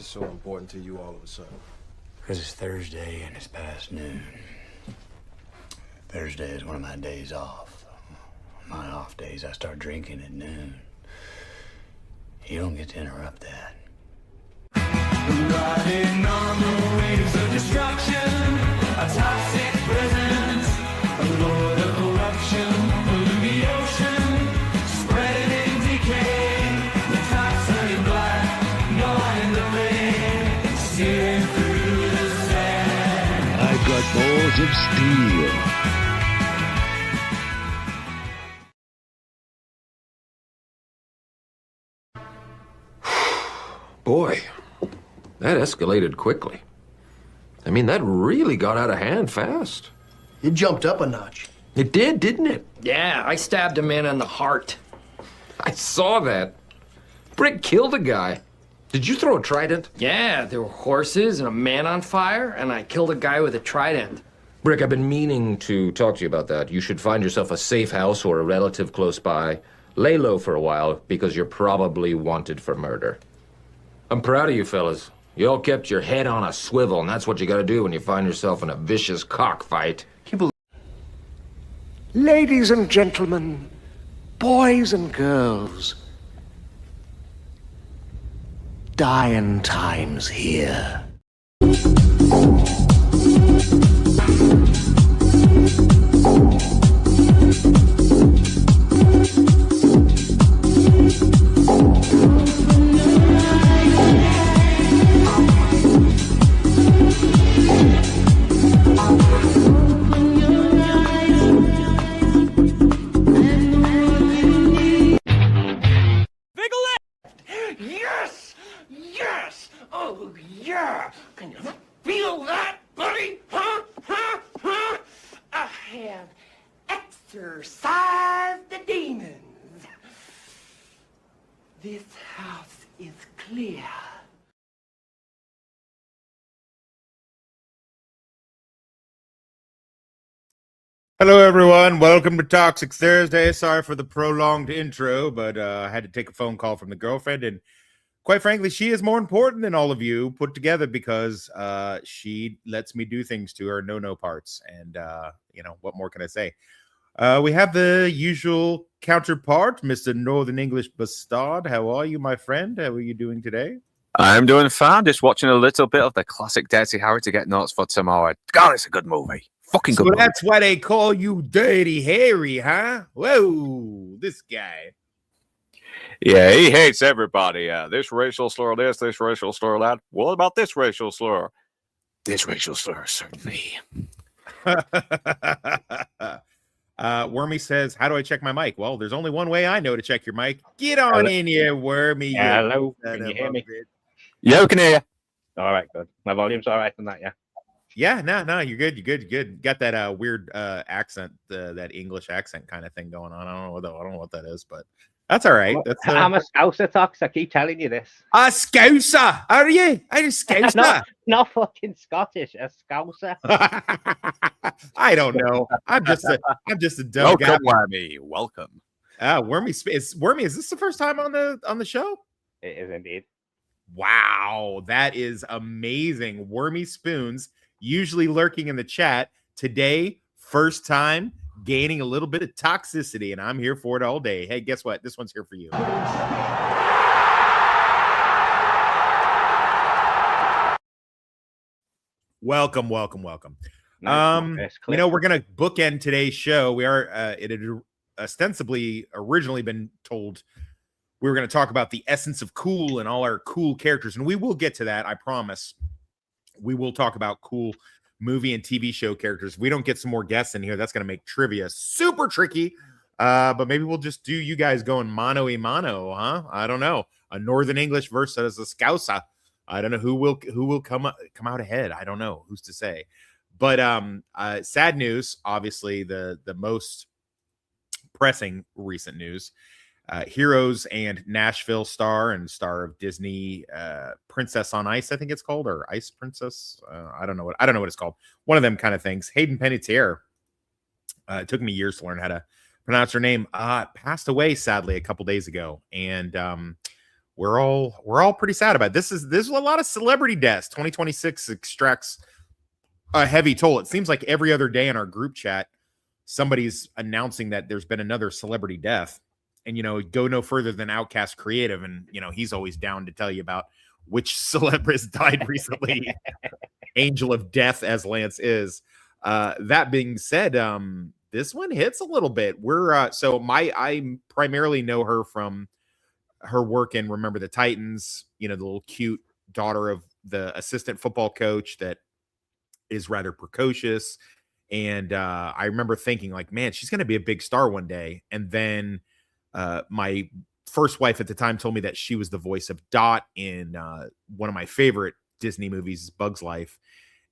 this so important to you all of a sudden? Because it's Thursday and it's past noon. Thursday is one of my days off. On my off days, I start drinking at noon. You don't get to interrupt that. Riding on the waves of destruction, a toxic presence, a lord of corruption, polluting the ocean, spreading decay, the toxin in black, going the flame, searing through the sand. I've got balls of steel. Boy, that escalated quickly. I mean, that really got out of hand fast. It jumped up a notch. It did, didn't it? Yeah, I stabbed a man in the heart. I saw that. Brick killed a guy. Did you throw a trident? Yeah, there were horses and a man on fire, and I killed a guy with a trident. Brick, I've been meaning to talk to you about that. You should find yourself a safe house or a relative close by. Lay low for a while, because you're probably wanted for murder. I'm proud of you fellas. You all kept your head on a swivel, and that's what you gotta do when you find yourself in a vicious cockfight. Ladies and gentlemen, boys and girls, dying times here. Yes! Yes! Oh, yeah! Can you feel that, buddy? Huh? Huh? Huh? I have exorcised the demons. This house is clear. Hello, everyone. Welcome to Toxic Thursday. Sorry for the prolonged intro, but I had to take a phone call from the girlfriend, and quite frankly, she is more important than all of you put together because she lets me do things to her no parts, and what more can I say? We have the usual counterpart, Mr. Northern English Bastard. How are you, my friend? How are you doing today? I'm doing fine. Just watching a little bit of the classic Dirty Harry to get notes for tomorrow. God, it's a good movie. Fucking good. So movie. that's why they call you Dirty Harry, huh? Whoa, this guy. Yeah, he hates everybody. This racial slur, this racial slur, that. What about this racial slur? This racial slur, certainly. Wormy says, how do I check my mic? Well, there's only one way I know to check your mic. Get on in here, Wormy. Hello, can you hear me? Yeah, we can hear you. All right, good. My volume's all right on that, yeah? Yeah, no, you're good. You're good. Got that weird accent, that English accent kind of thing going on. I don't know what that is, but that's all right. That's, I'm a Scouser, Tox. I keep telling you this. A Scouser, are you? I'm a Scouser. not fucking Scottish. A Scouser. I don't know. I'm just a dumb guy. Welcome, Wormy. Welcome. Wormy, is this the first time on the show? It is indeed. Wow, that is amazing. Wormy Spoons, usually lurking in the chat. Today, first time gaining a little bit of toxicity, and I'm here for it all day. Hey, guess what? This one's here for you. Welcome. Nice, we're gonna bookend today's show. We are it had ostensibly originally been told we were going to talk about the essence of cool and all our cool characters, and we will get to that. I promise. We will talk about cool movie and TV show characters. If we don't get some more guests in here, that's going to make trivia super tricky. But maybe we'll just do you guys going mano-a-mano, huh? I don't know. A Northern English versus a Scouser. I don't know who will come out ahead. I don't know. Who's to say? But sad news, obviously the most pressing recent news. Heroes and Nashville star of Disney Princess on Ice, I think it's called, or Ice Princess. I don't know what it's called. One of them kind of things. Hayden Panettiere. It took me years to learn how to pronounce her name. Passed away sadly a couple days ago, and we're all pretty sad about it. This is a lot of celebrity deaths. 2026 extracts a heavy toll. It seems like every other day in our group chat, somebody's announcing that there's been another celebrity death. And, go no further than Outcast Creative. And, he's always down to tell you about which celeb has died recently. Angel of Death, as Lance is. That being said, this one hits a little bit. I primarily know her from her work in Remember the Titans, the little cute daughter of the assistant football coach that is rather precocious. And I remember thinking like, man, she's going to be a big star one day. And then my first wife at the time told me that she was the voice of Dot in one of my favorite Disney movies, Bug's Life.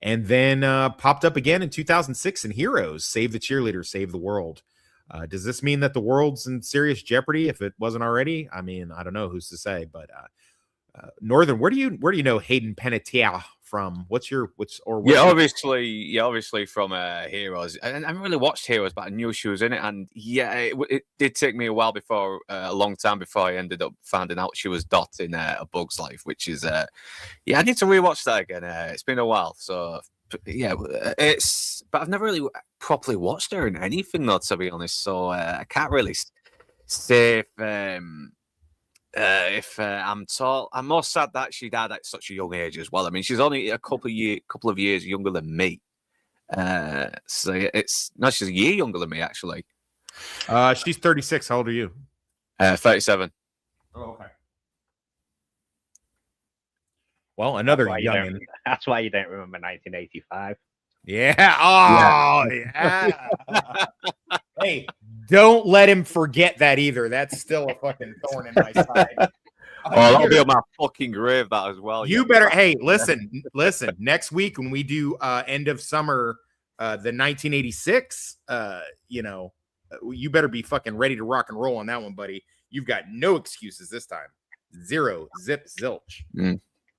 And then popped up again in 2006 in Heroes, Save the Cheerleader, Save the World. Does this mean that the world's in serious jeopardy if it wasn't already? I mean, I don't know, who's to say, but Northern, where do you know Hayden Panettiere from? Obviously from Heroes. I haven't really watched Heroes, but I knew she was in it, and it did take me a while a long time before I ended up finding out she was Dot in A Bug's Life, which is I need to rewatch that again. It's been a while, so but I've never really properly watched her in anything, though, to be honest. So I can't really say if I'm tall. I'm more sad that she died at such a young age as well. I mean, she's only a couple of years younger than me. So she's a year younger than me, actually. She's 36. How old are you? 37. Oh, okay. Well, another youngin. That's why you don't remember 1985. Yeah. Oh, yeah. Hey, don't let him forget that either. That's still a fucking thorn in my side. That'll be on my fucking grave, that as well. You better. Hey, listen. Next week when we do end of summer, the 1986, you better be fucking ready to rock and roll on that one, buddy. You've got no excuses this time. Zero, zip, zilch.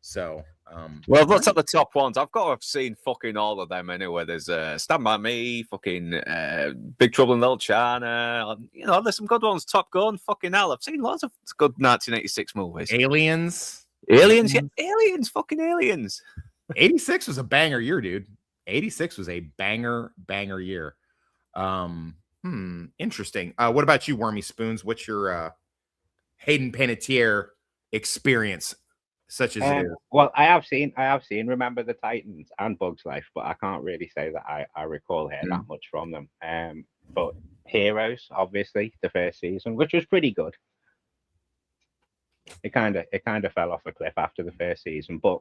So, well, I've looked at the top ones. I've got to have seen fucking all of them anyway. There's Stand By Me, fucking Big Trouble in Little China. There's some good ones. Top Gun, fucking hell. I've seen lots of good 1986 movies. Aliens, Aliens, fucking Aliens. 86 was a banger year, dude. 86 was a banger year. Interesting. What about you, Wormy Spoons? What's your Hayden Panettiere experience? Such as it is. Well, I have seen Remember the Titans and Bug's Life, but I can't really say that I recall hearing that much from them. But Heroes, obviously, the first season, which was pretty good. It kind of fell off a cliff after the first season, but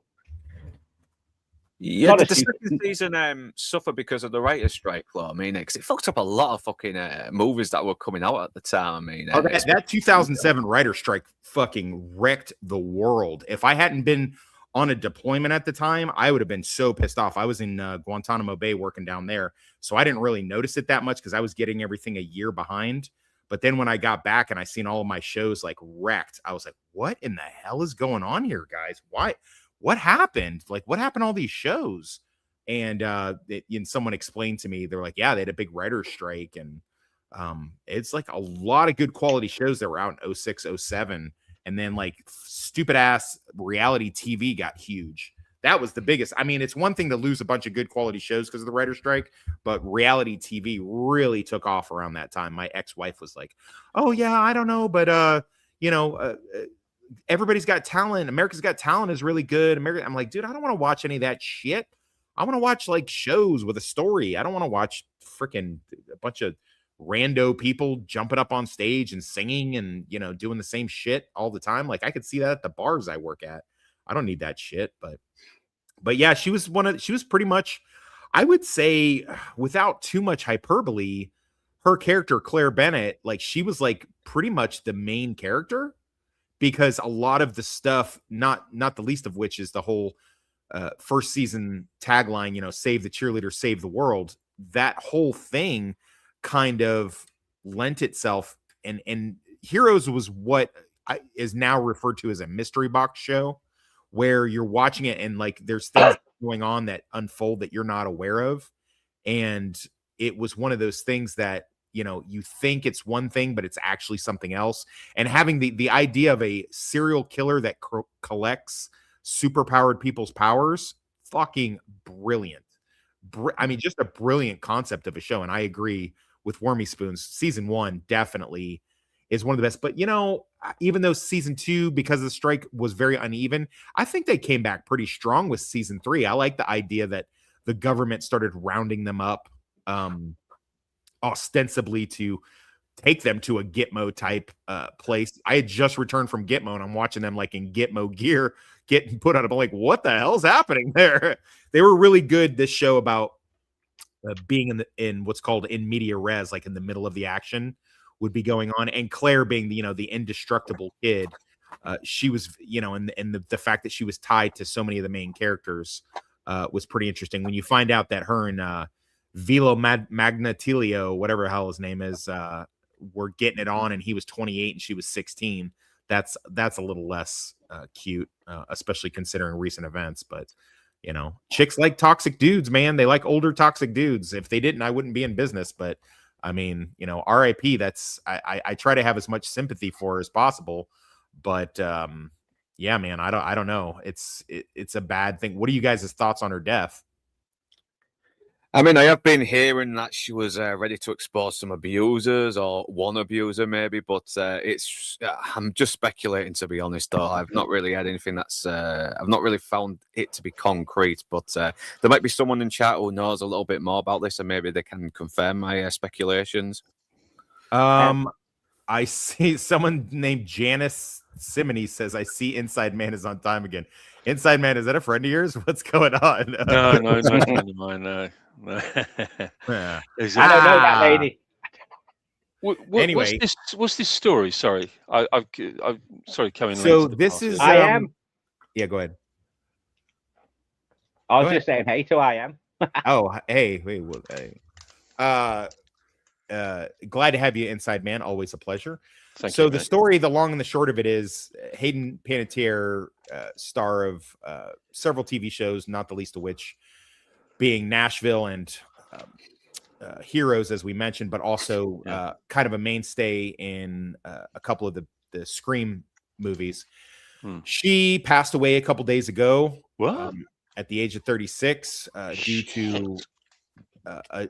did the second season suffer because of the writer's strike, though? I mean, because it fucked up a lot of fucking movies that were coming out at the time. I mean, that 2007 writer's strike fucking wrecked the world. If I hadn't been on a deployment at the time, I would have been so pissed off. I was in Guantanamo Bay working down there, so I didn't really notice it that much because I was getting everything a year behind. But then when I got back and I seen all of my shows like wrecked, I was like, what in the hell is going on here, guys? Why? What happened? Like, what happened to all these shows? And someone explained to me, they're like, yeah, they had a big writer's strike. And it's like a lot of good quality shows that were out in 06, 07. And then like stupid ass reality TV got huge. That was the biggest. I mean, it's one thing to lose a bunch of good quality shows because of the writer's strike, but reality TV really took off around that time. My ex-wife was like, oh yeah, I don't know, but Everybody's Got Talent. America's Got Talent is really good. I'm like, dude, I don't want to watch any of that shit. I want to watch like shows with a story. I don't want to watch freaking a bunch of rando people jumping up on stage and singing and, doing the same shit all the time. Like I could see that at the bars I work at. I don't need that shit. But yeah, she was pretty much, I would say without too much hyperbole, her character, Claire Bennett, like she was like pretty much the main character. Because a lot of the stuff, not the least of which is the whole first season tagline, save the cheerleader, save the world. That whole thing kind of lent itself. And Heroes was what is now referred to as a mystery box show, where you're watching it and like there's things going on that unfold that you're not aware of. And it was one of those things that you think it's one thing, but it's actually something else. And having the idea of a serial killer that collects superpowered people's powers, fucking brilliant. I mean, just a brilliant concept of a show. And I agree with Wormy Spoons. Season 1 definitely is one of the best. But, even though season 2, because of the strike, was very uneven, I think they came back pretty strong with season 3. I like the idea that the government started rounding them up ostensibly to take them to a Gitmo type place. I had just returned from Gitmo, and I'm watching them like in Gitmo gear getting put on. I'm like, what the hell's happening there? They were really good. This show about being in what's called in media res, like in the middle of the action would be going on. And Claire being the indestructible kid, she was, and the fact that she was tied to so many of the main characters was pretty interesting. When you find out that her and Vilo Magnatilio, whatever the hell his name is, were getting it on, and he was 28 and she was 16. That's a little less cute, especially considering recent events. But chicks like toxic dudes, man. They like older toxic dudes. If they didn't, I wouldn't be in business. But I mean, RIP. That's I try to have as much sympathy for her as possible. But yeah, man, I don't know. It's a bad thing. What are you guys' thoughts on her death? I mean, I have been hearing that she was ready to expose some abusers or one abuser maybe, but I'm just speculating, to be honest. Though I've not really had anything I've not really found it to be concrete. But there might be someone in chat who knows a little bit more about this, and maybe they can confirm my speculations. I see someone named Janice Simony says, "I see Inside Man is on time again." Inside Man, is that a friend of yours? What's going on? No, it's a friend of mine. No. Yeah. I don't know that lady. Anyway, what's this story? Sorry, I'm sorry coming late. So this is I am. Yeah, go ahead. I was just saying hey to I am. Oh, hey, wait, glad to have you, Inside Man. Always a pleasure. Thank so you, the mate. story, the long and the short of it is Hayden Panettiere, star of several TV shows, not the least of which being Nashville and Heroes, as we mentioned, but also kind of a mainstay in a couple of the Scream movies. She passed away a couple days ago at the age of 36 due to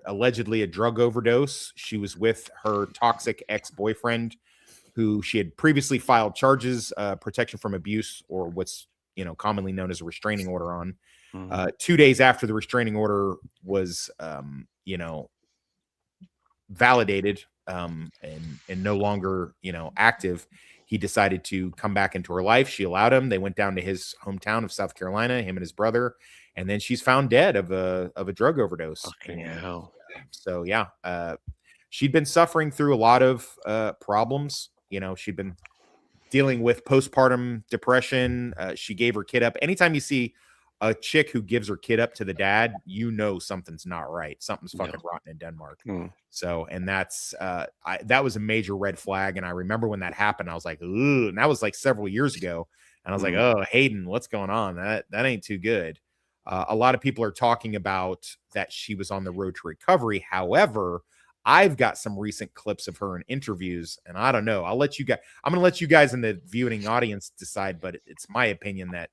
allegedly a drug overdose. She was with her toxic ex-boyfriend, who she had previously filed charges, protection from abuse, or what's commonly known as a restraining order on. 2 days after the restraining order was validated and no longer active, he decided to come back into her life. She allowed him. They went down to his hometown of South Carolina, him and his brother, and then she's found dead of a drug overdose. So yeah, she'd been suffering through a lot of problems. She'd been dealing with postpartum depression. She gave her kid up. Anytime you see a chick who gives her kid up to the dad, something's not right. Something's fucking rotten in Denmark. So, and that's that was a major red flag. And I remember when that happened, I was like, ooh, and that was like several years ago. And I was like, oh, Hayden, what's going on? That ain't too good. A lot of people are talking about that she was on the road to recovery. However, I've got some recent clips of her in interviews, and I don't know. I'm going to let you guys in the viewing audience decide, but it's my opinion that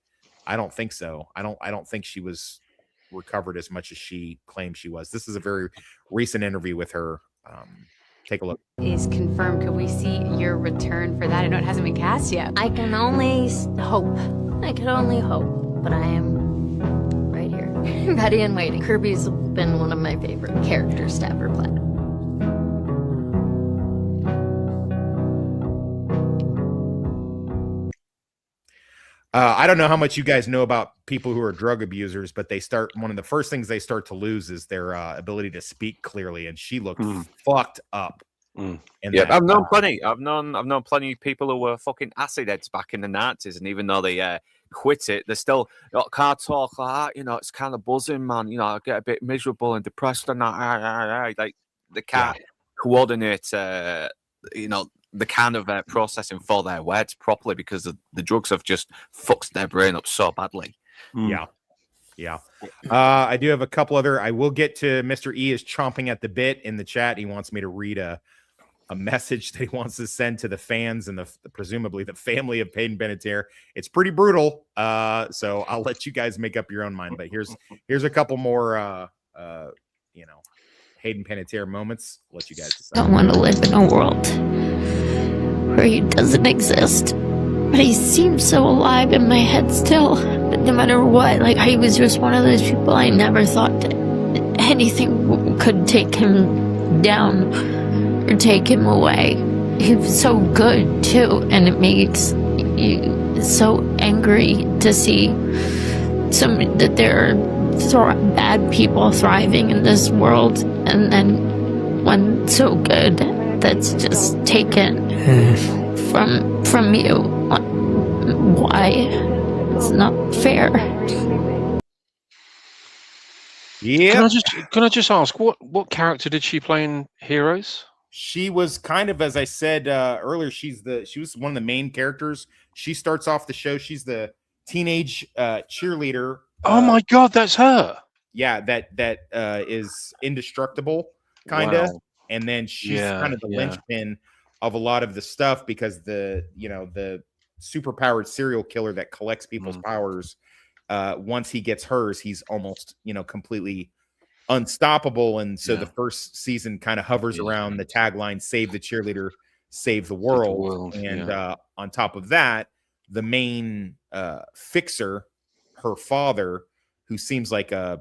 I don't think so. I don't think she was recovered as much as she claimed she was. This is a very recent interview with her. Take a look. Is confirmed. Could we see your return for that? I know it hasn't been cast yet. I can only hope. I can only hope, but I am right here. Ready and waiting. Kirby's been one of my favorite characters to ever play. I don't know how much you guys know about people who are drug abusers, but one of the first things they start to lose is their ability to speak clearly. And she looked fucked up. Yeah, I've known plenty. I've known plenty of people who were fucking acid heads back in the 90s, and even though they quit it, they still can't talk like that. It's kind of buzzing, man. I get a bit miserable and depressed and that. Like they can't coordinate. The kind of processing for their words properly because the drugs have just fucked their brain up so badly. Yeah. Yeah. I do have a couple other. I will get to Mr. E is chomping at the bit in the chat. He wants me to read a message that he wants to send to the fans and presumably the family of Hayden Panettiere. It's pretty brutal. So I'll let you guys make up your own mind. But here's a couple more Hayden Panettiere moments. I'll let you guys decide. I don't want to live in a world where he doesn't exist. But he seems so alive in my head still. No matter what, like he was just one of those people I never thought that anything could take him down or take him away. He was so good too, and it makes you so angry to see that there are bad people thriving in this world, and then one so good that's just taken from you. Why? It's not fair. Yeah. Can I just ask what character did she play in Heroes? She was kind of, as I said earlier, she was one of the main characters. She starts off the show. She's the teenage cheerleader. Oh my God, that's her. Yeah, that is indestructible, kind of. Wow. And then she's kind of the linchpin of a lot of the stuff because the superpowered serial killer that collects people's powers. Once he gets hers, he's almost completely unstoppable. And so the first season kind of hovers around the tagline, "Save the cheerleader, save the world." And on top of that, the main fixer, her father, who seems like I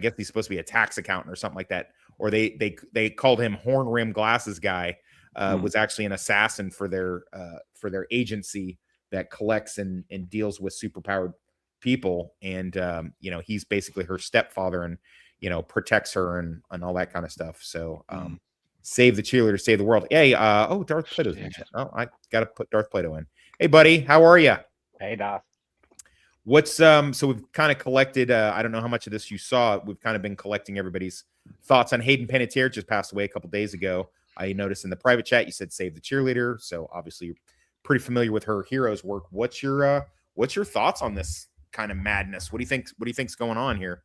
guess he's supposed to be a tax accountant or something like that, or they called him horn rim glasses guy, was actually an assassin for their agency that collects and deals with superpowered people. And he's basically her stepfather and protects her and all that kind of stuff. So save the cheerleader, save the world. Hey, Darth Plato's in chat. Oh, I gotta put Darth Plato in. Hey buddy, how are you? Hey Darth. What's so we've kind of collected I don't know how much of this you saw. We've kind of been collecting everybody's thoughts on Hayden Panettiere. Just passed away a couple days ago. I noticed in the private chat you said save the cheerleader, so obviously you're pretty familiar with her Heroes work. What's your thoughts on this kind of madness? What do you think's going on here?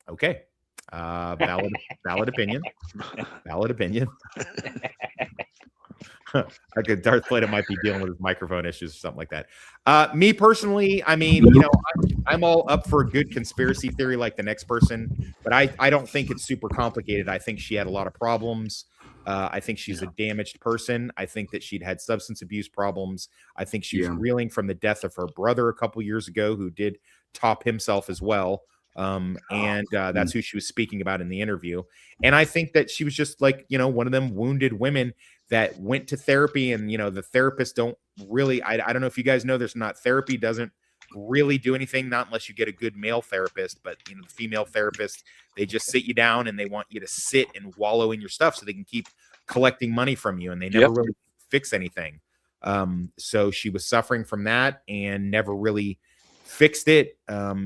Okay. Valid opinion. Valid opinion. Darth Plato might be dealing with his microphone issues or something like that. Me personally, I mean, I'm all up for a good conspiracy theory like the next person, but I don't think it's super complicated. I think she had a lot of problems. I think she's a damaged person. I think that she'd had substance abuse problems. I think she was reeling from the death of her brother a couple years ago, who did top himself as well. That's who she was speaking about in the interview. And I think that she was just like, one of them wounded women that went to therapy, and, the therapists don't really, I don't know if you guys know this or not, therapy doesn't really do anything, not unless you get a good male therapist, but the female therapist, they just sit you down and they want you to sit and wallow in your stuff so they can keep collecting money from you, and they never really fix anything. So she was suffering from that and never really fixed it.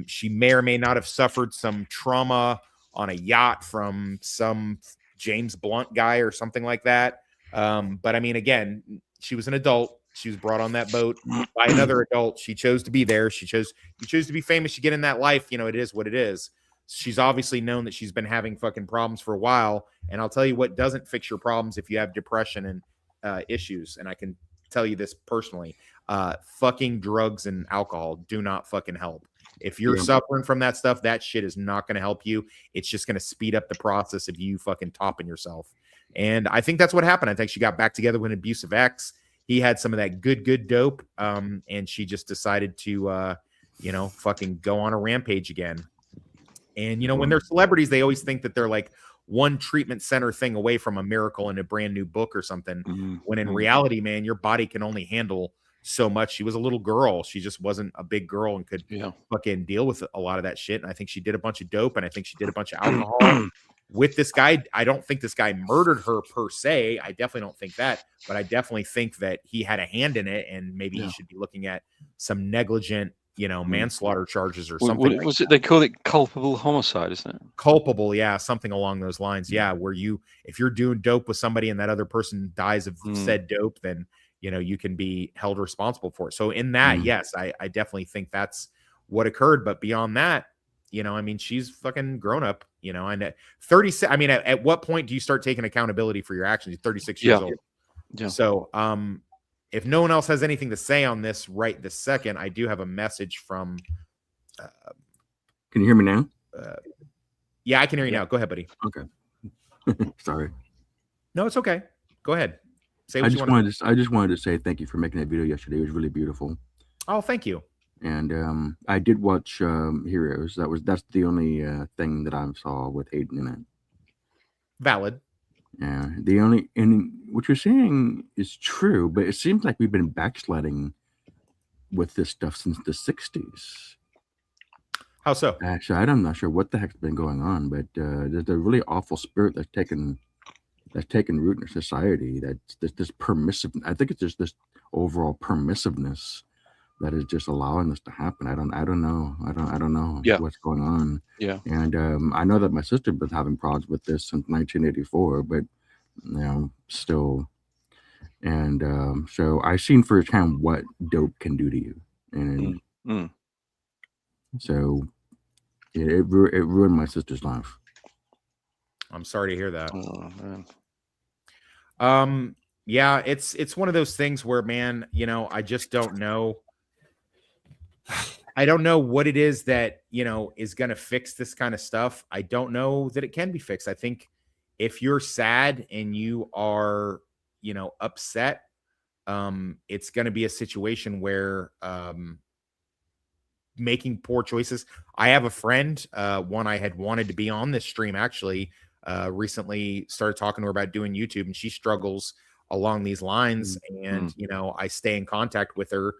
She may or may not have suffered some trauma on a yacht from some James Blunt guy or something like that. But I mean, again, she was an adult. She was brought on that boat by another adult. She chose to be there. You chose to be famous. You get in that life, it is what it is. She's obviously known that she's been having fucking problems for a while. And I'll tell you what doesn't fix your problems if you have depression and issues. And I can tell you this personally, fucking drugs and alcohol do not fucking help. If you're suffering from that stuff, that shit is not going to help you. It's just going to speed up the process of you fucking topping yourself. And I think that's what happened. I think she got back together with an abusive ex. He had some of that good dope. And she just decided to, fucking go on a rampage again. And, when they're celebrities, they always think that they're like one treatment center thing away from a miracle in a brand new book or something. When in reality, man, your body can only handle so much. She was a little girl. She just wasn't a big girl and could fucking deal with a lot of that shit. And I think she did a bunch of dope, and I think she did a bunch of alcohol with this guy. I don't think this guy murdered her per se. I definitely don't think that, but I definitely think that he had a hand in it, and maybe he should be looking at some negligent, manslaughter charges or something. Was it? They call it culpable homicide, isn't it? Culpable, yeah, something along those lines. Yeah, where if you're doing dope with somebody and that other person dies of said dope, then you can be held responsible for it. So in that, yes, I definitely think that's what occurred. But beyond that, I mean, she's fucking grown up, and at 36, I mean, at what point do you start taking accountability for your actions? You're 36 years old. Yeah. So, if no one else has anything to say on this right this second, I do have a message from. Can you hear me now? Yeah, I can hear you now. Go ahead, buddy. Okay. Sorry. No, it's okay. Go ahead. Say what I you just want. I just wanted to say thank you for making that video yesterday. It was really beautiful. Oh, thank you. And I did watch Heroes. That's the only thing that I saw with Hayden in it. Valid. Yeah. And what you're saying is true, but it seems like we've been backsliding with this stuff since the 60s. How so? Actually, I'm not sure what the heck's been going on, but there's a really awful spirit that's taken root in our society. That's this permissive. I think it's just this overall permissiveness that is just allowing this to happen. I don't know. I don't know what's going on. Yeah. And I know that my sister been having problems with this since 1984, but still. And so I've seen firsthand what dope can do to you, and so it ruined my sister's life. I'm sorry to hear that. Oh, man. Yeah, it's one of those things where, man, I just don't know. I don't know what it is that, is going to fix this kind of stuff. I don't know that it can be fixed. I think if you're sad and you are, upset, it's going to be a situation where, making poor choices. I have a friend, one I had wanted to be on this stream, actually, recently started talking to her about doing YouTube, and she struggles along these lines. And, I stay in contact with her.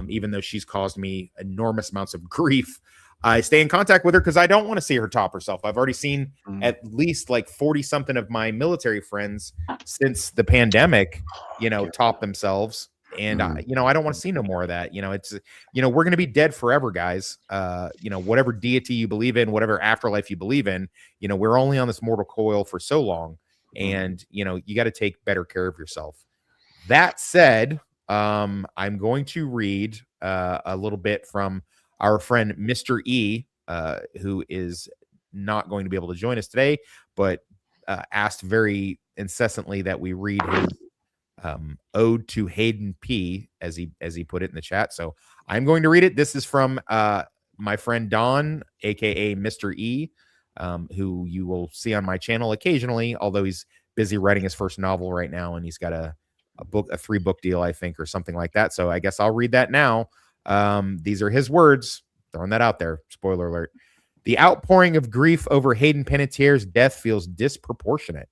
Even though she's caused me enormous amounts of grief, I stay in contact with her because I don't want to see her top herself. I've already seen at least like 40 something of my military friends since the pandemic, top themselves. And I don't want to see no more of that. It's, we're going to be dead forever, guys. Whatever deity you believe in, whatever afterlife you believe in, we're only on this mortal coil for so long. And, you got to take better care of yourself. That said, I'm going to read a little bit from our friend Mr. E, who is not going to be able to join us today, but asked very incessantly that we read his ode to Hayden P, as he put it in the chat. So I'm going to read it. This is from my friend Don, aka Mr. E, who you will see on my channel occasionally, although he's busy writing his first novel right now, and he's got a 3-book deal, I think, or something like that. So I guess I'll read that now. These are his words, throwing that out there. Spoiler alert. The outpouring of grief over Hayden Panettiere's death feels disproportionate.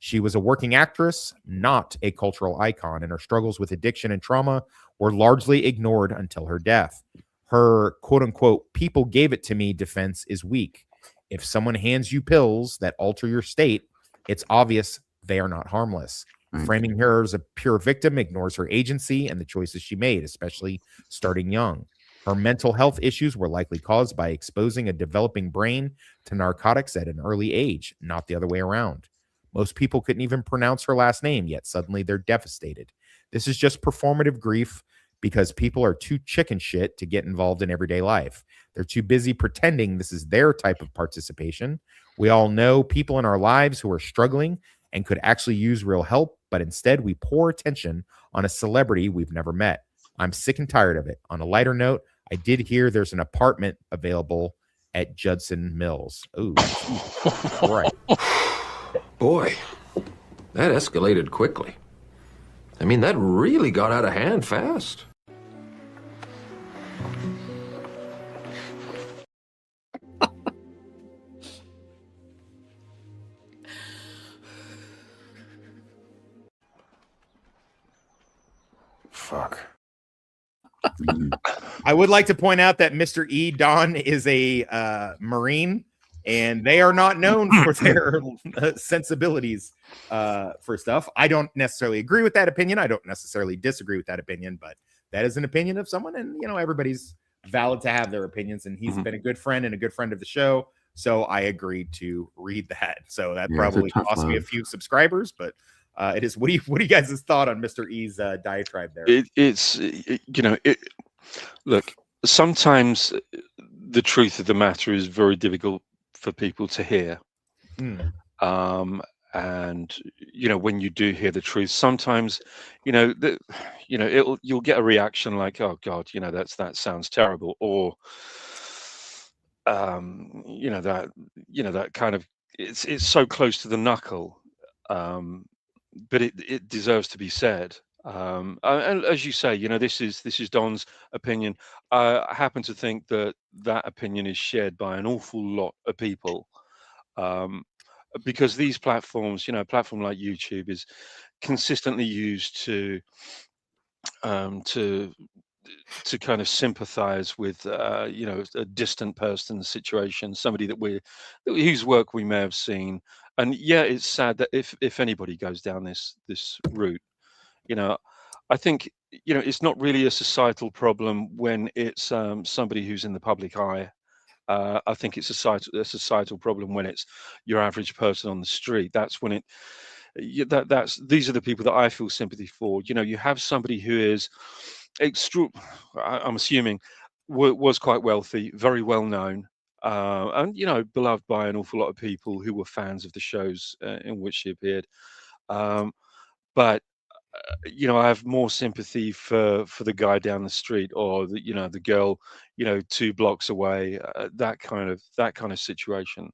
She was a working actress, not a cultural icon, and her struggles with addiction and trauma were largely ignored until her death. Her quote-unquote people gave it to me defense is weak. If someone hands you pills that alter your state, it's obvious they are not harmless. Framing her as a pure victim ignores her agency and the choices she made, especially starting young. Her mental health issues were likely caused by exposing a developing brain to narcotics at an early age, not the other way around. Most people couldn't even pronounce her last name, yet suddenly they're devastated. This is just performative grief because people are too chicken shit to get involved in everyday life. They're too busy pretending this is their type of participation. We all know people in our lives who are struggling and could actually use real help, but instead we pour attention on a celebrity we've never met. I'm sick and tired of it. On a lighter note, I did hear there's an apartment available at Judson Mills. Ooh, right. Boy, that escalated quickly. I mean, that really got out of hand fast. Fuck. I would like to point out that Mr. E. Don is a Marine, and they are not known for their sensibilities for stuff. I don't necessarily agree with that opinion. I don't necessarily disagree with that opinion, but that is an opinion of someone, and everybody's valid to have their opinions, and he's been a good friend and a good friend of the show, so I agreed to read that. So that probably cost me a few subscribers, but it is. What do you guys' thought on Mr. E's diatribe there? Look, sometimes the truth of the matter is very difficult for people to hear. And when you do hear the truth, sometimes you'll get a reaction like, oh God, that sounds terrible, or that kind of, it's so close to the knuckle, but it deserves to be said. And as you say, this is Don's opinion. I happen to think that opinion is shared by an awful lot of people, because these platforms, platform like YouTube is consistently used to kind of sympathize with a distant person's situation, somebody whose work we may have seen. And yeah, it's sad that if anybody goes down this route, I think it's not really a societal problem when it's somebody who's in the public eye. I think it's a societal problem when it's your average person on the street. That's when these are the people that I feel sympathy for. You have somebody who is I'm assuming was quite wealthy, very well known, and beloved by an awful lot of people who were fans of the shows in which she appeared. But I have more sympathy for the guy down the street, or the girl 2 blocks away, that kind of situation.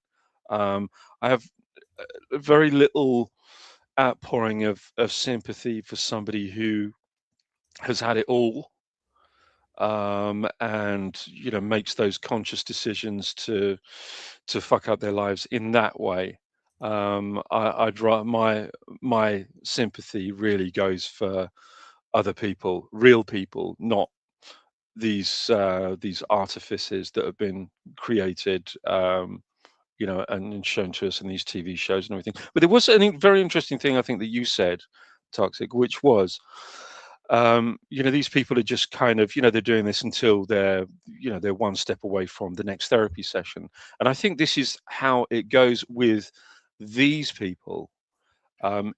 I have very little outpouring of sympathy for somebody who has had it all, and makes those conscious decisions to fuck up their lives in that way. I'd rather, my sympathy really goes for other people, real people, not these artifices that have been created, and shown to us in these TV shows and everything. But there was a very interesting thing I think that you said, Toxic, which was, these people are just kind of, they're doing this until they're one step away from the next therapy session. And I think this is how it goes with these people.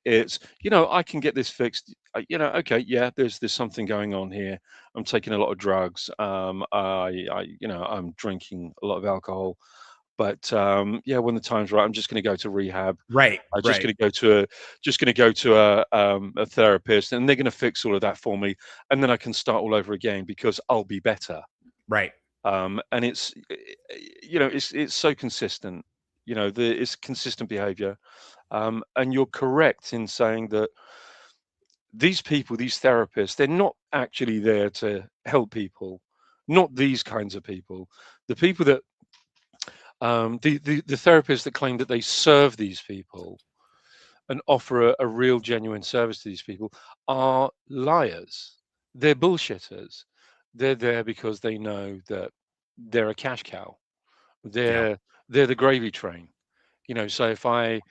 It's, I can get this fixed, okay, yeah, there's something going on here. I'm taking a lot of drugs. I'm drinking a lot of alcohol. But when the time's right, I'm just going to go to rehab. Right. I'm just going to go to a therapist, and they're going to fix all of that for me, and then I can start all over again because I'll be better. Right. And it's it's so consistent. It's consistent behavior, and you're correct in saying that these people, these therapists, they're not actually there to help people. Not these kinds of people. The people that the therapists that claim that they serve these people and offer a real genuine service to these people are liars. They're bullshitters. They're there because they know that they're a cash cow. They're the gravy train. So if I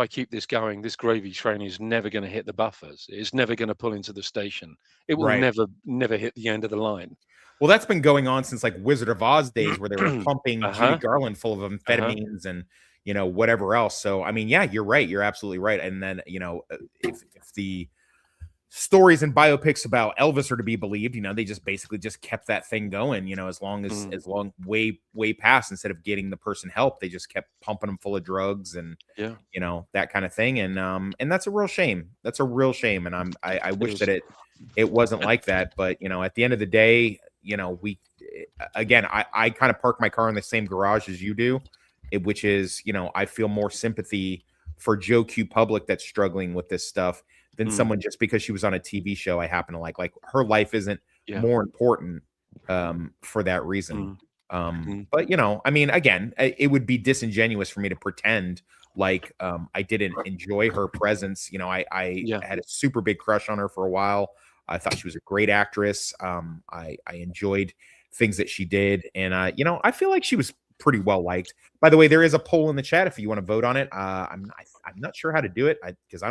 keep this going, this gravy train is never going to hit the buffers. It's never going to pull into the station. It will never hit the end of the line. Well, that's been going on since like Wizard of Oz days, where they were pumping Judy Garland full of amphetamines and whatever else. So I mean, yeah, you're right. You're absolutely right. And then if the stories and biopics about Elvis are to be believed, they just basically just kept that thing going. As long way past, instead of getting the person help, they just kept pumping them full of drugs and that kind of thing. And that's a real shame. That's a real shame. And I wish that it wasn't like that. But at the end of the day, I kind of park my car in the same garage as you do, which is, I feel more sympathy for Joe Q Public that's struggling with this stuff than someone just because she was on a TV show I happen to like her life isn't more important for that reason. But I mean, again, it would be disingenuous for me to pretend like I didn't enjoy her presence. I had a super big crush on her for a while. I thought she was a great actress. I enjoyed things that she did. And, I feel like she was pretty well liked. By the way, there is a poll in the chat if you want to vote on it. I'm not sure how to do it because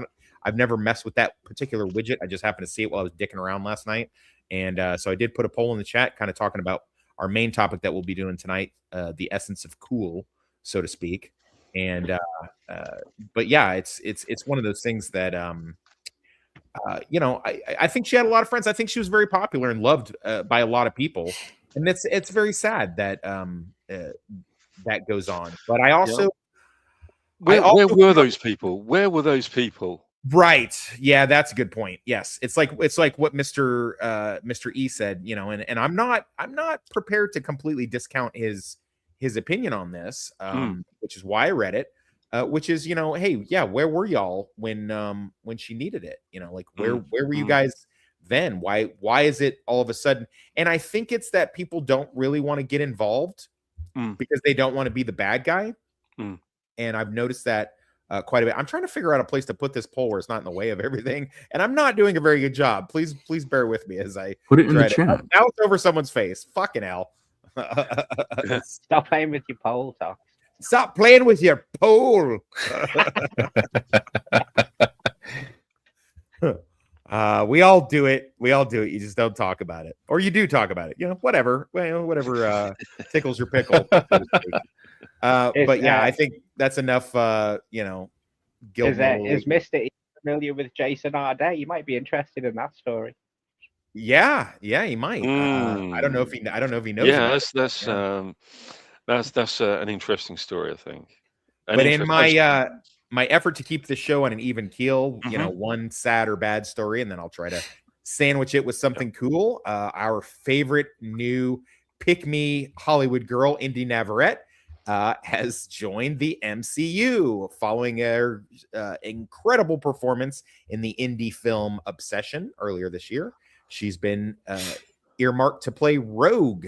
I've never messed with that particular widget. I just happened to see it while I was dicking around last night. And so I did put a poll in the chat kind of talking about our main topic that we'll be doing tonight, the essence of cool, so to speak. And but yeah, it's one of those things that you know, I think she had a lot of friends. I think she was very popular and loved by a lot of people, and it's very sad that that goes on. But I also, where were those people? Where were those people? Right. Yeah, that's a good point. Yes. It's like what Mr. E said, you know, and I'm not prepared to completely discount his opinion on this, which is why I read it. Which is, you know, hey, yeah, where were y'all when she needed it? You know, like where were you guys then? Why is it all of a sudden? And I think it's that people don't really want to get involved because they don't want to be the bad guy. And I've noticed that quite a bit. I'm trying to figure out a place to put this poll where it's not in the way of everything, and I'm not doing a very good job. Please bear with me as I put it in the chat. Now it's over someone's face. Fucking hell. Stop playing with your poll, Doc. Stop playing with your poll. We all do it. You just don't talk about it, or you do talk about it. You know, whatever. Well, whatever tickles your pickle. But yeah, I think that's enough. You know, is Mr. E familiar with Jason Arday? You might be interested in that story. Yeah, he might. I don't know if he knows. Yeah, that's an interesting story, I think. But in my effort to keep the show on an even keel, you know, one sad or bad story, and then I'll try to sandwich it with something cool. Our favorite new pick-me Hollywood girl, Indy Navarrete, has joined the MCU following her incredible performance in the indie film Obsession earlier this year. She's been earmarked to play Rogue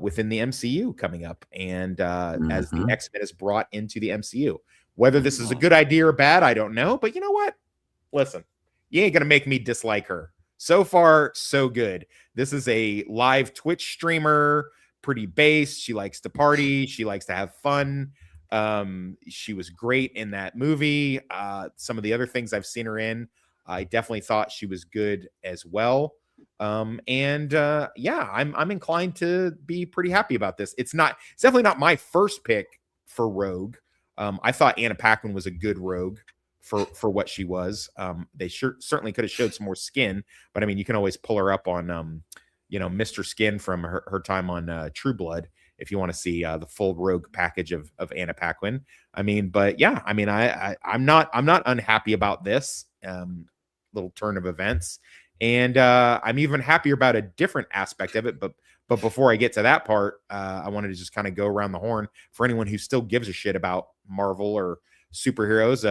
within the MCU coming up, and as the X-Men is brought into the MCU. Whether this is a good idea or bad, I don't know. But you know what? Listen, you ain't gonna make me dislike her. So far, so good. This is a live Twitch streamer, pretty based. She likes to party. She likes to have fun. She was great in that movie. Some of the other things I've seen her in, I definitely thought she was good as well. Yeah, I'm inclined to be pretty happy about this. It's definitely not my first pick for Rogue. I thought Anna Paquin was a good Rogue for what she was. They certainly could have showed some more skin, but I mean, you can always pull her up on you know, Mr. Skin from her time on True Blood if you want to see the full Rogue package of Anna Paquin. I mean, but yeah, I mean, I'm not unhappy about this little turn of events. And I'm even happier about a different aspect of it. But before I get to that part, I wanted to just kind of go around the horn for anyone who still gives a shit about Marvel or superheroes.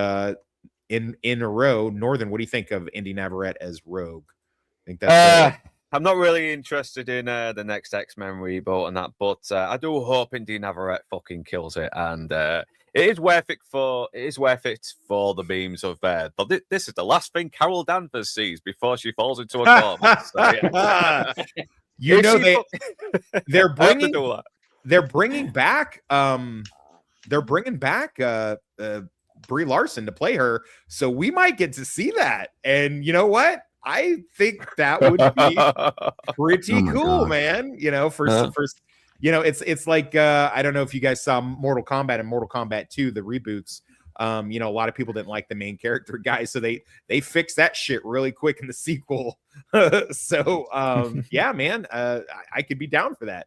In a row, Northern, what do you think of Indy Navarrete as Rogue? I think that's I'm not really interested in the next X-Men reboot and that, but I do hope Indy Navarrete fucking kills it, and it is worth it for the beams of but this is the last thing Carol Danvers sees before she falls into a coma. So, yeah. You know, they're bringing back Brie Larson to play her, so we might get to see that. And you know what? I think that would be pretty cool, man. You know, for you know, it's like I don't know if you guys saw Mortal Kombat and Mortal Kombat 2, the reboots. You know, a lot of people didn't like the main character guy, so they fixed that shit really quick in the sequel. So yeah, man, I could be down for that.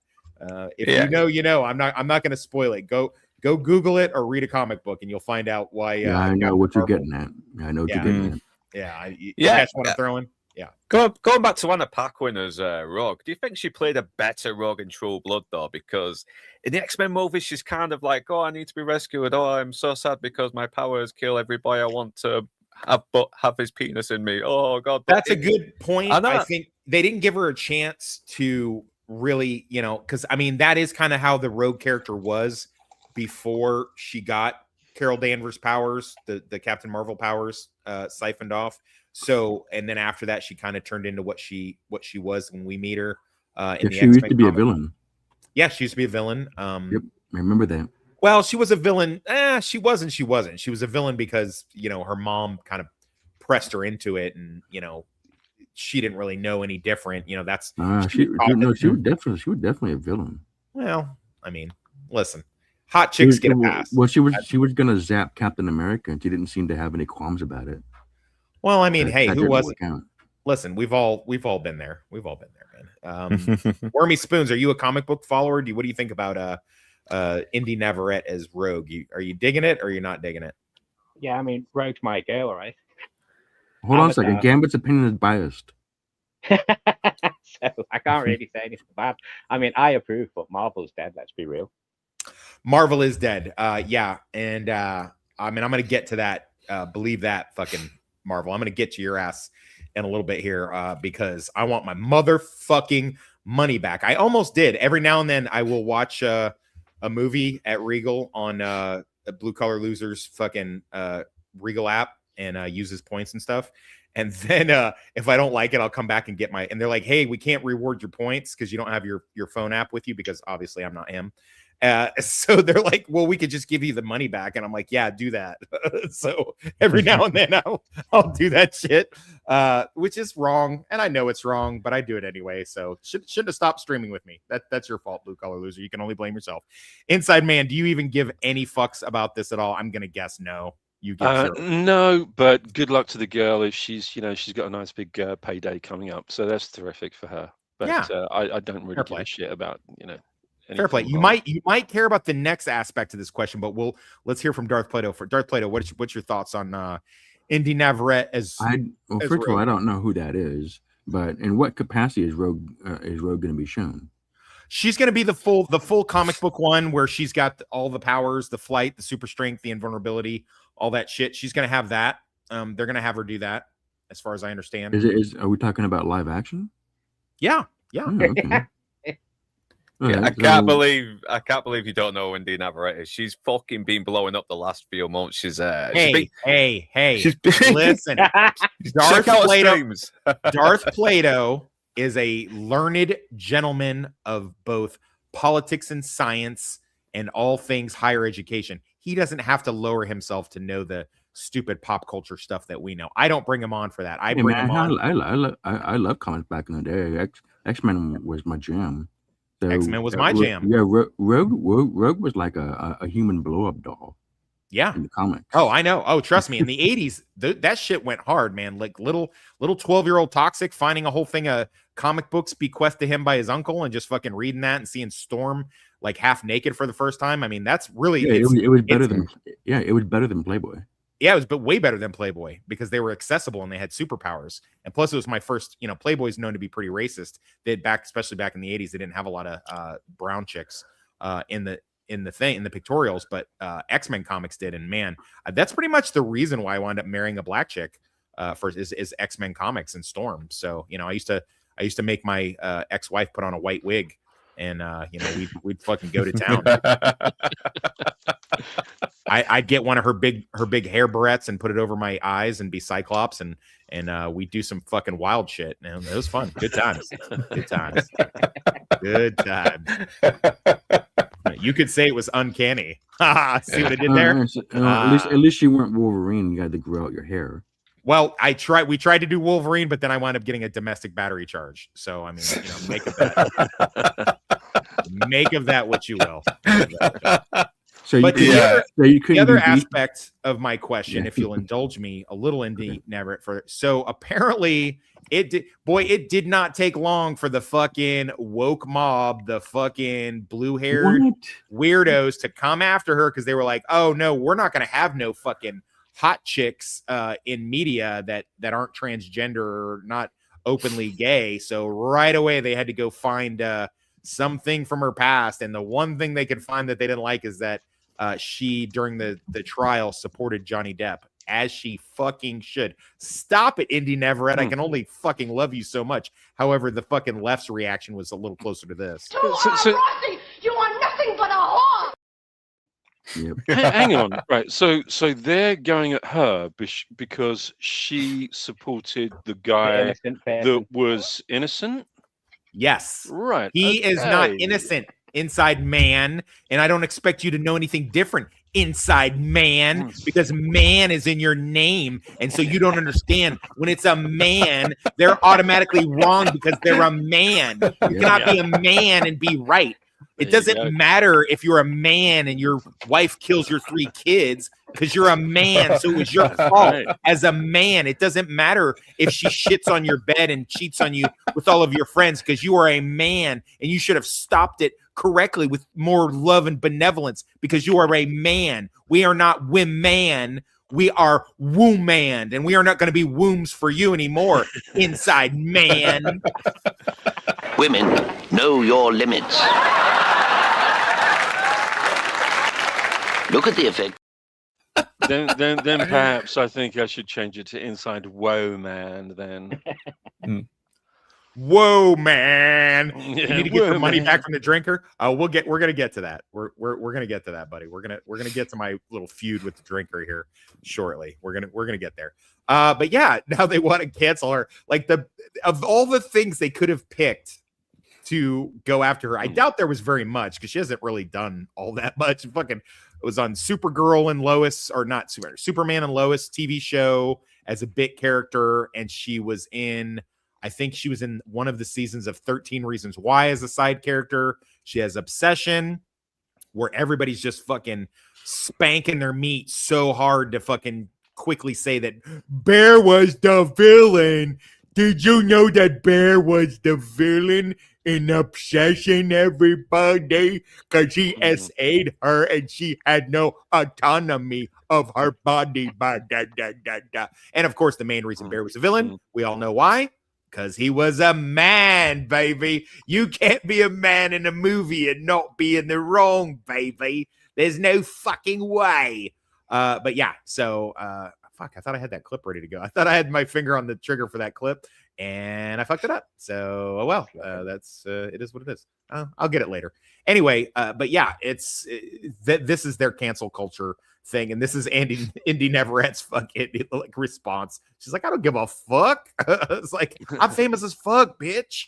If you know, I'm not going to spoil it. Go Google it or read a comic book, and you'll find out why. Yeah, I know what you're getting at. I know what you're getting at. Yeah, that's what I'm throwing. Yeah. Going back to Anna Paquin as Rogue, do you think she played a better Rogue in True Blood, though? Because in the X-Men movie, she's kind of like, oh, I need to be rescued. Oh, I'm so sad because my powers kill every boy I want to have his penis in me. Oh, God. That's a good point. I think they didn't give her a chance to really, you know, because, I mean, that is kind of how the Rogue character was before she got Carol Danvers' powers, the Captain Marvel powers siphoned off. So, and then after that, she kind of turned into what she was when we meet her. In the she used to be a villain. Yeah, she used to be a villain. Yep, I remember that. Well, she was a villain. She wasn't. She was a villain because, you know, her mom kind of pressed her into it, and you know, she didn't really know any different. You know, that's she was definitely a villain. Well, I mean, listen, hot chicks get a pass. Well, she was gonna zap Captain America, and she didn't seem to have any qualms about it. Well, I mean, hey, That who didn't was? work out. Listen, we've all been there. We've all been there, man. Wormy Spoons, are you a comic book follower? What do you think about Indy Navarrete as Rogue? Are you digging it or you're not digging it? Yeah, I mean, Rogue's my girl, right? Hold on a second. Gambit's opinion is biased. So I can't really say anything bad. I mean, I approve, but Marvel's dead. Let's be real. Marvel is dead. Yeah, and I mean, I'm gonna get to that. Believe that, fucking Marvel. I'm gonna get to your ass in a little bit here because I want my motherfucking money back. I almost did. Every now and then, I will watch a movie at Regal on the Blue Collar Losers fucking Regal app and use his points and stuff. And then if I don't like it, I'll come back and get my. And they're like, "Hey, we can't reward your points because you don't have your phone app with you because obviously I'm not him." So they're like, "Well, we could just give you the money back," and I'm like, "Yeah, do that." So every now and then I'll do that shit, which is wrong, and I know it's wrong, but I do it anyway. So shouldn't have stopped streaming with me. That's your fault, Blue Collar Loser. You can only blame yourself. Inside Man, do you even give any fucks about this at all? I'm gonna guess no. You give no, but good luck to the girl if she's got a nice big payday coming up. So that's terrific for her. But yeah. I don't really give a shit about Fair play. You might care about the next aspect of this question, but let's hear from Darth Plato. For Darth Plato, what's your thoughts on Indy Navarrete as? First of all, I don't know who that is, but in what capacity is Rogue going to be shown? She's going to be the full comic book one where she's got all the powers, the flight, the super strength, the invulnerability, all that shit. She's going to have that. They're going to have her do that, as far as I understand. Are we talking about live action? Yeah. Oh, okay. Yeah, I can't believe you don't know Indy Navarrete is. She's fucking been blowing up the last few months. She's hey. She's been, listen. Darth Plato is a learned gentleman of both politics and science and all things higher education. He doesn't have to lower himself to know the stupid pop culture stuff that we know. I don't bring him on for that. I love comics back in the day. X-Men was my jam. So, X-Men was my jam. Yeah, Rogue was like a human blow-up doll. Yeah. In the comics. Oh, I know. Oh, trust me. In the 80s, that shit went hard, man. Like little 12-year-old Toxic finding a whole thing of comic books bequeathed to him by his uncle and just fucking reading that and seeing Storm like half naked for the first time. I mean, that's really it was better than Playboy. Yeah, it was way better than Playboy because they were accessible and they had superpowers. And plus, it was my first. Playboy's known to be pretty racist. Especially back in the 80s, they didn't have a lot of brown chicks in the pictorials, but X-Men comics did. And man, that's pretty much the reason why I wound up marrying a black chick is X-Men comics and Storm. So I used to make my ex-wife put on a white wig, and we'd fucking go to town. I'd get one of her big hair barrettes and put it over my eyes and be Cyclops, and we'd do some fucking wild shit. And it was fun. Good times. Good times. You could say it was uncanny. See what I did there? At least you weren't Wolverine. You had to grow out your hair. Well, we tried to do Wolverine, but then I wound up getting a domestic battery charge. So I mean, make of that what you will. So the other aspect of my question, if you'll indulge me a little, Indy Navarrete, so apparently it did not take long for the fucking woke mob, the fucking blue-haired weirdos to come after her because they were like, "Oh no, we're not going to have no fucking hot chicks in media that aren't transgender or not openly gay." So right away they had to go find something from her past, and the one thing they could find that they didn't like is that she, during the trial, supported Johnny Depp, as she fucking should. Stop it, Indy Navarrete. I can only fucking love you so much. However, the fucking left's reaction was a little closer to this. Rossi, you are nothing but a whore! Yep. Hang on, right? So they're going at her because she supported the guy that was innocent. Yes, right. He is not innocent. Inside Man, and I don't expect you to know anything different. Inside Man, because man is in your name, and so you don't understand. When it's a man, they're automatically wrong because they're a man. You cannot be a man and be right. It doesn't matter if you're a man and your wife kills your 3 kids. because you're a man. So it was your fault as a man. It doesn't matter if she shits on your bed and cheats on you with all of your friends, because you are a man and you should have stopped it correctly with more love and benevolence, because you are a man. We are not women. We are woman, and we are not going to be wombs for you anymore, inside man. Women, know your limits. Look at the effect. Then perhaps I think I should change it to inside Whoa Man then. Whoa, man! Yeah, you need to get your money man. back from the drinker. We're gonna get to that. We're gonna get to that, buddy. We're gonna get to my little feud with the drinker here shortly. We're gonna get there. But yeah, now they want to cancel her. Like, of all the things they could have picked to go after her, I doubt there was very much, because she hasn't really done all that much. Fucking, it was on Supergirl and Lois, or not Superman and Lois TV show as a bit character, and she was in. I think she was in one of the seasons of 13 Reasons Why as a side character. She has Obsession, where everybody's just fucking spanking their meat so hard to fucking quickly say that Bear was the villain. Did you know that Bear was the villain in Obsession, everybody? Because he SA'd her and she had no autonomy of her body. And of course, the main reason Bear was a villain, we all know why. Because he was a man, baby. You can't be a man in a movie and not be in the wrong, baby. There's no fucking way. But yeah, so fuck, I thought I had that clip ready to go. I thought I had my finger on the trigger for that clip, and I fucked it up. So, well, that's it is what it is. I'll get it later. Anyway, but yeah, this is their cancel culture thing, and this is Indy Neverett's fucking like response. She's like, I don't give a fuck. It's like, I'm famous as fuck, bitch.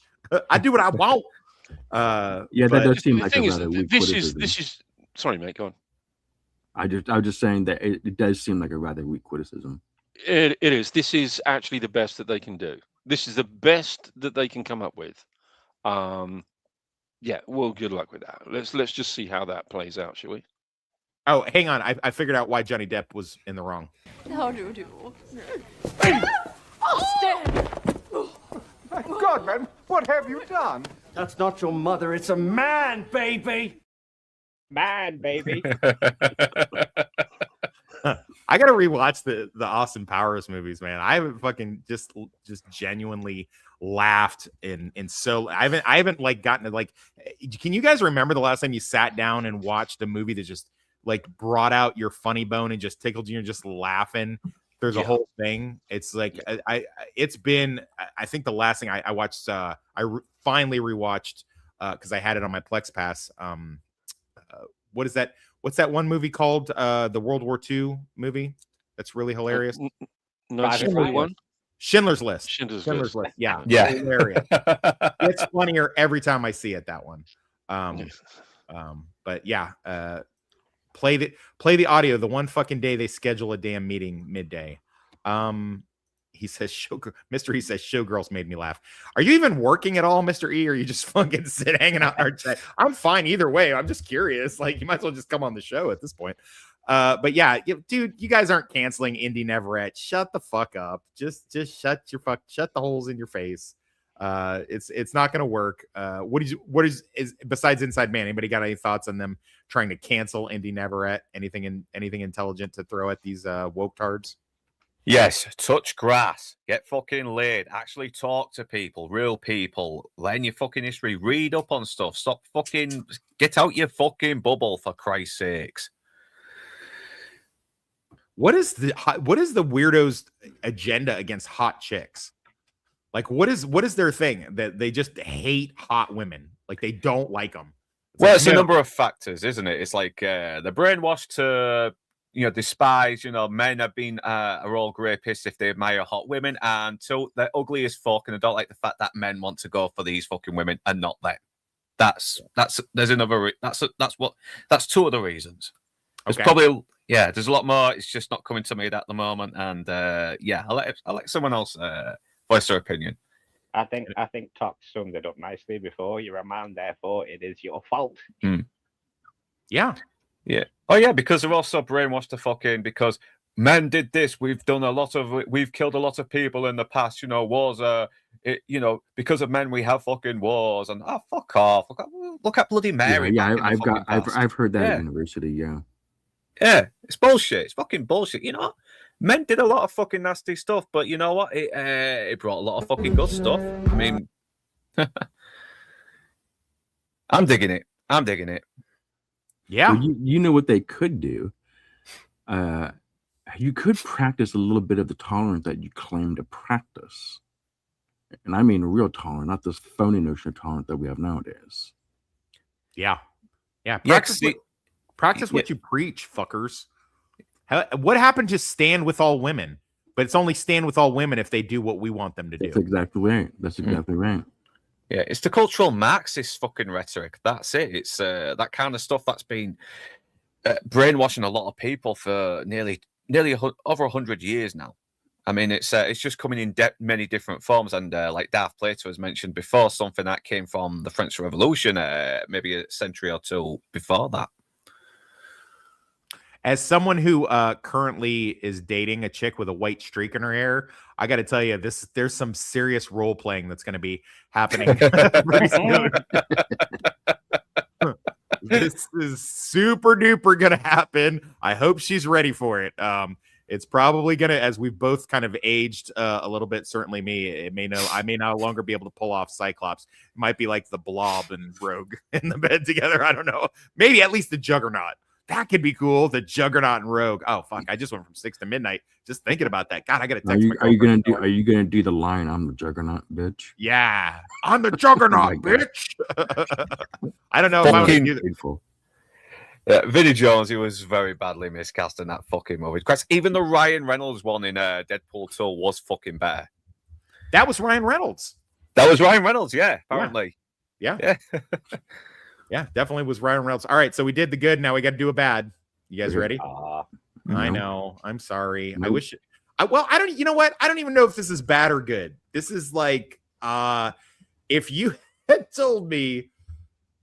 I do what I want. Yeah, that does seem like a thing is, rather weak this criticism. is sorry, mate, go on. I was just saying that it does seem like a rather weak criticism. It is. This is actually the best that they can do. This is the best that they can come up with. Yeah, well, good luck with that. Let's just see how that plays out, shall we? Oh, hang on. I figured out why Johnny Depp was in the wrong. How do you do? My God, man, what have you done? That's not your mother. It's a man, baby. Man, baby. I gotta rewatch the Austin Powers movies, man. I haven't fucking just genuinely laughed in so I haven't like gotten to like. Can you guys remember the last time you sat down and watched a movie that just like brought out your funny bone and just tickled you and just laughing? There's a whole thing. It's like it's been. I think the last thing I watched. Finally rewatched because I had it on my Plex Pass. What is that? What's that one movie called? The World War II movie that's really hilarious. Schindler's List. Schindler's List. Yeah. Hilarious. It's funnier every time I see it. That one. But yeah. Play the audio. The one fucking day they schedule a damn meeting midday. He says, Mr. E says, Showgirls made me laugh. Are you even working at all, Mr. E? Or are you just fucking hanging out in our chat? I'm fine either way. I'm just curious. Like, you might as well just come on the show at this point. But yeah, dude, you guys aren't canceling Indy Neverett. Shut the fuck up. Just shut the holes in your face. It's not gonna work. What is besides Inside Man? Anybody got any thoughts on them trying to cancel Indy Neverett? Anything intelligent to throw at these woke tards? Yes, touch grass, get fucking laid, actually talk to people, real people, learn your fucking history, read up on stuff, stop fucking, get out your fucking bubble for Christ's sakes. What is the weirdos' agenda against hot chicks? Like, what is their thing that they just hate hot women? Like, they don't like them. It's a number of factors, isn't it? It's like they're brainwashed to, despise, men have been are all rapists if they admire hot women, and so they're ugly as fuck, and they don't like the fact that men want to go for these fucking women and not them. That's two of the reasons. There's probably there's a lot more. It's just not coming to me at the moment, and I'll let someone else voice their opinion. I think Tox summed it up nicely before. You're a man, therefore it is your fault. Yeah. Yeah. Oh yeah, because they're also brainwashed to fucking because men did this. We've killed a lot of people in the past. You know, wars are. Because of men, we have fucking wars, and fuck off. Look at bloody Mary. Yeah, back in the fucking past. I've heard that Yeah. at university. Yeah. Yeah, it's bullshit. It's fucking bullshit. You know, men did a lot of fucking nasty stuff, but you know what? It brought a lot of fucking good stuff. I mean, I'm digging it. Yeah. Well, you know what they could do? You could practice a little bit of the tolerance that you claim to practice. And I mean real tolerance, not this phony notion of tolerance that we have nowadays. Yeah. Practice Yeah, what you preach, fuckers. What happened to stand with all women? But it's only stand with all women if they do what we want them to do. That's exactly right. Yeah, it's the cultural Marxist fucking rhetoric. That's it. It's that kind of stuff that's been brainwashing a lot of people for nearly over 100 years now. I mean, it's just coming in many different forms, and like Darth Plato has mentioned before, something that came from the French Revolution, maybe a century or two before that. As someone who currently is dating a chick with a white streak in her hair, I got to tell you, there's some serious role playing that's going to be happening pretty soon. This is super duper going to happen. I hope she's ready for it. It's probably going to, as we've both kind of aged a little bit, certainly me, I may no longer be able to pull off Cyclops. It might be like the Blob and Rogue in the bed together. I don't know. Maybe at least the Juggernaut. That could be cool. The Juggernaut and Rogue. Oh fuck! I just went from 6 to midnight just thinking about that. God, I gotta text. Are you gonna do the line? I'm the Juggernaut, bitch. Yeah, I'm the Juggernaut, bitch. I don't know if I would do that. Vinnie Jones, he was very badly miscast in that fucking movie. Even the Ryan Reynolds one in Deadpool 2 was fucking better. That was Ryan Reynolds. Yeah, apparently. Yeah. Yeah, definitely was Ryan Reynolds. All right, so we did the good. Now we got to do a bad. You guys ready? I know. I'm sorry. I wish. I don't. You know what? I don't even know if this is bad or good. This is like, if you had told me,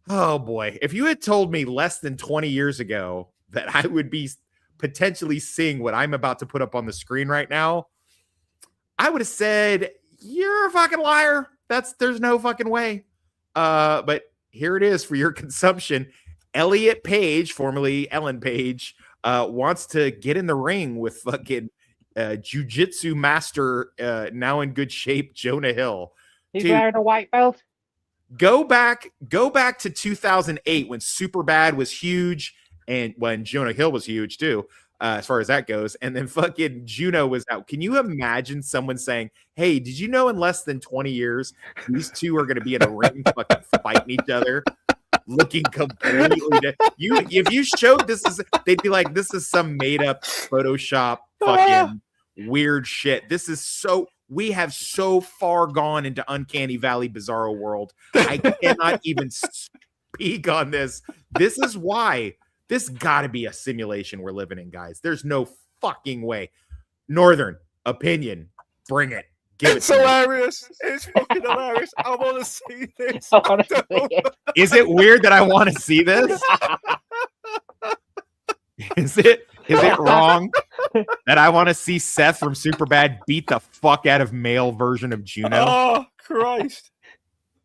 oh boy, if you had told me less than 20 years ago that I would be potentially seeing what I'm about to put up on the screen right now, I would have said you're a fucking liar. There's no fucking way. But here it is for your consumption. Elliot Page, formerly Ellen Page, wants to get in the ring with fucking jiu-jitsu master, now in good shape, Jonah Hill. He's wearing a white belt. Go back to 2008 when Superbad was huge and when Jonah Hill was huge too, as far as that goes. And then fucking Juno was out. Can you imagine someone saying, hey, did you know in less than 20 years, these two are going to be in a ring fucking fighting each other? Looking completely if you showed this they'd be like, this is some made up Photoshop fucking weird shit. We have so far gone into Uncanny Valley Bizarro world. I cannot even speak on this. This is why this gotta be a simulation we're living in, guys. There's no fucking way. Northern opinion, bring it. It's hilarious. It's fucking hilarious. I want to see this. Is it weird that I want to see this? Is it wrong that I want to see Seth from Superbad beat the fuck out of male version of Juno? Oh Christ!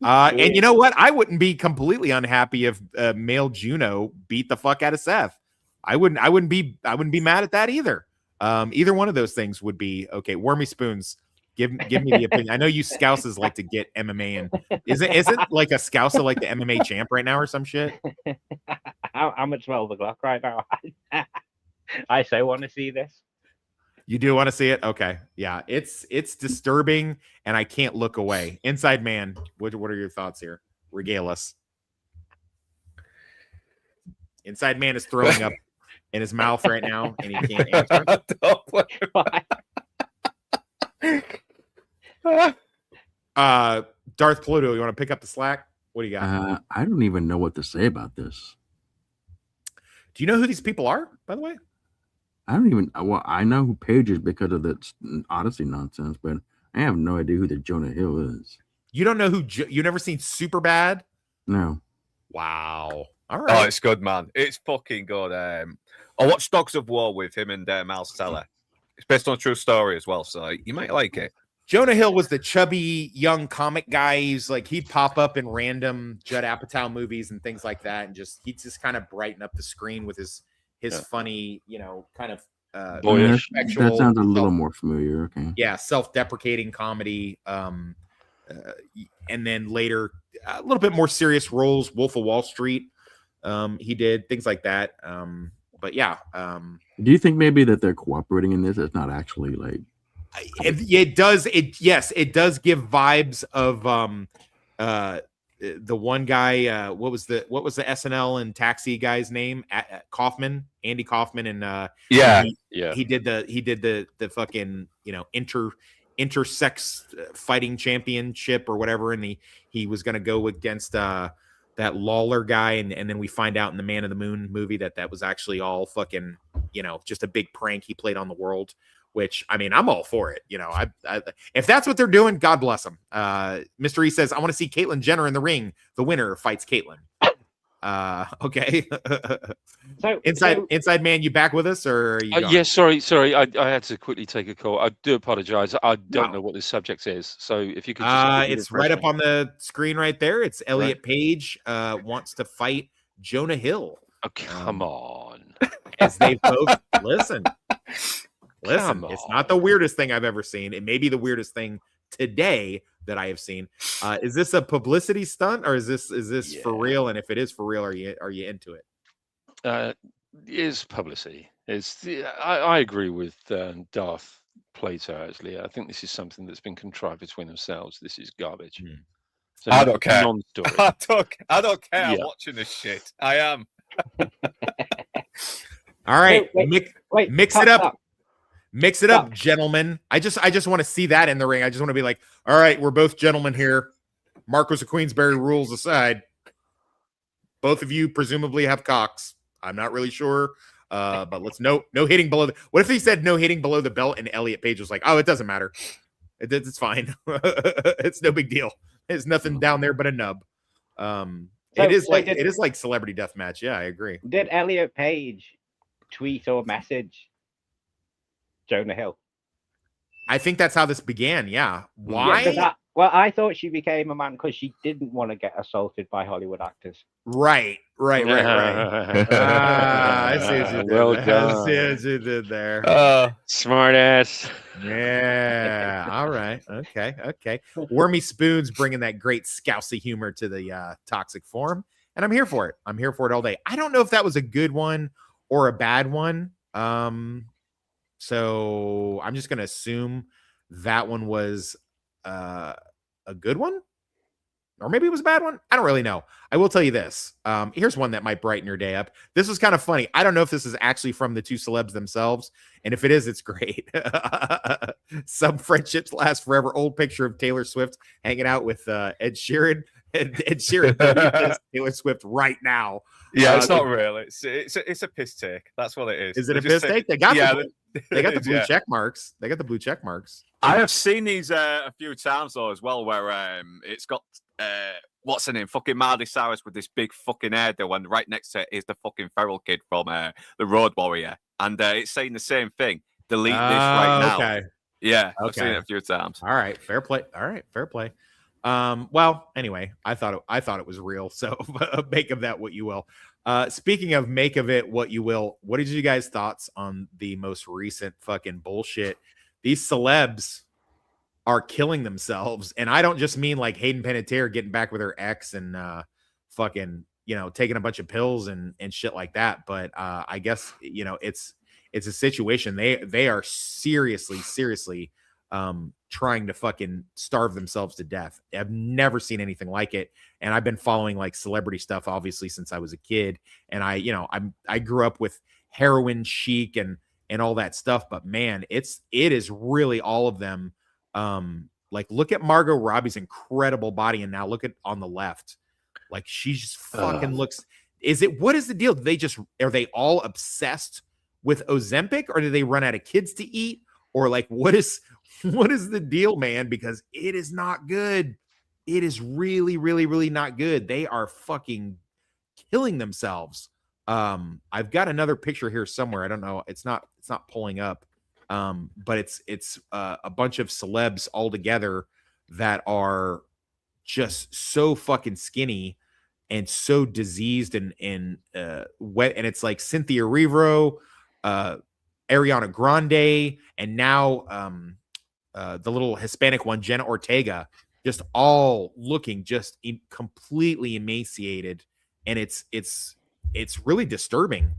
And you know what? I wouldn't be completely unhappy if male Juno beat the fuck out of Seth. I wouldn't be mad at that either. Either one of those things would be okay. Wormy Spoons. Give me the opinion. I know you Scouses like to get MMA, and isn't like a Scouser like the MMA champ right now or some shit? I'm at 12 o'clock right now. I so want to see this. You do want to see it? Okay. Yeah, it's disturbing, and I can't look away. Inside Man, what are your thoughts here? Regale us. Inside Man is throwing up in his mouth right now, and he can't answer. Darth Pluto, you want to pick up the slack? What do you got? I don't even know what to say about this. Do you know who these people are, by the way? I don't even. Well, I know who Paige is because of the Odyssey nonsense, but I have no idea who the Jonah Hill is. You don't know who? You never seen Superbad? No. Wow. All Oh, right. it's good, man. It's fucking good. I watched Dogs of War with him and Miles Teller. It's based on a true story as well, so you might like it. Jonah Hill was the chubby young comic guy. He's like he'd pop up in random Judd Apatow movies and things like that, and he'd just kind of brighten up the screen with his funny, kind of boyish. That sounds a little more familiar. Okay. Yeah, self-deprecating comedy. And then later a little bit more serious roles. Wolf of Wall Street. He did things like that. But yeah. Do you think maybe that they're cooperating in this? It's not actually like. It does. It does give vibes of the one guy. What was the SNL and Taxi guy's name? Kaufman, Andy Kaufman, and he did the fucking intersex fighting championship or whatever, and he was gonna go against that Lawler guy, and then we find out in the Man of the Moon movie that was actually all fucking just a big prank he played on the world. Which, I mean, I'm all for it. If that's what they're doing, God bless them. Mr. E says, I want to see Caitlyn Jenner in the ring. The winner fights Caitlyn. Okay. Inside man, you back with us or are you yes, sorry. I had to quickly take a call. I do apologize. I don't know what this subject is. So if you could just it's right up on the screen right there. It's Elliot Page wants to fight Jonah Hill. Oh, come on. As they both listen, it's not the weirdest thing I've ever seen. It may be the weirdest thing today that I have seen. Is this a publicity stunt or is this for real? And if it is for real, are you into it? Is publicity. I agree with Darth Plato, actually. I think this is something that's been contrived between themselves. This is garbage. So I don't care. Non-story. I don't care. I'm watching this shit. I am. All right. Wait, mix it up. Mix it up, gentlemen. I just want to see that in the ring. I just want to be like, all right, we're both gentlemen here. Marquis of Queensberry rules aside. Both of you presumably have cocks. I'm not really sure. But let's no hitting below what if he said no hitting below the belt and Elliot Page was like, oh, it doesn't matter. It's fine. It's no big deal. There's nothing down there but a nub. It is like celebrity deathmatch. Yeah, I agree. Did Elliot Page tweet or message Jonah Hill? I think that's how this began. Yeah. Why? Well, I thought she became a man because she didn't want to get assaulted by Hollywood actors. Right. I see what you did. Well there. done. I see what you did there. Smart ass. Yeah. All right. Okay. Wormy Spoon's bringing that great scousy humor to the Toxic Forum, and I'm here for it. I'm here for it all day. I don't know if that was a good one or a bad one. So I'm just gonna assume that one was a good one, or maybe it was a bad one. I don't really know. I will tell you this. Here's one that might brighten your day up. This was kind of funny. I don't know if this is actually from the two celebs themselves, and if it is, it's great. Some friendships last forever. Old picture of Taylor Swift hanging out with Ed Sheeran. Ed Sheeran, Taylor Swift right now. Yeah, it's not real. It's a piss take. That's what it is. Is it a piss take? They got the blue check marks. They got the blue check marks. I have seen these a few times though as well, where it's got what's her name, fucking Miley Cyrus with this big fucking hairdo, and right next to it is the fucking feral kid from the Road Warrior, and it's saying the same thing. Delete this right now. Okay. Yeah, I've seen it a few times. All right, fair play. Well, anyway, I thought it was real, so make of that what you will. Speaking of make of it what you will, what did you guys' thoughts on the most recent fucking bullshit? These celebs are killing themselves, and I don't just mean like Hayden Panettiere getting back with her ex and fucking taking a bunch of pills and shit like that, but I guess it's a situation they are seriously trying to fucking starve themselves to death. I've never seen anything like it, and I've been following like celebrity stuff obviously since I was a kid, and I grew up with heroin chic and all that stuff, but man, it is really all of them. Like look at Margot Robbie's incredible body, and now look at on the left, like she just fucking looks. What is the deal? Are they all obsessed with Ozempic, or do they run out of kids to eat, or like what is the deal, man? Because it is not good. It is really not good. They are fucking killing themselves. I've got another picture here somewhere. I don't know. It's not pulling up. But it's a bunch of celebs all together that are just so fucking skinny and so diseased and wet. And it's like Cynthia Erivo, Ariana Grande, and now the little Hispanic one, Jenna Ortega, just all looking just completely emaciated. And it's really disturbing.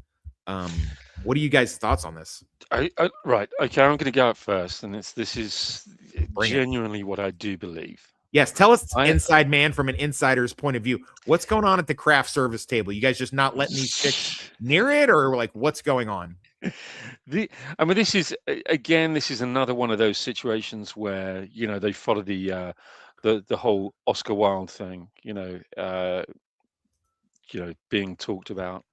What are you guys' thoughts on this? Right. Okay, I'm going to go up first, and this is Bring it. genuinely what I do believe. Yes, tell us, inside man, from an insider's point of view, what's going on at the craft service table? You guys just not letting these chicks near it, or like what's going on? I mean, this is another one of those situations where they follow the whole Oscar Wilde thing, being talked about.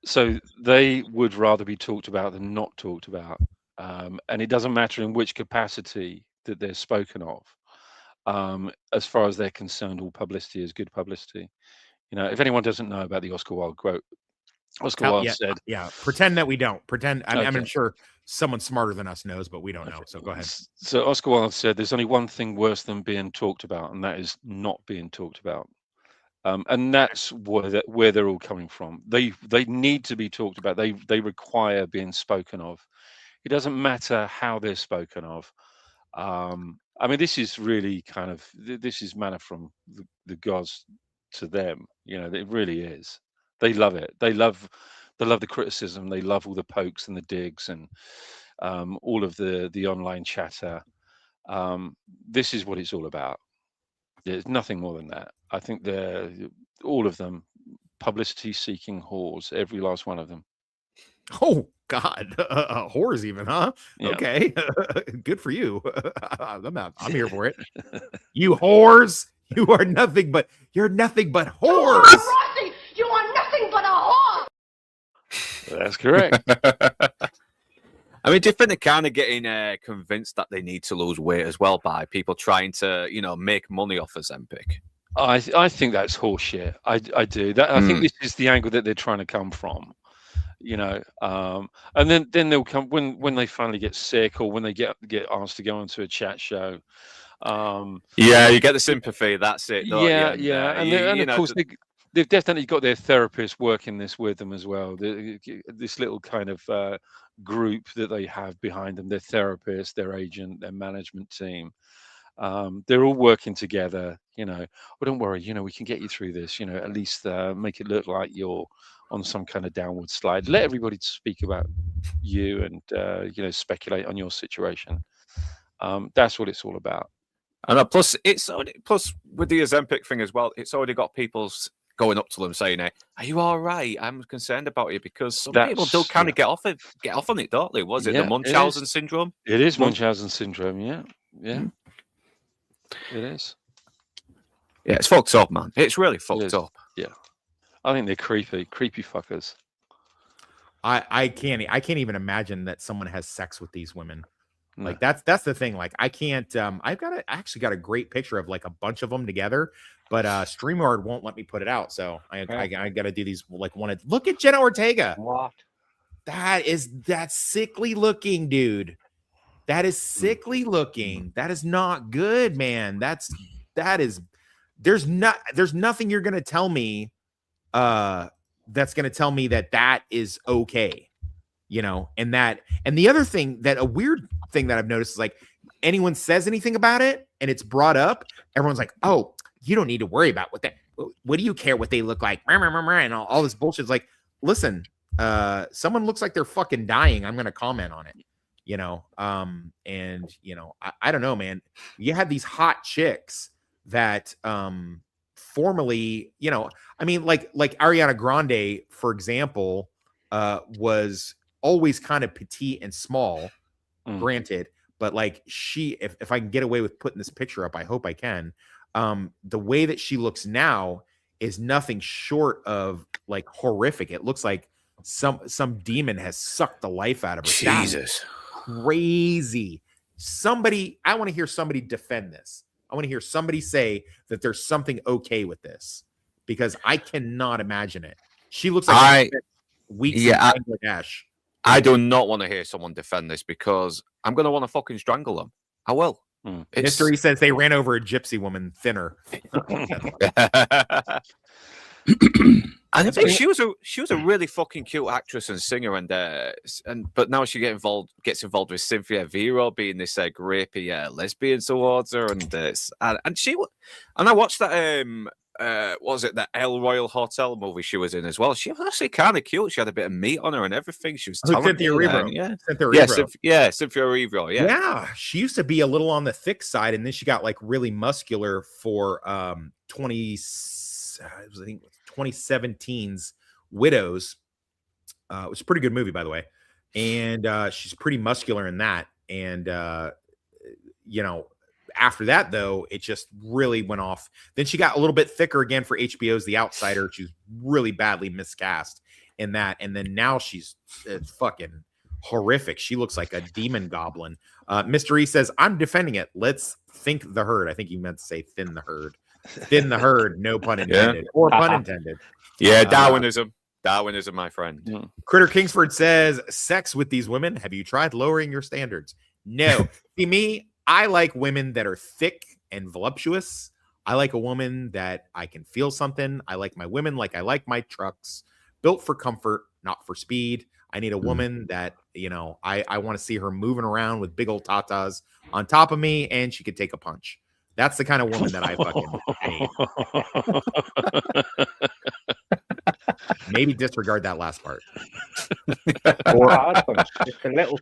So they would rather be talked about than not talked about, and it doesn't matter in which capacity that they're spoken of. As far as they're concerned, all publicity is good publicity. If anyone doesn't know about the Oscar Wilde quote, Oscar Wilde said, "Yeah, pretend that we don't pretend." Okay. I'm sure someone smarter than us knows, but we don't know. So go ahead. So Oscar Wilde said, "There's only one thing worse than being talked about, and that is not being talked about." And that's where they're all coming from. They need to be talked about. They require being spoken of. It doesn't matter how they're spoken of. I mean, this is really this is manna from the gods to them. It really is. They love it. They love the criticism. They love all the pokes and the digs and all of the online chatter. This is what it's all about. There's nothing more than that. I think they're all of them publicity-seeking whores, every last one of them. Oh God, whores even, huh? Yeah. Okay, good for you. I'm here for it. You whores, you're nothing but whores. Rossi, you are nothing but a whore! That's correct. I mean, do you think they're kind of getting convinced that they need to lose weight as well by people trying to, make money off Ozempic? I think that's horseshit. I do. I think this is the angle that they're trying to come from. And then they'll come when they finally get sick or when they get asked to go onto a chat show. Yeah, you get the sympathy. That's it. Yeah. And of course, they've definitely got their therapist working this with them as well. This little kind of group that they have behind them, their therapist, their agent, their management team. They're all working together. Well, don't worry. We can get you through this. At least make it look like you're on some kind of downward slide. Let everybody speak about you and speculate on your situation. That's what it's all about. And plus with the Ozempic thing as well, it's already got people going up to them saying, "Are you all right? I'm concerned about you," because some people do kind of get off on it, don't they? Was it the Munchausen syndrome? It is Munchausen syndrome. Yeah. It is. Yeah, it's fucked up, man. It's really fucked up. Yeah, I think they're creepy fuckers. I can't even imagine that someone has sex with these women. Like that's the thing. Like I can't. I've actually got a great picture of like a bunch of them together, but StreamYard won't let me put it out. So I got to do these like one. Look at Jenna Ortega. What? That's sickly looking, dude. That is sickly looking. That is not good, man. There's nothing you're gonna tell me that's gonna tell me that is okay. And the other thing, that a weird thing that I've noticed is like anyone says anything about it and it's brought up, everyone's like, "Oh, you don't need to worry about what do you care what they look like?" And all this bullshit. It's like, listen, someone looks like they're fucking dying, I'm gonna comment on it. I don't know, man. You had these hot chicks that formerly, I mean, like Ariana Grande, for example, was always kind of petite and small, granted, but like if I can get away with putting this picture up, I hope I can. The way that she looks now is nothing short of like horrific. It looks like some demon has sucked the life out of her. Jesus. Crazy. I want to hear somebody defend this. I want to hear somebody say that there's something okay with this, because I cannot imagine it. She looks like weeks in Bangladesh. I do not want to hear someone defend this because I'm going to want to fucking strangle them. I will. Mystery says they ran over a gypsy woman thinner. And I think she was a really fucking cute actress and singer, and but now she gets involved with Cynthia Vero being this grapey lesbian towards her, and I watched that what was it, that El Royal Hotel movie she was in as well. She was actually kind of cute. She had a bit of meat on her and everything. She was Cynthia Erivo. Cynthia Erivo. Yeah, she used to be a little on the thick side, and then she got like really muscular for 2017's Widows. It was a pretty good movie, by the way, and she's pretty muscular in that. And after that, though, it just really went off. Then she got a little bit thicker again for HBO's The Outsider. She's really badly miscast in that. And then now she's fucking horrific. She looks like a demon goblin. Mr. E says, I'm defending it. Let's think the herd. I think he meant to say thin the herd. Thin the herd, no pun intended. Or pun intended. Yeah, Darwinism. Darwinism, my friend. Critter Kingsford says, sex with these women. Have you tried lowering your standards? No. See, me, I like women that are thick and voluptuous. I like a woman that I can feel something. I like my women like I like my trucks, built for comfort, not for speed. I need a woman that, I want to see her moving around with big old tatas on top of me, and she could take a punch. That's the kind of woman that I fucking hate. Maybe disregard that last part.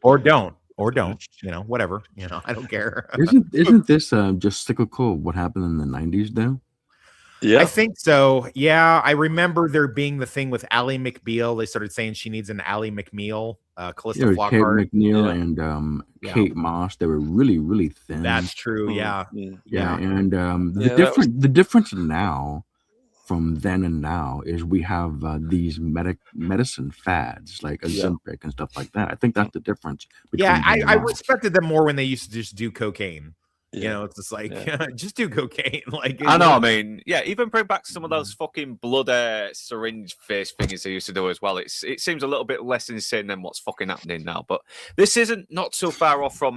Or don't. Whatever. I don't care. Isn't this just cyclical of what happened in the 90s though? Yeah, I think so. Yeah, I remember there being the thing with Ally McBeal. They started saying she needs an Ally McNeil, Callista Flockhart, Kate McNeil and Kate Moss. They were really, really thin. That's true. Yeah. And the difference now from then and now is we have these medicine fads like Ozempic and stuff like that. I think that's the difference. I respected them more when they used to just do cocaine. It's just like just do cocaine. Like I know. I mean, even bring back some of those fucking blood syringe face things they used to do as well. It seems a little bit less insane than what's fucking happening now. But this isn't not so far off from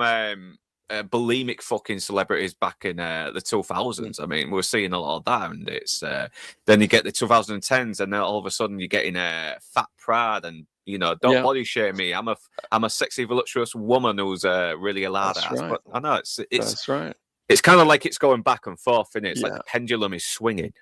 bulimic fucking celebrities back in the 2000s. I mean, we're seeing a lot of that, and it's then you get the 2010s, and then all of a sudden you're getting fat pride and. Don't body shame me. I'm a sexy, voluptuous woman who's really a lad ass. Right. But I know it's that's right. It's kind of like it's going back and forth, and it's like the pendulum is swinging.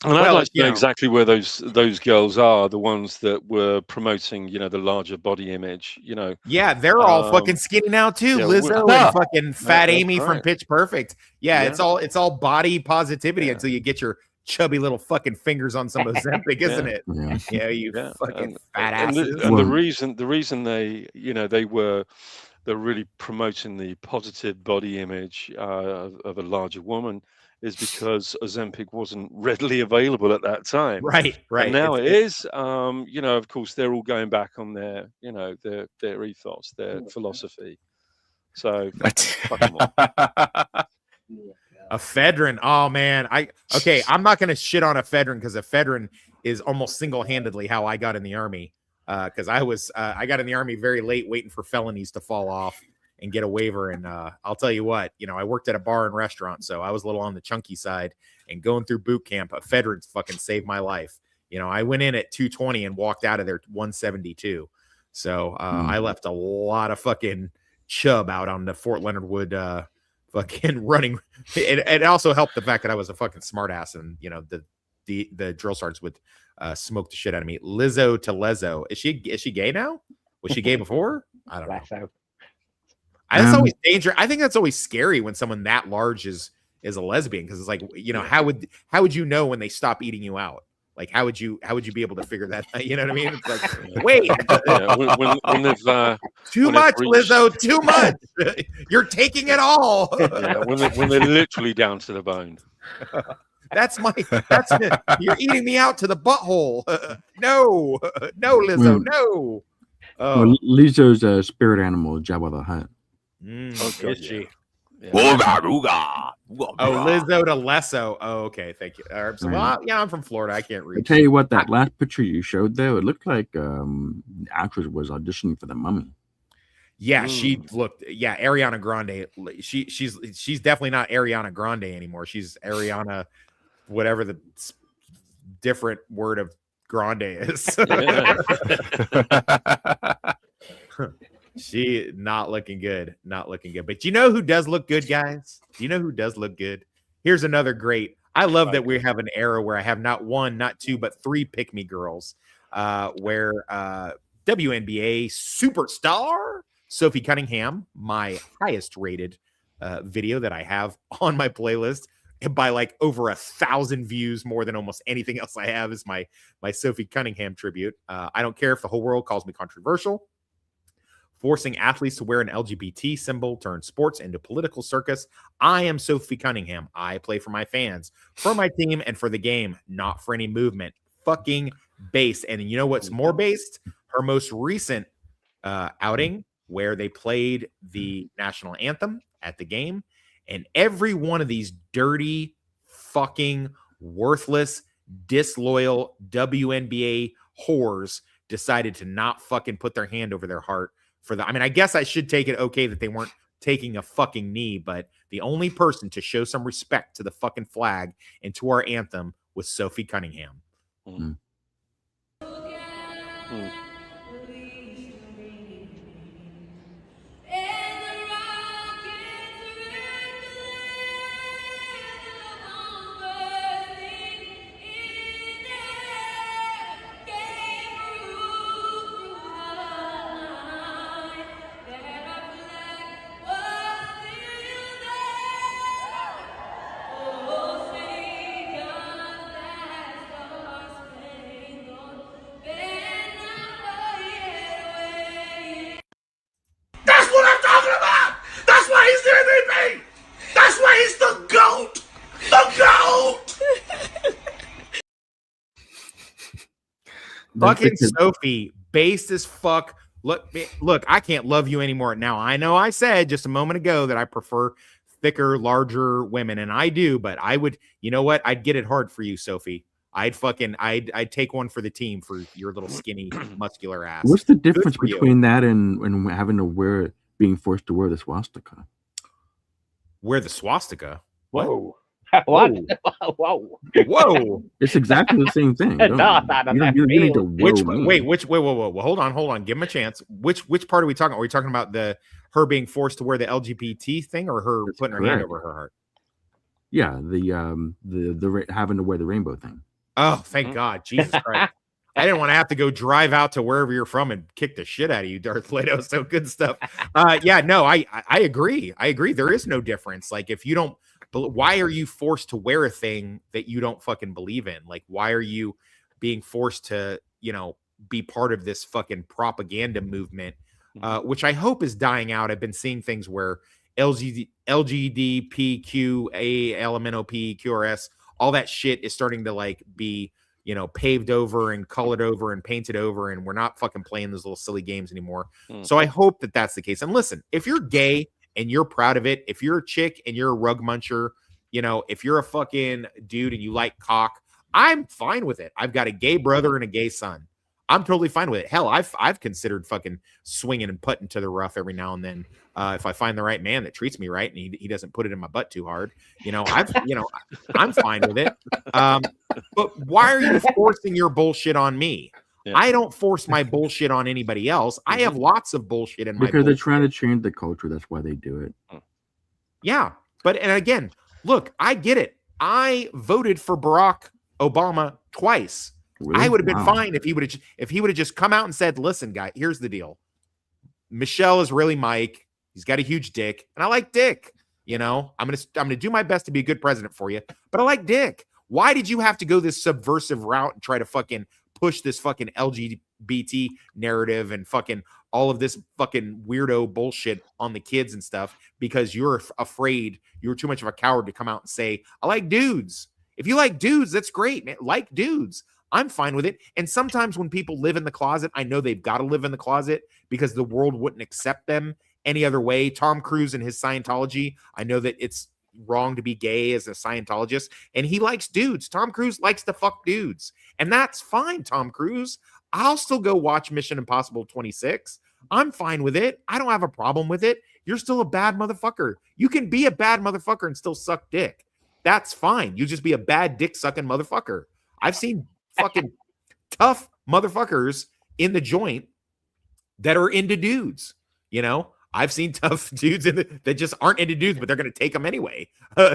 And I'd like to know exactly where those girls are, the ones that were promoting, the larger body image. Yeah, they're all fucking skinny now too. Lizzo and fucking Fat Amy from Pitch Perfect. Yeah, it's all body positivity until you get your chubby little fucking fingers on some Ozempic, isn't it? Yeah, you fucking fat asses. And the reason they're really promoting the positive body image of a larger woman is because Ozempic wasn't readily available at that time. Right. And now it is. Of course, they're all going back on their ethos, their philosophy. So fuck them all. Ephedrine. Oh man. I'm not gonna shit on ephedrine because ephedrine is almost single-handedly how I got in the army. Because I got in the army very late, waiting for felonies to fall off and get a waiver. And I'll tell you what, I worked at a bar and restaurant, so I was a little on the chunky side. And going through boot camp, ephedrine fucking saved my life. I went in at 220 and walked out of there 172. So I left a lot of fucking chub out on the Fort Leonard Wood fucking running. It also helped the fact that I was a fucking smart ass, and the drill sergeants would smoke the shit out of me. Lizzo to Lezzo. Is she gay now? Was she gay before? I don't know. That's always dangerous. I think that's always scary when someone that large is a lesbian, because it's like, how would you know when they stop eating you out? Like, how would you be able to figure that out? You know what I mean? It's like, wait, when they've too much, Lizzo, too much. You're taking it all. When they're literally down to the bone. That's you're eating me out to the butthole. No, Lizzo, no. Lizzo's spirit animal is Jabba the Hutt. Is she? Ooga, ooga. Oh, Lizzo to Lesso. Oh, okay. Thank you. So, well, yeah, I'm from Florida. I can't I read. tell you what, that last picture you showed there, it looked like the actress was auditioning for The Mummy. Yeah, she looked. Yeah, Ariana Grande. She's definitely not Ariana Grande anymore. She's Ariana, whatever the different word of grande is. She not looking good. Not looking good. But you know who does look good, guys? Do you know who does look good? Here's another great. I love that we have an era where I have not one, not two, but three pick-me girls. Where WNBA superstar Sophie Cunningham, my highest rated video that I have on my playlist by like over 1,000 views, more than almost anything else I have, is my Sophie Cunningham tribute. I don't care if the whole world calls me controversial. Forcing athletes to wear an LGBT symbol turns sports into political circus. I am Sophie Cunningham. I play for my fans, for my team, and for the game, not for any movement. Fucking based. And you know what's more based? Her most recent outing, where they played the national anthem at the game, and every one of these dirty, fucking worthless, disloyal WNBA whores decided to not fucking put their hand over their heart for the. I mean, I guess I should take it okay that they weren't taking a fucking knee, but the only person to show some respect to the fucking flag and to our anthem was Sophie Cunningham. That's what I'm talking about! That's why he's the MVP! That's why he's the GOAT! The GOAT! Fucking Sophie, based as fuck. Look, I can't love you anymore. Now, I know I said just a moment ago that I prefer thicker, larger women, and I do, but I would, you know what? I'd get it hard for you, Sophie. I'd take one for the team for your little skinny, muscular ass. What's the Good difference for you. between that and having to being forced to wear the swastika? Wear the swastika? Whoa. What? Whoa. Whoa. It's exactly the same thing. No, You need to whoa. Hold on. Give him a chance. Which part are we talking? Are we talking about her being forced to wear the LGBT thing, or her putting her hand correct. over her heart? Yeah, the having to wear the rainbow thing. Oh, thank God. Jesus Christ. I didn't want to have to go drive out to wherever you're from and kick the shit out of you, Darth Leto. So good stuff. Yeah, no, I agree. I agree. There is no difference. Like, if you don't, why are you forced to wear a thing that you don't fucking believe in? Like, why are you being forced to, be part of this fucking propaganda movement, which I hope is dying out. I've been seeing things where LGBTQALMNOP, all that shit is starting to like be, paved over and colored over and painted over, and we're not fucking playing those little silly games anymore. So I hope that that's the case. And listen, if you're gay and you're proud of it, if you're a chick and you're a rug muncher, if you're a fucking dude and you like cock, I'm fine with it. I've got a gay brother and a gay son. I'm totally fine with it. Hell, I've considered fucking swinging and putting to the rough every now and then. If I find the right man that treats me right and he doesn't put it in my butt too hard, I'm fine with it. But why are you forcing your bullshit on me? Yeah. I don't force my bullshit on anybody else. I have lots of bullshit in my because they're trying to change the culture. That's why they do it. Yeah, and again, look, I get it. I voted for Barack Obama twice. Really? I would have been fine if he would have just come out and said, "Listen, guy, here's the deal. Michelle is really Mike. He's got a huge dick, and I like dick. I'm gonna do my best to be a good president for you, but I like dick. Why did you have to go this subversive route and try to fucking push this fucking LGBT narrative and fucking all of this fucking weirdo bullshit on the kids and stuff because you're afraid, you're too much of a coward to come out and say, I like dudes. If you like dudes, that's great, man. Like dudes. I'm fine with it. And sometimes when people live in the closet, I know they've got to live in the closet because the world wouldn't accept them any other way. Tom Cruise and his Scientology, I know that it's wrong to be gay as a Scientologist, and he likes dudes. Tom Cruise likes to fuck dudes, and that's fine, Tom Cruise. I'll still go watch Mission Impossible 26. I'm fine with it. I don't have a problem with it. You're still a bad motherfucker. You can be a bad motherfucker and still suck dick. That's fine. You just be a bad dick sucking motherfucker. I've seen fucking tough motherfuckers in the joint that are into dudes. You know, I've seen tough dudes that just aren't into dudes, but they're going to take them anyway.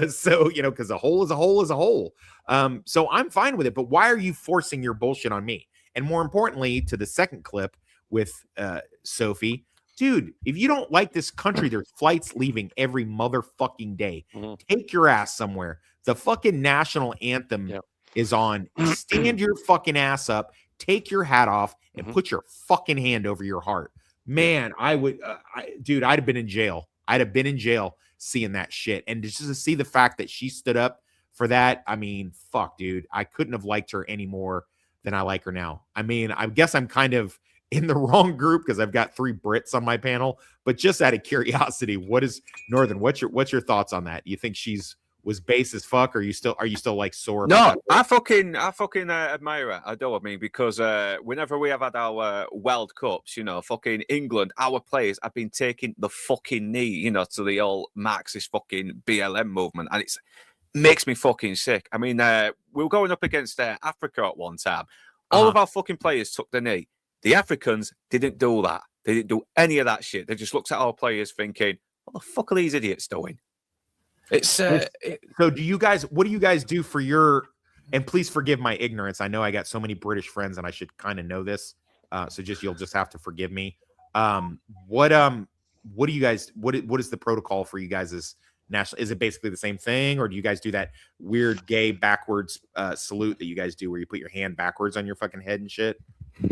So, you know, because a hole is a hole is a hole. So I'm fine with it. But why are you forcing your bullshit on me? And more importantly, to the second clip with Sophie, dude, if you don't like this country, there's flights leaving every motherfucking day. Take your ass somewhere. The fucking national anthem is on. Stand your fucking ass up, take your hat off, and put your fucking hand over your heart. Man, I would, dude, I'd have been in jail. I'd have been in jail seeing that shit. And just to see the fact that she stood up for that, I mean, fuck, dude, I couldn't have liked her any more than I like her now. I mean, I guess I'm kind of in the wrong group because I've got 3 Brits on my panel, but just out of curiosity, what is Northern? What's your thoughts on that? You think she's was base as fuck, or are you still like sore? No, I fucking admire her. I do. I mean, because whenever we have had our World Cups, you know, fucking England, our players have been taking the fucking knee, you know, to the old Marxist fucking BLM movement, and it makes me fucking sick. I mean, we were going up against Africa at one time. All of our fucking players took the knee. The Africans didn't do that. They didn't do any of that shit. They just looked at our players thinking, what the fuck are these idiots doing? It's so do you guys, what do you guys do for your, and please forgive my ignorance. I know I got so many British friends and I should kind of know this. So you'll just have to forgive me. What do you guys, what is the protocol for you guys as national? Is it basically the same thing, or do you guys do that weird gay backwards salute that you guys do where you put your hand backwards on your fucking head and shit?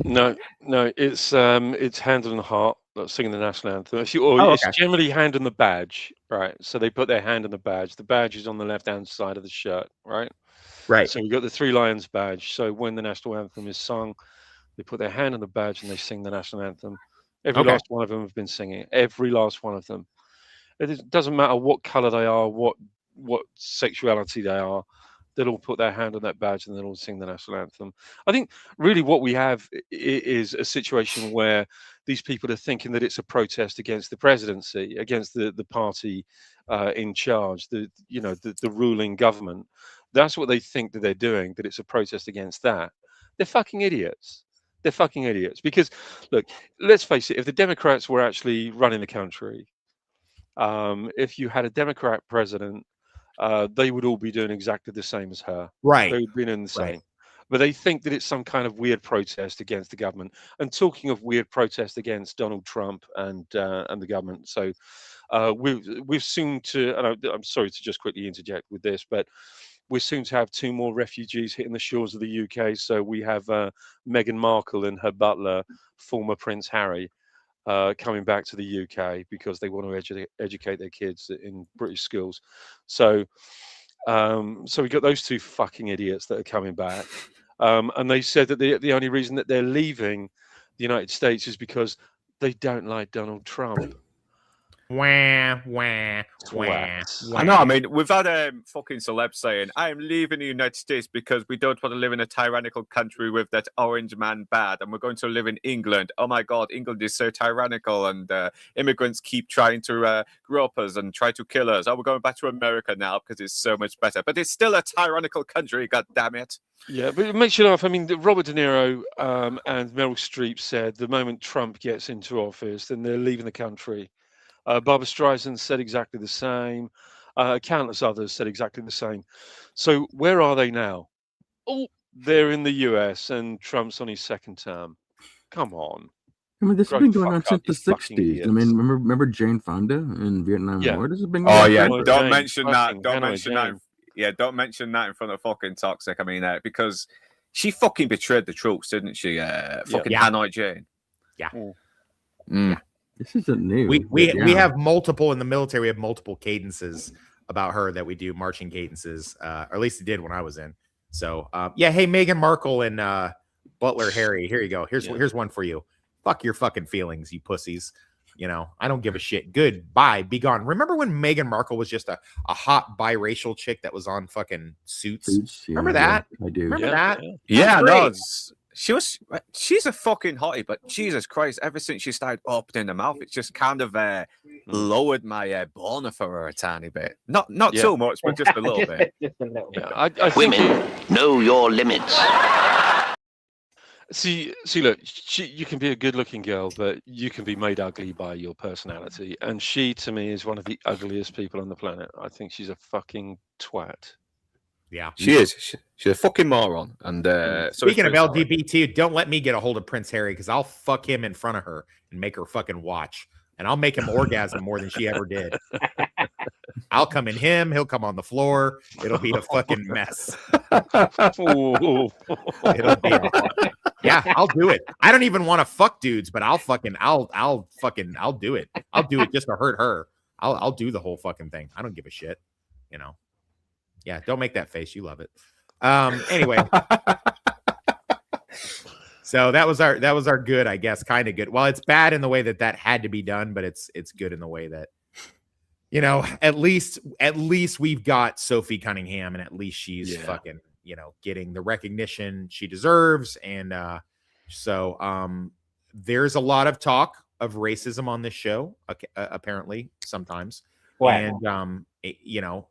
No, it's hand on the heart, like singing the national anthem. It's generally hand on the badge, right? So they put their hand on the badge. The badge is on the left-hand side of the shirt, right? Right. So we've got the 3 Lions badge. So when the national anthem is sung, they put their hand on the badge and they sing the national anthem. Every last one of them have been singing. Every last one of them. It doesn't matter what color they are, what sexuality they are. They'll all put their hand on that badge and they'll all sing the national anthem. I think really what we have is a situation where these people are thinking that it's a protest against the presidency, against the party in charge, the ruling government. That's what they think that they're doing, that it's a protest against that. They're fucking idiots. They're fucking idiots. Because, look, let's face it, if the Democrats were actually running the country, if you had a Democrat president, they would all be doing exactly the same as her. Right. They would be doing the same. Right. But they think that it's some kind of weird protest against the government. And talking of weird protest against Donald Trump and the government, so we're soon to, and I'm sorry to just quickly interject with this, but we're soon to have 2 more refugees hitting the shores of the UK. So we have Meghan Markle and her butler, former Prince Harry, coming back to the UK because they want to educate their kids in British schools. So we got those 2 fucking idiots that are coming back. And they said that the only reason that they're leaving the United States is because they don't like Donald Trump. Wah, wah, wah, I know. I mean, we've had fucking celebs saying, "I am leaving the United States because we don't want to live in a tyrannical country with that orange man bad, and we're going to live in England. Oh my God, England is so tyrannical, and immigrants keep trying to grow up us and try to kill us. Oh, we're going back to America now because it's so much better. But it's still a tyrannical country. God damn it." Yeah, but it makes you laugh. I mean, Robert De Niro and Meryl Streep said the moment Trump gets into office, then they're leaving the country. Barbara Streisand said exactly the same. Countless others said exactly the same. So where are they now? Oh, they're in the US and Trump's on his 2nd term. Come on. I mean, this has been going on since the 60s. I mean, remember Jane Fonda in Vietnam War? This has been going on. Oh, yeah. Don't mention that. Don't mention that. Yeah, don't mention that in front of fucking Toxic. I mean, because she fucking betrayed the troops, didn't she? Fucking Hanoi Jane. Yeah. Mm. This isn't new. We have multiple in the military. We have multiple cadences about her that we do, marching cadences, or at least it did when I was in. So hey, Meghan Markle and Butler Harry, here you go. Here's one for you. Fuck your fucking feelings, you pussies. You know, I don't give a shit. Goodbye, be gone. Remember when Meghan Markle was just a hot biracial chick that was on fucking Suits? Remember that? I do. Remember that? Yeah, Great. no, she's a fucking hottie, but Jesus Christ, ever since she started opening her mouth, it's just kind of lowered my boner for her a tiny bit. Not too much, but just a little bit. Just a little bit. I think Women, know your limits. See, look, you can be a good-looking girl, but you can be made ugly by your personality. And she, to me, is one of the ugliest people on the planet. I think she's a fucking twat. Yeah, she is. She's a fucking moron. And speaking of LGBT, don't let me get a hold of Prince Harry because I'll fuck him in front of her and make her fucking watch, and I'll make him orgasm more than she ever did. I'll come in him. He'll come on the floor. It'll be a fucking mess. It'll be yeah, I'll do it. I don't even want to fuck dudes, but I'll do it. I'll do it just to hurt her. I'll do the whole fucking thing. I don't give a shit. You know. Yeah, don't make that face. You love it. Anyway. So that was our good, I guess, kind of good. Well, it's bad in the way that had to be done, but it's good in the way that, you know, at least we've got Sophie Cunningham, and at least she's fucking, you know, getting the recognition she deserves. And so there's a lot of talk of racism on this show, apparently, sometimes. Wow. And you know,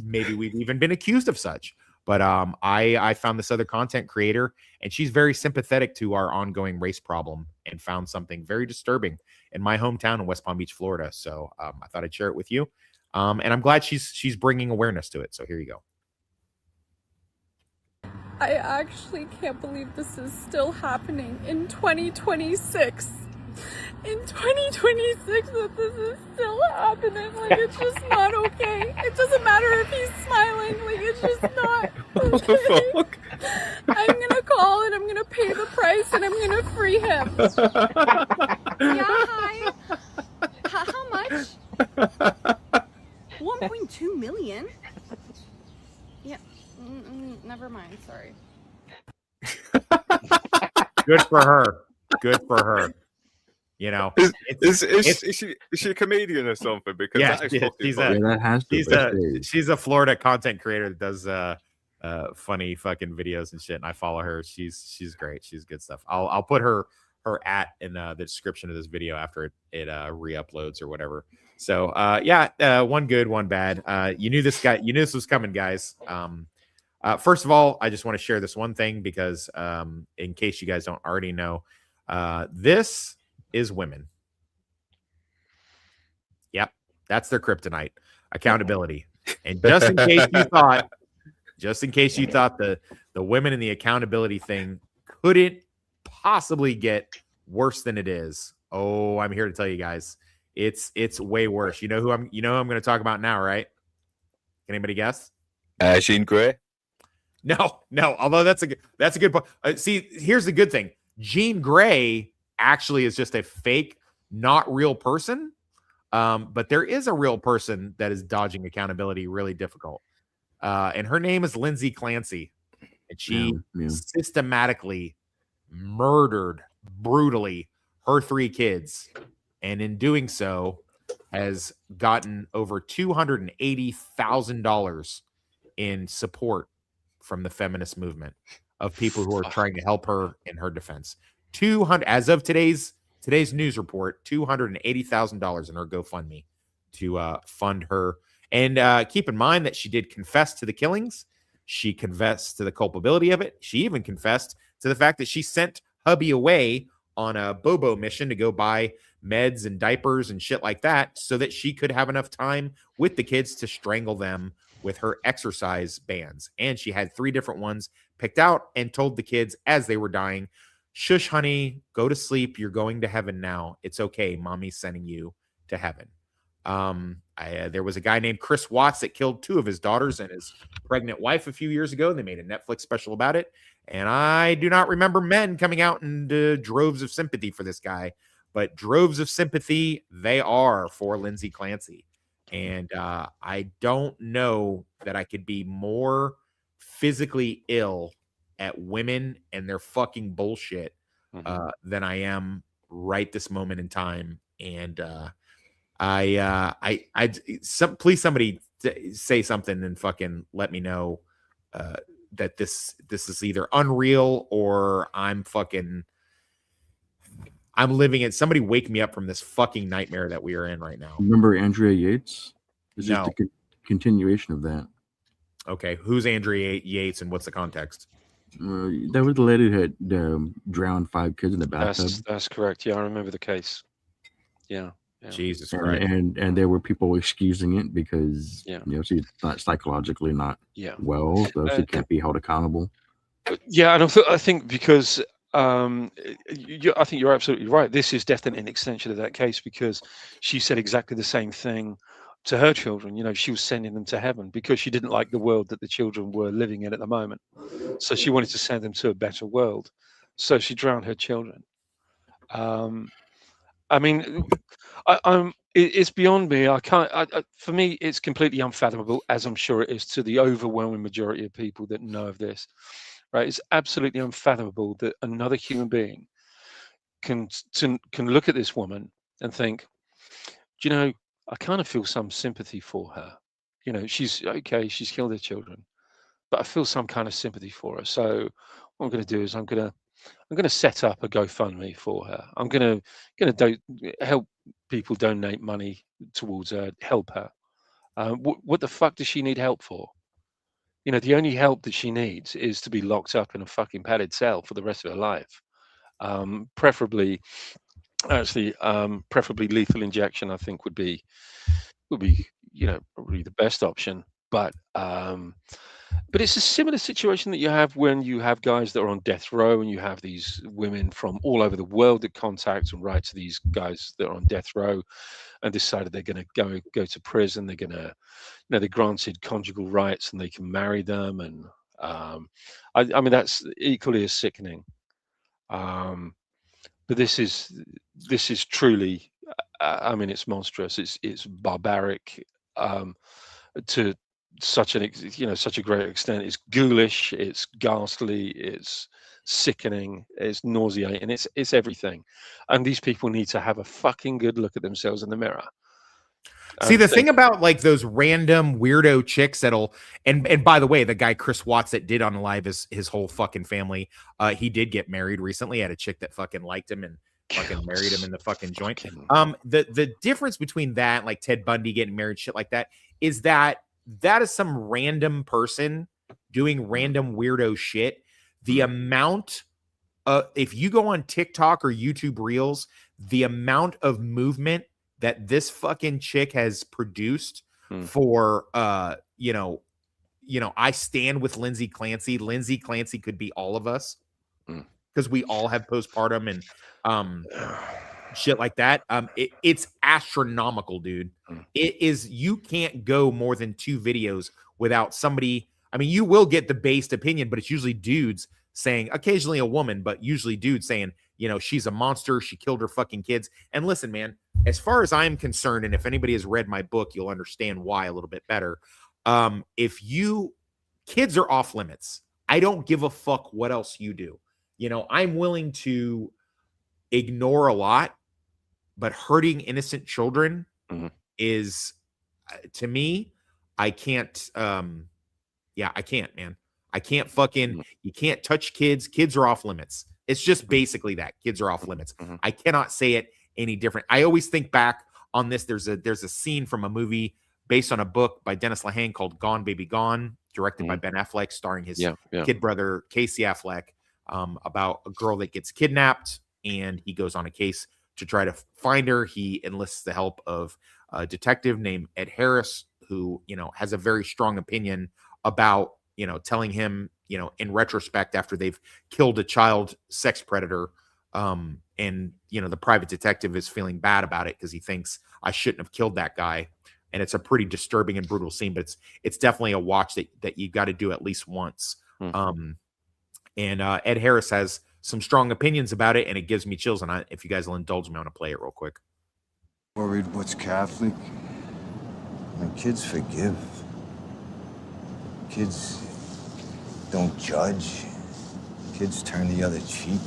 maybe we've even been accused of such. But I found this other content creator, and she's very sympathetic to our ongoing race problem, and found something very disturbing in my hometown in West Palm Beach, Florida. So I thought I'd share it with you, and I'm glad she's bringing awareness to it. So here you go. I actually can't believe this is still happening in 2026. In 2026 that this is still happening. Like, it's just not okay. It doesn't matter if he's smiling. Like, it's just not okay. What the fuck? I'm gonna call and I'm gonna pay the price and I'm gonna free him. Yeah, hi. How much? 1.2 million? Yeah, never mind, sorry. Good for her. Good for her. You know, is she a comedian or something? Because yeah, that is fucking funny. she's a Florida content creator that does funny fucking videos and shit. And I follow her. She's great. She's good stuff. I'll put her at in the description of this video after it re-uploads or whatever. So one good, one bad. You knew this was coming, guys. First of all, I just want to share this one thing because in case you guys don't already know, this is women. Yep, that's their kryptonite. Accountability. And just in case you thought the women in the accountability thing couldn't possibly get worse than it is. Oh, I'm here to tell you guys, it's way worse. You know who I'm going to talk about now, right? Can anybody guess? Jean Grey. No. Although that's a good point. See, here's the good thing. Jean Grey actually is just a fake, not real person. But there is a real person that is dodging accountability really difficult. And her name is Lindsay Clancy. And she systematically murdered brutally her 3 kids. And in doing so, has gotten over $280,000 in support from the feminist movement of people who are trying to help her in her defense. 200 as of today's news report, $280,000 in her GoFundMe to fund her. And keep in mind that she did confess to the killings. She confessed to the culpability of it. She even confessed to the fact that she sent hubby away on a Bobo mission to go buy meds and diapers and shit like that so that she could have enough time with the kids to strangle them with her exercise bands. And she had 3 different ones picked out and told the kids as they were dying, "Shush, honey, go to sleep. You're going to heaven now. It's okay. Mommy's sending you to heaven." There was a guy named Chris Watts that killed 2 of his daughters and his pregnant wife a few years ago. They made a Netflix special about it. And I do not remember men coming out in droves of sympathy for this guy, but droves of sympathy they are for Lindsay Clancy. And I don't know that I could be more physically ill at women and their fucking bullshit than I am right this moment in time and please somebody say something and fucking let me know that this is either unreal or I'm living it. Somebody wake me up from this fucking nightmare that we are in right now. Remember Andrea Yates? This No. is the continuation of that. Okay, who's Andrea Yates and what's the context? That was the lady who had drowned 5 kids in the bathtub. That's correct. Yeah, I remember the case. Yeah. Jesus Christ. And there were people excusing it because Yeah. she's not psychologically not Yeah. well, so she can't be held accountable. Yeah, and I think because I think you're absolutely right. This is definitely an extension of that case because she said exactly the same thing to her children. She was sending them to heaven because she didn't like the world that the children were living in at the moment. So she wanted to send them to a better world. So she drowned her children. I mean, it's beyond me. I can't. For me, it's completely unfathomable, as I'm sure it is to the overwhelming majority of people that know of this. Right? It's absolutely unfathomable that another human being can look at this woman and think, do you know, I kind of feel some sympathy for her. She's okay. She's killed her children, but I feel some kind of sympathy for her. So what I'm going to do is I'm going to set up a GoFundMe for her. I'm going to help people donate money towards her, help her. What the fuck does she need help for? The only help that she needs is to be locked up in a fucking padded cell for the rest of her life. Preferably lethal injection, I think would be probably the best option. But it's a similar situation that you have when you have guys that are on death row and you have these women from all over the world that contact and write to these guys that are on death row and decided they're going to go to prison. They're going to, they're granted conjugal rights and they can marry them. And I mean, that's equally as sickening. But this is truly, I mean, it's monstrous. It's barbaric to such a great extent. It's ghoulish, it's ghastly, it's sickening, it's nauseating, it's everything. And these people need to have a fucking good look at themselves in the mirror. See, the thing about like those random weirdo chicks that'll, and by the way, the guy Chris Watts that did unalive his whole fucking family, he did get married recently. Had a chick that fucking liked him and fucking married him in the fucking joint. The difference between that, like Ted Bundy getting married, shit like that, is that is some random person doing random weirdo shit. The amount if you go on TikTok or YouTube Reels, the amount of movement that this fucking chick has produced for I stand with Lindsay Clancy. Lindsay Clancy could be all of us because we all have postpartum and shit like that. It's astronomical, dude. It is. You can't go more than 2 videos without somebody. I mean, you will get the based opinion, but it's usually dudes saying, occasionally a woman, but usually dudes saying, she's a monster. She killed her fucking kids. And listen, man, as far as I'm concerned, and if anybody has read my book, you'll understand why a little bit better. Kids are off limits. I don't give a fuck what else you do. I'm willing to ignore a lot, but hurting innocent children is, to me, I can't. I can't, man. I can't fucking. You can't touch kids. Kids are off limits. It's just basically that. Kids are off limits. I cannot say it any different. I always think back on this. There's a scene from a movie based on a book by Dennis Lehane called Gone Baby Gone, directed by Ben Affleck, starring his kid brother Casey Affleck, about a girl that gets kidnapped, and he goes on a case to try to find her. He enlists the help of a detective named Ed Harris, who has a very strong opinion about telling him in retrospect after they've killed a child sex predator. And the private detective is feeling bad about it because he thinks I shouldn't have killed that guy. And it's a pretty disturbing and brutal scene, but it's definitely a watch that you got to do at least once. Ed Harris has some strong opinions about it, and it gives me chills. And if you guys will indulge me, I want to play it real quick. Worried what's Catholic? Kids forgive. Kids don't judge. Kids turn the other cheek.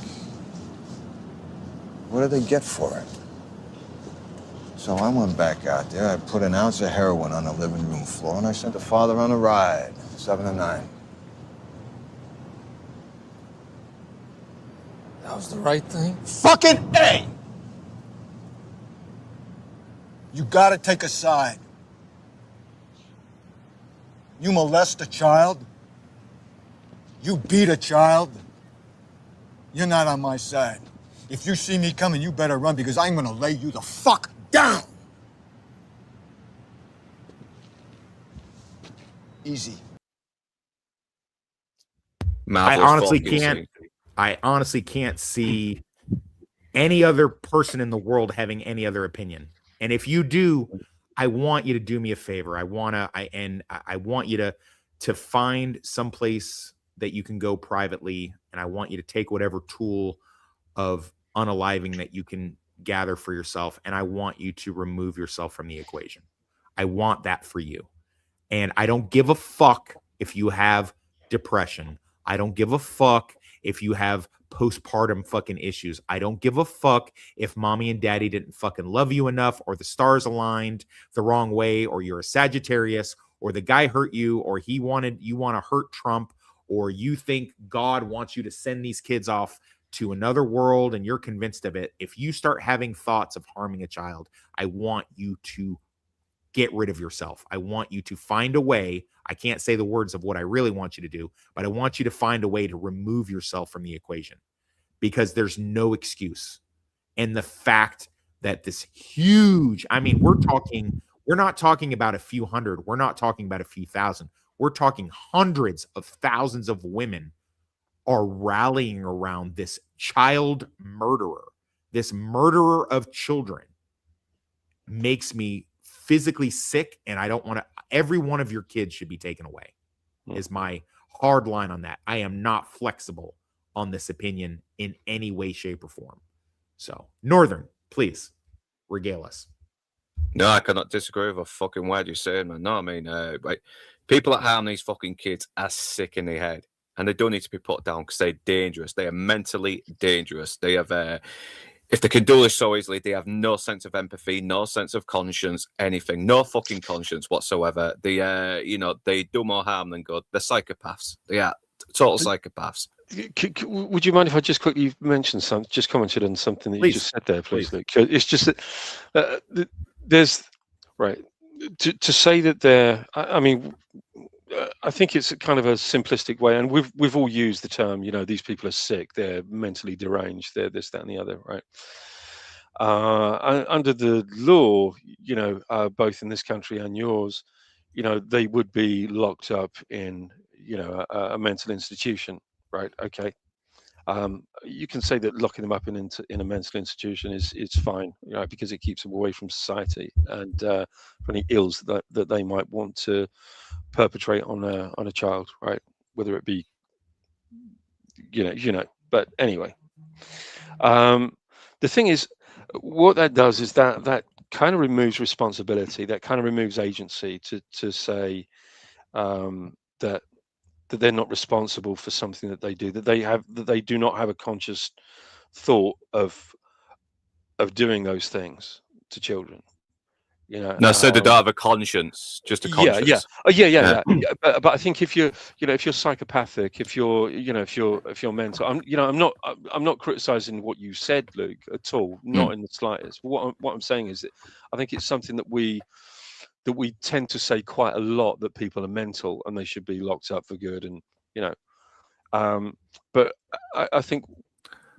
What do they get for it? So I went back out there. I put an ounce of heroin on the living room floor, and I sent the father on a ride, 7 to 9. That was the right thing? Fucking A! You gotta take a side. You molest a child. You beat a child. You're not on my side. If you see me coming, you better run because I'm gonna lay you the fuck down. Easy. I honestly can't see any other person in the world having any other opinion. And if you do, I want you to do me a favor. I want you to find someplace that you can go privately, and I want you to take whatever tool of unaliving that you can gather for yourself, and I want you to remove yourself from the equation. I want that for you. And I don't give a fuck if you have depression. I don't give a fuck if you have postpartum fucking issues. I don't give a fuck if mommy and daddy didn't fucking love you enough, or the stars aligned the wrong way, or you're a Sagittarius, or the guy hurt you, or you want to hurt Trump, or you think God wants you to send these kids off to another world and you're convinced of it. If you start having thoughts of harming a child, I want you to get rid of yourself. I want you to find a way. I can't say the words of what I really want you to do, but I want you to find a way to remove yourself from the equation, because there's no excuse. And the fact that this huge, I mean, we're not talking about a few hundred. We're not talking about a few thousand. We're talking hundreds of thousands of women are rallying around this child murderer, this murderer of children. Makes me physically sick, and I don't want to. Every one of your kids should be taken away, is my hard line on that. I am not flexible on this opinion in any way, shape, or form. So, Northern, please regale us. No, I cannot disagree with a fucking word you're saying, man. No, I mean, people that harm these fucking kids are sick in the head, and they don't need to be put down because they're dangerous. They are mentally dangerous. They have, if they can do this so easily, they have no sense of empathy, no sense of conscience, anything, no fucking conscience whatsoever. They, they do more harm than good. They're psychopaths. They are total psychopaths. Would you mind if I just quickly mentioned just commented on something that you just said there, please? Luke? It's just that there's right to say that they're. I mean, I think it's kind of a simplistic way, and we've all used the term. These people are sick. They're mentally deranged. They're this, that, and the other, right? Under the law, both in this country and yours, they would be locked up in, a mental institution. Right. Okay. You can say that locking them up in a mental institution is fine, because it keeps them away from society and from any ills that they might want to perpetrate on a child, right? Whether it be, But anyway, the thing is, what that does is that kind of removes responsibility. That kind of removes agency to say that they're not responsible for something that they do, that they do not have a conscious thought of doing those things to children. No, so they don't have a conscience, just a conscience. Yeah. But I think if you're psychopathic, if you're mental, I'm not criticizing what you said, Luke, at all, not in the slightest. What I'm saying is that I think it's something that we tend to say quite a lot, that people are mental and they should be locked up for good, and but I think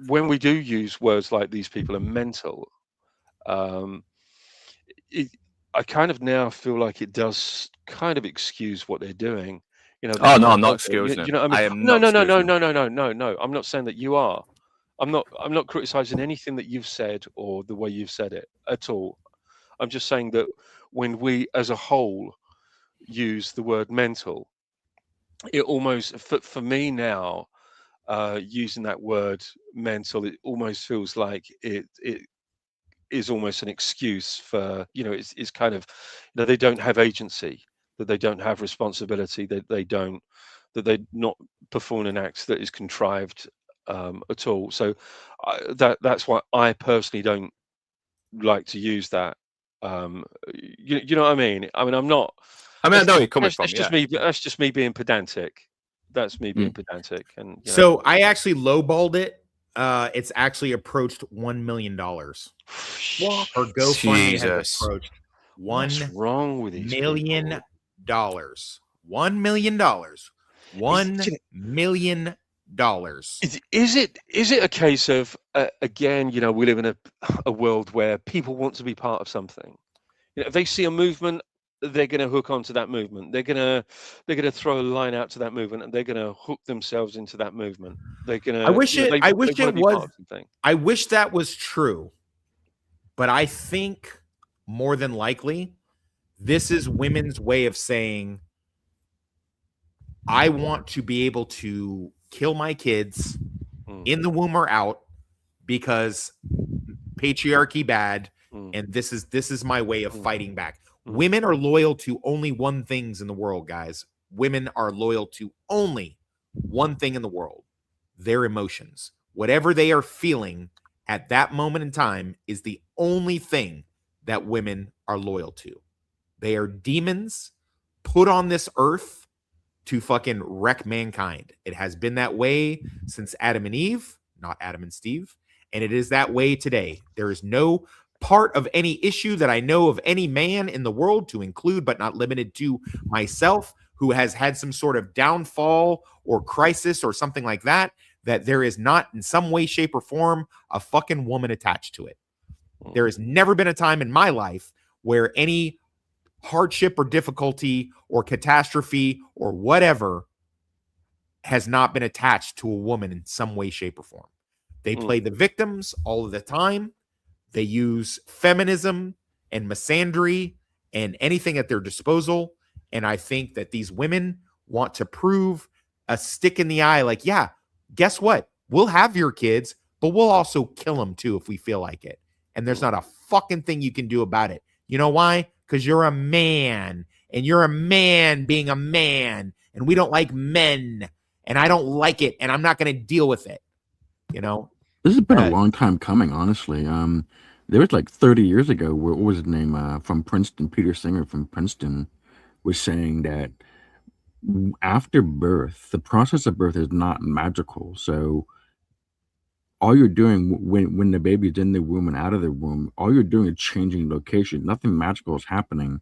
when we do use words like these people are mental, I kind of now feel like it does kind of excuse what they're doing. Oh no, I'm not excusing it. I am no. not No. I'm not saying that you are. I'm not criticizing anything that you've said or the way you've said it at all. I'm just saying that when we as a whole use the word mental, it almost, for me now, using that word mental, it almost feels like it is almost an excuse for, it's kind of, they don't have agency, that they don't have responsibility, that they're not performing an act that is contrived at all. So that's why I personally don't like to use that You know what I mean? I mean, I'm not. I mean, I know where you're coming That's from. just Yeah. me. That's just me being pedantic. That's me being pedantic. And you know, So I actually lowballed it. It's actually approached $1 million. Her GoFundMe has Jesus. approached what's $1 wrong with these million. people? $1 million. $1 million. Is it a case of again? You know, we live in a world where people want to be part of something. You know, if they see a movement, they're going to hook onto that movement. They're going to throw a line out to that movement, and they're going to hook themselves into that movement. They're going to. I wish you know, it. I wish they wanna it be part was. of something. I wish that was true, but I think more than likely, this is women's way of saying, I want to be able to kill my kids in the womb or out because patriarchy bad, and this is my way of fighting back. Women are loyal to only one things in the world, guys. Women are loyal to only one thing in the world: their emotions. Whatever they are feeling at that moment in time is the only thing that women are loyal to. They are demons put on this earth to fucking wreck mankind. It has been that way since Adam and Eve, not Adam and Steve, and it is that way today. There is no part of any issue that I know of any man in the world, to include but not limited to myself, who has had some sort of downfall or crisis or something like that, that there is not in some way, shape, or form a fucking woman attached to it. There has never been a time in my life where any hardship or difficulty or catastrophe or whatever has not been attached to a woman in some way, shape, or form. They play the victims all of the time. They use feminism and misandry and anything at their disposal. And I think that these women want to prove a stick in the eye, like, yeah, guess what? We'll have your kids, but we'll also kill them too if we feel like it. And there's not a fucking thing you can do about it. You know why? Because you're a man, and you're a man being a man, and we don't like men, and I don't like it, and I'm not going to deal with it. You know? This has been a long time coming, honestly. There was like 30 years ago, what was his name, from Princeton, Peter Singer from Princeton, was saying that after birth, the process of birth is not magical. So all you're doing when the baby's in the womb and out of the womb, all you're doing is changing location. Nothing magical is happening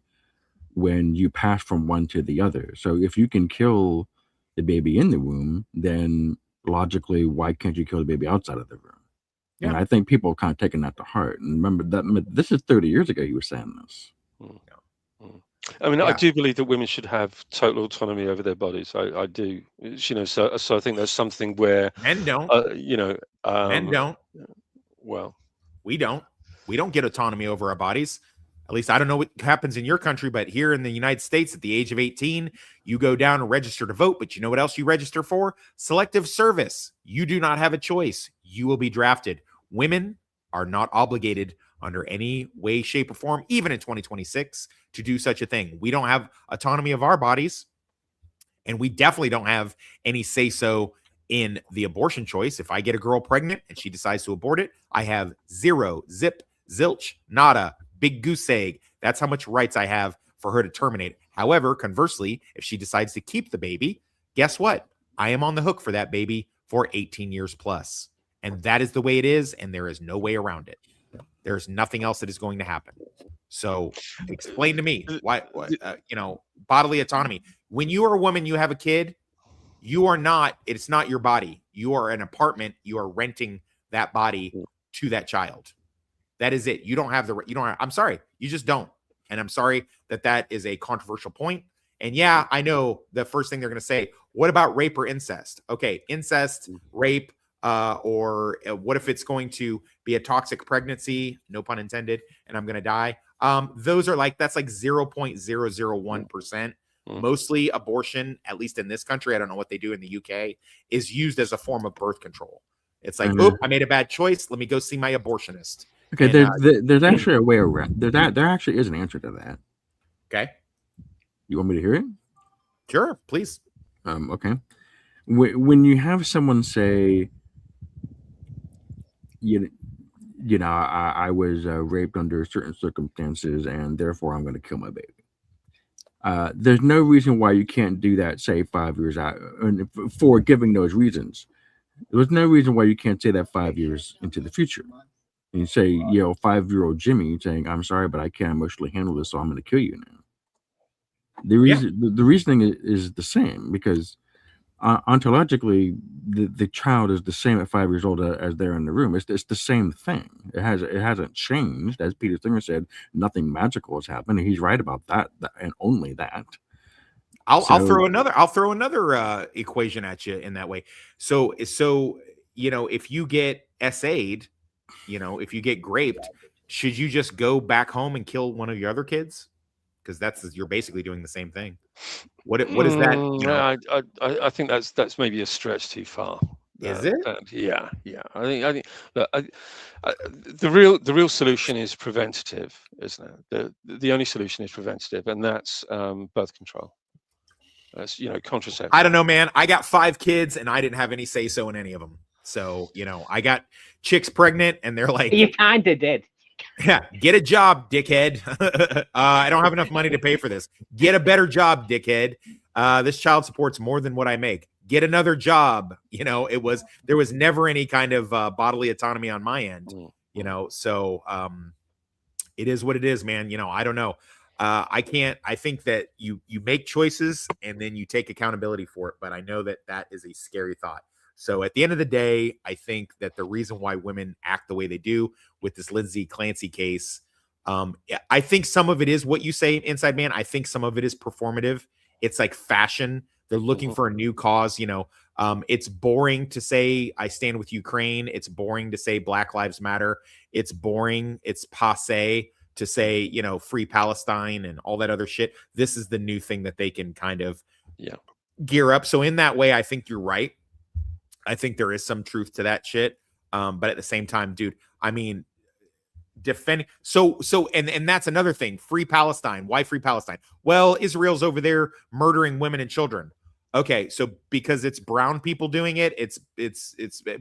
when you pass from one to the other. So if you can kill the baby in the womb, then logically, why can't you kill the baby outside of the room? Yeah. And I think people are kind of taking that to heart. And remember that this is 30 years ago he was saying this. I mean, I do believe that women should have total autonomy over their bodies. I do, you know. So I think that's something where men don't. You know, men don't. Well, we don't. We don't get autonomy over our bodies. At least I don't know what happens in your country, but here in the United States, at the age of 18, you go down and register to vote. But you know what else you register for? Selective service. You do not have a choice. You will be drafted. Women are not obligated under any way, shape, or form, even in 2026, to do such a thing. We don't have autonomy of our bodies, and we definitely don't have any say-so in the abortion choice. If I get a girl pregnant and she decides to abort it, I have zero, zip, zilch, nada, big goose egg. That's how much rights I have for her to terminate. However, conversely, if she decides to keep the baby, guess what? I am on the hook for that baby for 18 years plus. And that is the way it is, and there is no way around it. There's nothing else that is going to happen. So explain to me why, you know, bodily autonomy. When you are a woman, you have a kid, you are not, it's not your body. You are an apartment. You are renting that body to that child. That is it. You don't have I'm sorry. You just don't. And I'm sorry that that is a controversial point. And yeah, I know the first thing they're going to say, what about rape or incest? Okay. Incest, rape, or what if it's going to be a toxic pregnancy, no pun intended, and I'm going to die. Those are like, that's like 0.001%. Mostly abortion, at least in this country, I don't know what they do in the UK, is used as a form of birth control. It's like, oop, I made a bad choice. Let me go see my abortionist. Okay, And, there's actually a way around. There actually is an answer to that. Okay. You want me to hear it? Sure, please. Okay. When you have someone say, I was raped under certain circumstances, and therefore I'm going to kill my baby. There's no reason why you can't do that, say 5 years out, and for giving those reasons. There's no reason why you can't say that 5 years into the future. And you say, 5-year-old Jimmy saying, "I'm sorry, but I can't emotionally handle this, so I'm going to kill you now." The reasoning is the same, because ontologically, the child is the same at 5 years old as they're in the room. It's the same thing. It hasn't changed. As Peter Singer said, nothing magical has happened. And he's right about that and only that. I'll throw another equation at you in that way. So if you get SA'd, if you get graped, should you just go back home and kill one of your other kids? Because you're basically doing the same thing. What is that? I think that's maybe a stretch too far. Is it? Yeah. I think look, the real solution is preventative, isn't it? The only solution is preventative, and that's birth control. That's contraceptive. I don't know, man. I got 5 kids, and I didn't have any say so in any of them. So I got chicks pregnant, and they're like, "You kind of did." Yeah, get a job, dickhead. I don't have enough money to pay for this. Get a better job, dickhead. This child support's more than what I make. Get another job. There was never any kind of bodily autonomy on my end. So it is what it is, man. I don't know. I think that you make choices and then you take accountability for it. But I know that is a scary thought. So at the end of the day, I think that the reason why women act the way they do with this Lindsay Clancy case, I think some of it is what you say, Inside Man. I think some of it is performative. It's like fashion. They're looking for a new cause. It's boring to say I stand with Ukraine. It's boring to say Black Lives Matter. It's boring. It's passé to say, free Palestine and all that other shit. This is the new thing that they can kind of gear up. So in that way, I think you're right. I think there is some truth to that shit. But at the same time, dude, I mean, defending. So, and that's another thing. Free Palestine. Why free Palestine? Well, Israel's over there murdering women and children. Okay. So because it's brown people doing it,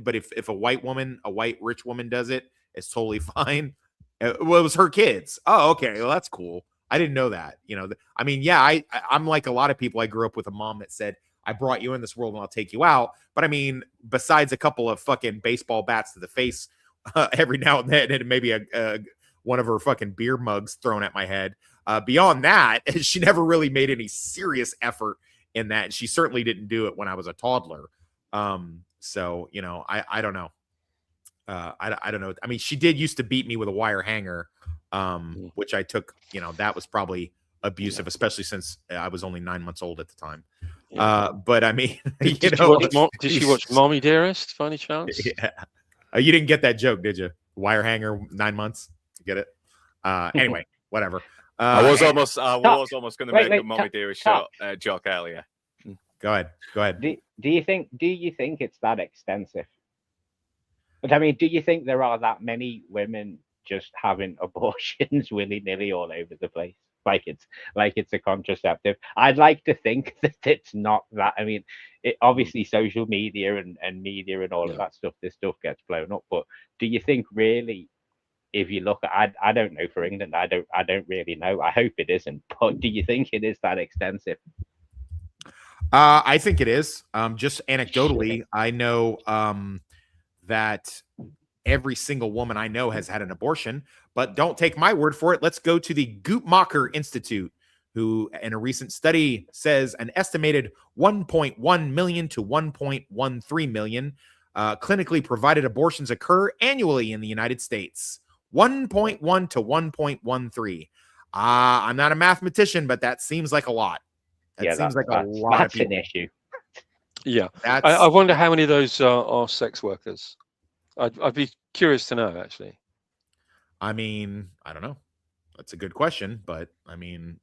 but if a white rich woman does it, it's totally fine. Well, it was her kids. Oh, okay. Well, that's cool. I didn't know that. I mean, yeah, I'm like a lot of people. I grew up with a mom that said, I brought you in this world and I'll take you out. But I mean, besides a couple of fucking baseball bats to the face every now and then, and maybe one of her fucking beer mugs thrown at my head. Beyond that, she never really made any serious effort in that. And she certainly didn't do it when I was a toddler. So, I don't know. I don't know. I mean, she did used to beat me with a wire hanger, which I took, that was probably abusive, especially since I was only 9 months old at the time. But I mean, did she watch Mommy Dearest by any chance? Yeah. You didn't get that joke, did you? Wire hanger, 9 months. Get it? Anyway, whatever. I was almost going to make a Mommy Dearest joke earlier. Go ahead. Do you think it's that extensive? But I mean, do you think there are that many women just having abortions willy-nilly all over the place? Like it's a contraceptive. I'd like to think that it's not that. I mean, obviously social media and media and all of that stuff, this stuff gets blown up. But do you think really, if you look at, I don't know for England, I don't really know. I hope it isn't. But do you think it is that extensive? I think it is. Just anecdotally, I know that every single woman I know has had an abortion, but don't take my word for it. Let's go to the Guttmacher Institute, who in a recent study says an estimated 1.1 million to 1.13 million clinically provided abortions occur annually in the United States. 1.1 to 1.13. I'm not a mathematician, but that seems like a lot. That seems like a lot of people. An issue. Yeah. I wonder how many of those are sex workers. I'd be curious to know, actually. I mean, I don't know. That's a good question, but I mean,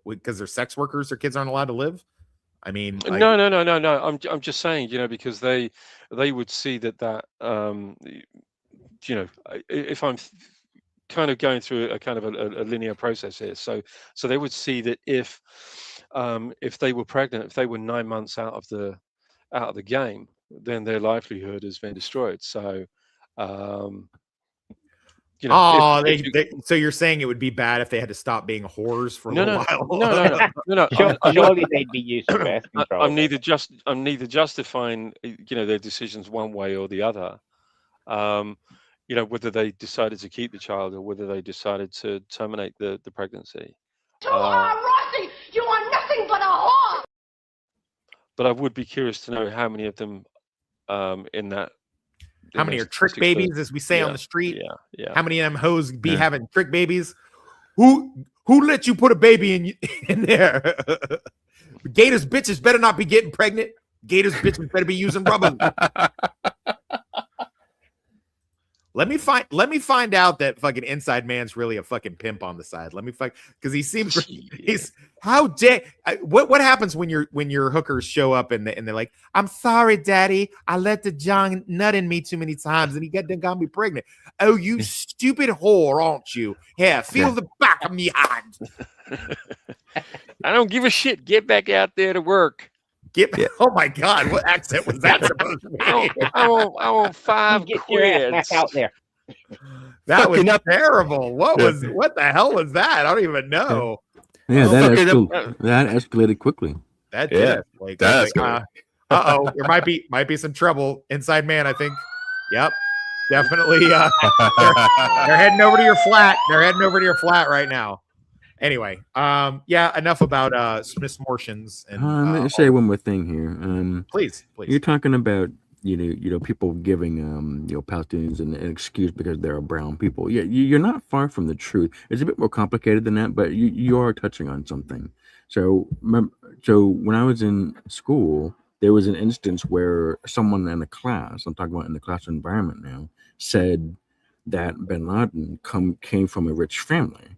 because they're sex workers, their kids aren't allowed to live. I mean, no. I'm just saying, because they would see that if I'm kind of going through a kind of a linear process here, so they would see that if they were pregnant, if they were 9 months out of the game, then their livelihood has been destroyed. So You know, Oh, if you- so you're saying it would be bad if they had to stop being whores for a no, little no, while? no. Surely they'd be used to birth control. I'm neither justifying their decisions one way or the other. Whether they decided to keep the child or whether they decided to terminate the pregnancy. Rossi, you are nothing but a whore! But I would be curious to know how many of them in that. How many are trick babies, as we say on the street? Yeah. How many of them hoes be having trick babies? Who let you put a baby in there? Gators bitches better not be getting pregnant. Gators bitches better be using rubber. Let me find out that fucking Inside Man's really a fucking pimp on the side. Let me find, because he seems he's how dare what happens when your hookers show up and they're like, I'm sorry, daddy, I let the John nut in me too many times and he got me pregnant. Oh, you stupid whore, aren't you? Here, feel the back of me hand. I don't give a shit. Get back out there to work. Oh my God, what accent was that supposed to be? I want $5 quid out there. That was terrible. What the hell was that? I don't even know. Yeah, that escalated quickly. That did. There might be some trouble. Inside Man, I think. Yep, definitely. They're heading over to your flat. They're heading over to your flat right now. Anyway, enough about Smith's Martians. And let me say one more thing here. Please. You're talking about people giving Palestinians an excuse because they're brown people. Yeah, you're not far from the truth. It's a bit more complicated than that, but you are touching on something. So when I was in school, there was an instance where someone in the class, I'm talking about in the classroom environment now, said that bin Laden came from a rich family.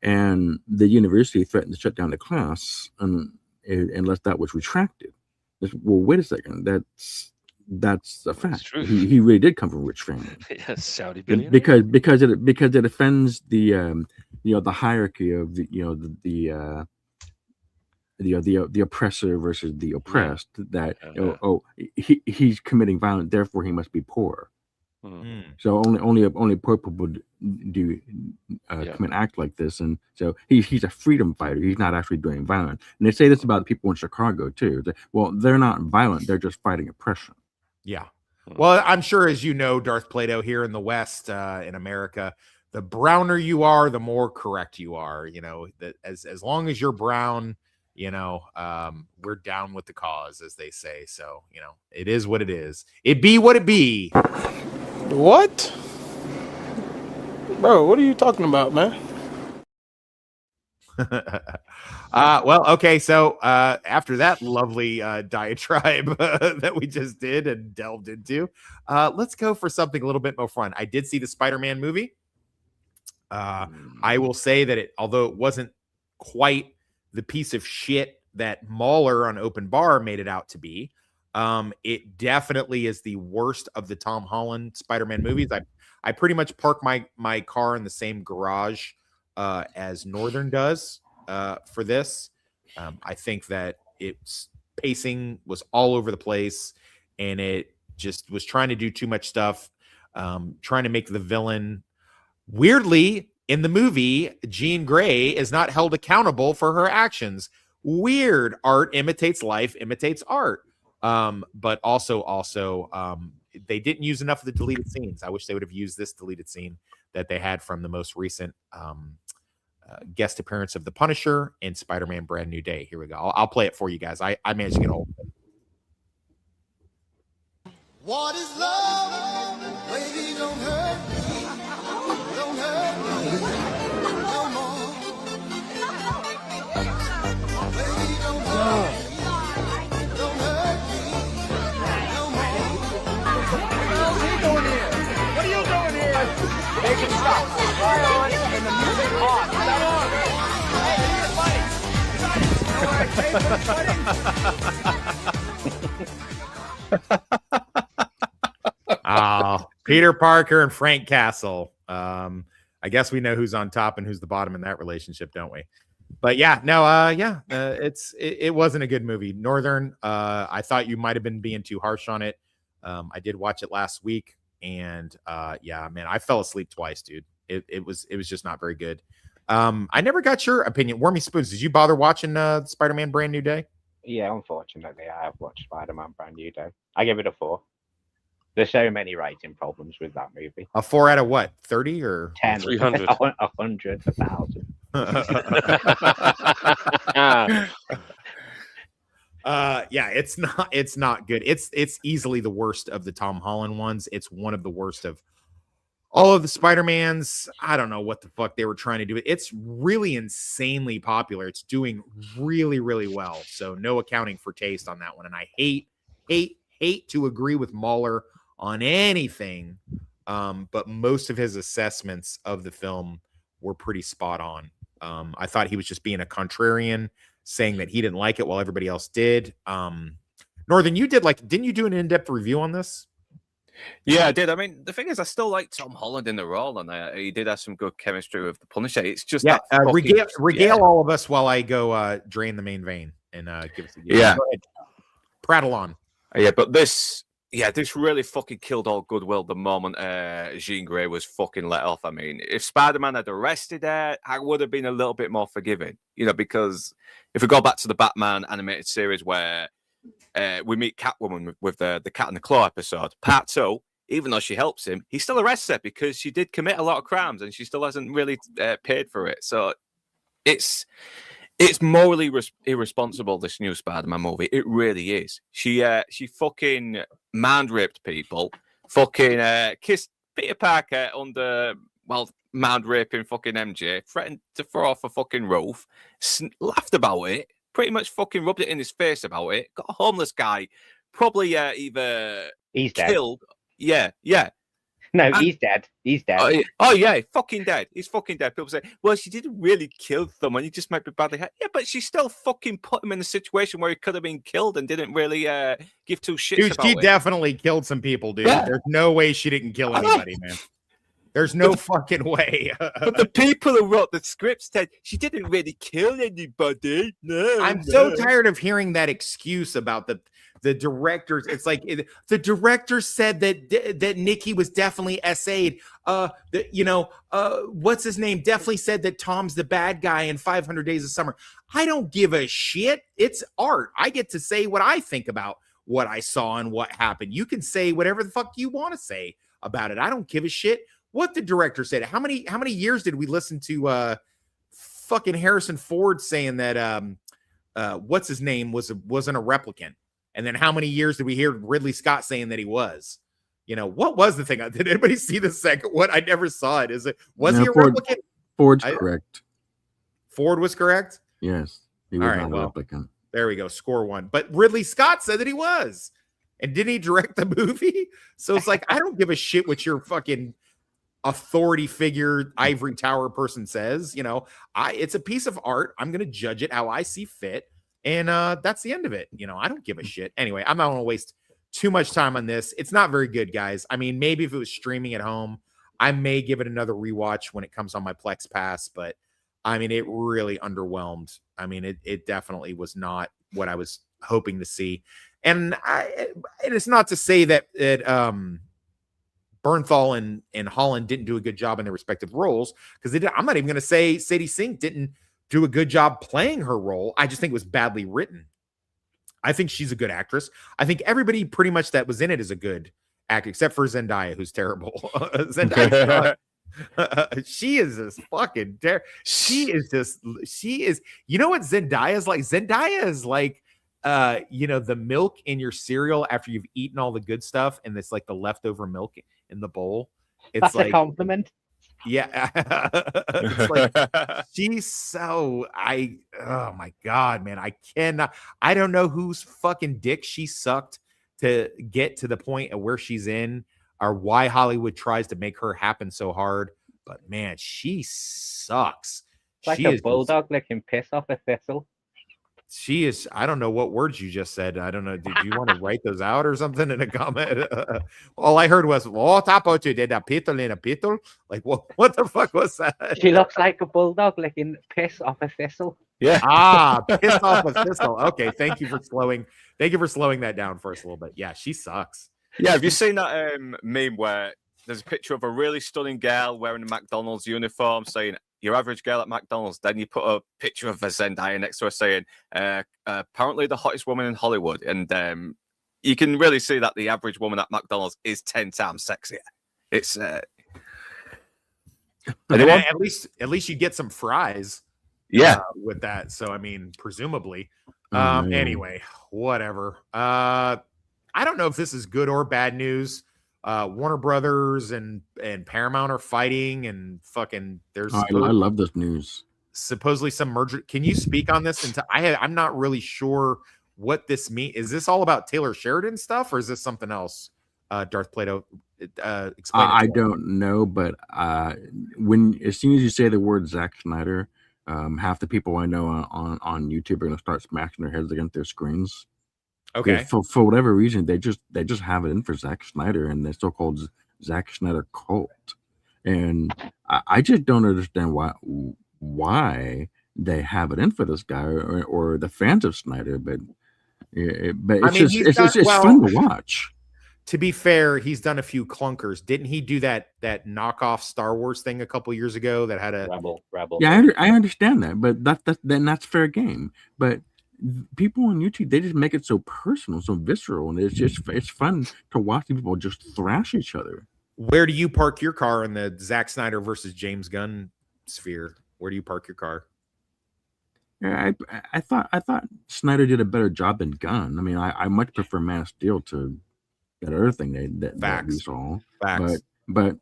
And the university threatened to shut down the class unless that was retracted. Well, wait a second. That's a fact. He really did come from a rich family. Saudi billionaire. Because it offends the the hierarchy of the oppressor versus the oppressed. That he's committing violence, therefore he must be poor. So only poor people do commit act like this, and so he's a freedom fighter. He's not actually doing violence. And they say this about the people in Chicago too. Well, they're not violent; they're just fighting oppression. Yeah. Well, I'm sure, as you know, Darth Plato, here in the West, in America, the browner you are, the more correct you are. That as long as you're brown, we're down with the cause, as they say. So it is what it is. It be what it be. What? Bro, what are you talking about, man? Well, okay. So after that lovely diatribe that we just did and delved into, let's go for something a little bit more fun. I did see the Spider-Man movie. I will say that although it wasn't quite the piece of shit that Mahler on Open Bar made it out to be, it definitely is the worst of the Tom Holland Spider-Man movies. I pretty much park my car in the same garage as Northern does for this. I think that its pacing was all over the place, and it just was trying to do too much stuff, trying to make the villain. Weirdly, in the movie, Jean Grey is not held accountable for her actions. Weird. Art imitates life, imitates art. But also, they didn't use enough of the deleted scenes. I wish they would have used this deleted scene that they had from the most recent guest appearance of the Punisher in Spider-Man: Brand New Day. Here we go. I'll play it for you guys. I managed to get hold of it. What is love? Baby, don't hurt me. Don't hurt me no more. Baby, don't hurt me. Don't hurt me no more. What are you doing here? What are you doing here? Making stop. Fire on and the music off. Is that on? Hey, you're funny. Oh, Peter Parker and Frank Castle. I guess we know who's on top and who's the bottom in that relationship, don't we? But it wasn't a good movie. Northern, I thought you might have been being too harsh on it. I did watch it last week. and yeah, man, I fell asleep twice, dude. It was just not very good. I never got your opinion. Wormy Spoons, did you bother watching Spider-Man Brand New Day? Yeah, unfortunately, I have watched Spider-Man Brand New Day. I give it a 4. There's so many writing problems with that movie. A 4 out of what? 30 or 10? 300. 100, 1,000. Yeah, it's not good. It's easily the worst of the Tom Holland ones. It's one of the worst of all of the Spider-Mans. I don't know what the fuck they were trying to do. It's really insanely popular. It's doing really, really well. So no accounting for taste on that one. And I hate to agree with Mahler on anything. But most of his assessments of the film were pretty spot on. I thought he was just being a contrarian, saying that he didn't like it while everybody else did. Northern, didn't you do an in-depth review on this? Yeah, I did. I mean, the thing is, I still like Tom Holland in the role, and he did have some good chemistry with the Punisher. It's just regale all of us while I go drain the main vein and give us. Yeah, go ahead. Prattle on. Yeah, but this really fucking killed all goodwill the moment Jean Grey was fucking let off. I mean, if Spider-Man had arrested her, I would have been a little bit more forgiving, because if we go back to the Batman animated series where we meet Catwoman with the Cat and the Claw episode, part 2, even though she helps him, he still arrests her because she did commit a lot of crimes and she still hasn't really paid for it. So it's morally irresponsible, this new Spider-Man movie. It really is. She fucking man-raped people, fucking kissed Peter Parker under, man-raping fucking MJ, threatened to throw off a fucking roof, laughed about it, pretty much fucking rubbed it in his face about it, got a homeless guy, probably either he's killed. Dead. Yeah. No, he's dead. He's dead. Oh, yeah, fucking dead. He's fucking dead. People say, well, she didn't really kill someone. He just might be badly hurt. Yeah, but she still fucking put him in a situation where he could have been killed and didn't really give two shits Dude, about she it. definitely killed some people, dude. Yeah. There's no way she didn't kill anybody, man. There's no fucking way. But the people who wrote the script said she didn't really kill anybody. No, I'm so tired of hearing that excuse about the directors. It's like the director said that Nikki was definitely SA'd. What's his name? Definitely said that Tom's the bad guy in 500 Days of Summer. I don't give a shit. It's art. I get to say what I think about what I saw and what happened. You can say whatever the fuck you want to say about it. I don't give a shit what the director said. How many years did we listen to fucking Harrison Ford saying that what's his name wasn't a replicant? And then how many years did we hear Ridley Scott saying that he was? What was the thing? Did anybody see the second one? I never saw it. Was he a replicant? Ford's correct. Ford was correct? Yes. He was not a replicant. There we go. Score 1. But Ridley Scott said that he was. And didn't he direct the movie? So it's like, I don't give a shit what your fucking authority figure ivory tower person says. It's a piece of art. I'm going to judge it how I see fit. And that's the end of it. I don't give a shit. Anyway, I'm not going to waste too much time on this. It's not very good, guys. I mean, maybe if it was streaming at home, I may give it another rewatch when it comes on my Plex Pass. But I mean, it really underwhelmed. I mean, it definitely was not what I was hoping to see. And it's not to say that Bernthal and Holland didn't do a good job in their respective roles, because I'm not even going to say Sadie Sink didn't do a good job playing her role. I just think it was badly written. I think she's a good actress. I think everybody pretty much that was in it is a good actor, except for Zendaya, who's terrible. Zendaya, she is just fucking terrible. She is, you know what Zendaya is like? Zendaya is like, the milk in your cereal after you've eaten all the good stuff, and it's like the leftover milk in the bowl. It's That's like a compliment. Yeah. It's like, she's so oh my God, man. I don't know whose fucking dick she sucked to get to the point of where she's in, or why Hollywood tries to make her happen so hard. But man, she sucks. It's like she a is bulldog licking piss off a thistle. She is, I don't know what words you just said. I don't know. Did you want to write those out or something in a comment? All I heard was, what about you did a pittle in a pittle? Like, what the fuck was that? She looks like a bulldog licking piss off a thistle. Yeah. Piss off a thistle. Okay. Thank you for slowing that down for us a little bit. Yeah, she sucks. Yeah, have you seen that meme where there's a picture of a really stunning girl wearing a McDonald's uniform saying, your average girl at McDonald's? Then you put a picture of a Zendaya next to her saying, apparently the hottest woman in Hollywood. And you can really see that the average woman at McDonald's is 10 times sexier. It's... anyone? At least you get some fries. Yeah. With that. So, I mean, presumably. Mm. Anyway, whatever. I don't know if this is good or bad news. Warner Brothers and Paramount are fighting, and fucking there's I love this news. Supposedly some merger. Can you speak on this? I'm not really sure what this means. Is this all about Taylor Sheridan stuff, or is this something else? Darth Plato, explain. I don't know, but as soon as you say the word Zack Snyder, half the people I know on YouTube are going to start smashing their heads against their screens. Okay. For whatever reason, they just have it in for Zack Snyder and the so-called Zack Snyder cult, and I just don't understand why they have it in for this guy or the fans of Snyder. But it's fun to watch. To be fair, he's done a few clunkers. Didn't he do that knockoff Star Wars thing a couple years ago that had a Rebel? Yeah, I understand that, but that's fair game. But people on YouTube, they just make it so personal, so visceral, and it's fun to watch people just thrash each other. Where do you park your car in the Zack Snyder versus James Gunn sphere? Where do you park your car? Yeah, I thought Snyder did a better job than Gunn. I mean, I much prefer Man of Steel to that other thing that we saw. Facts. But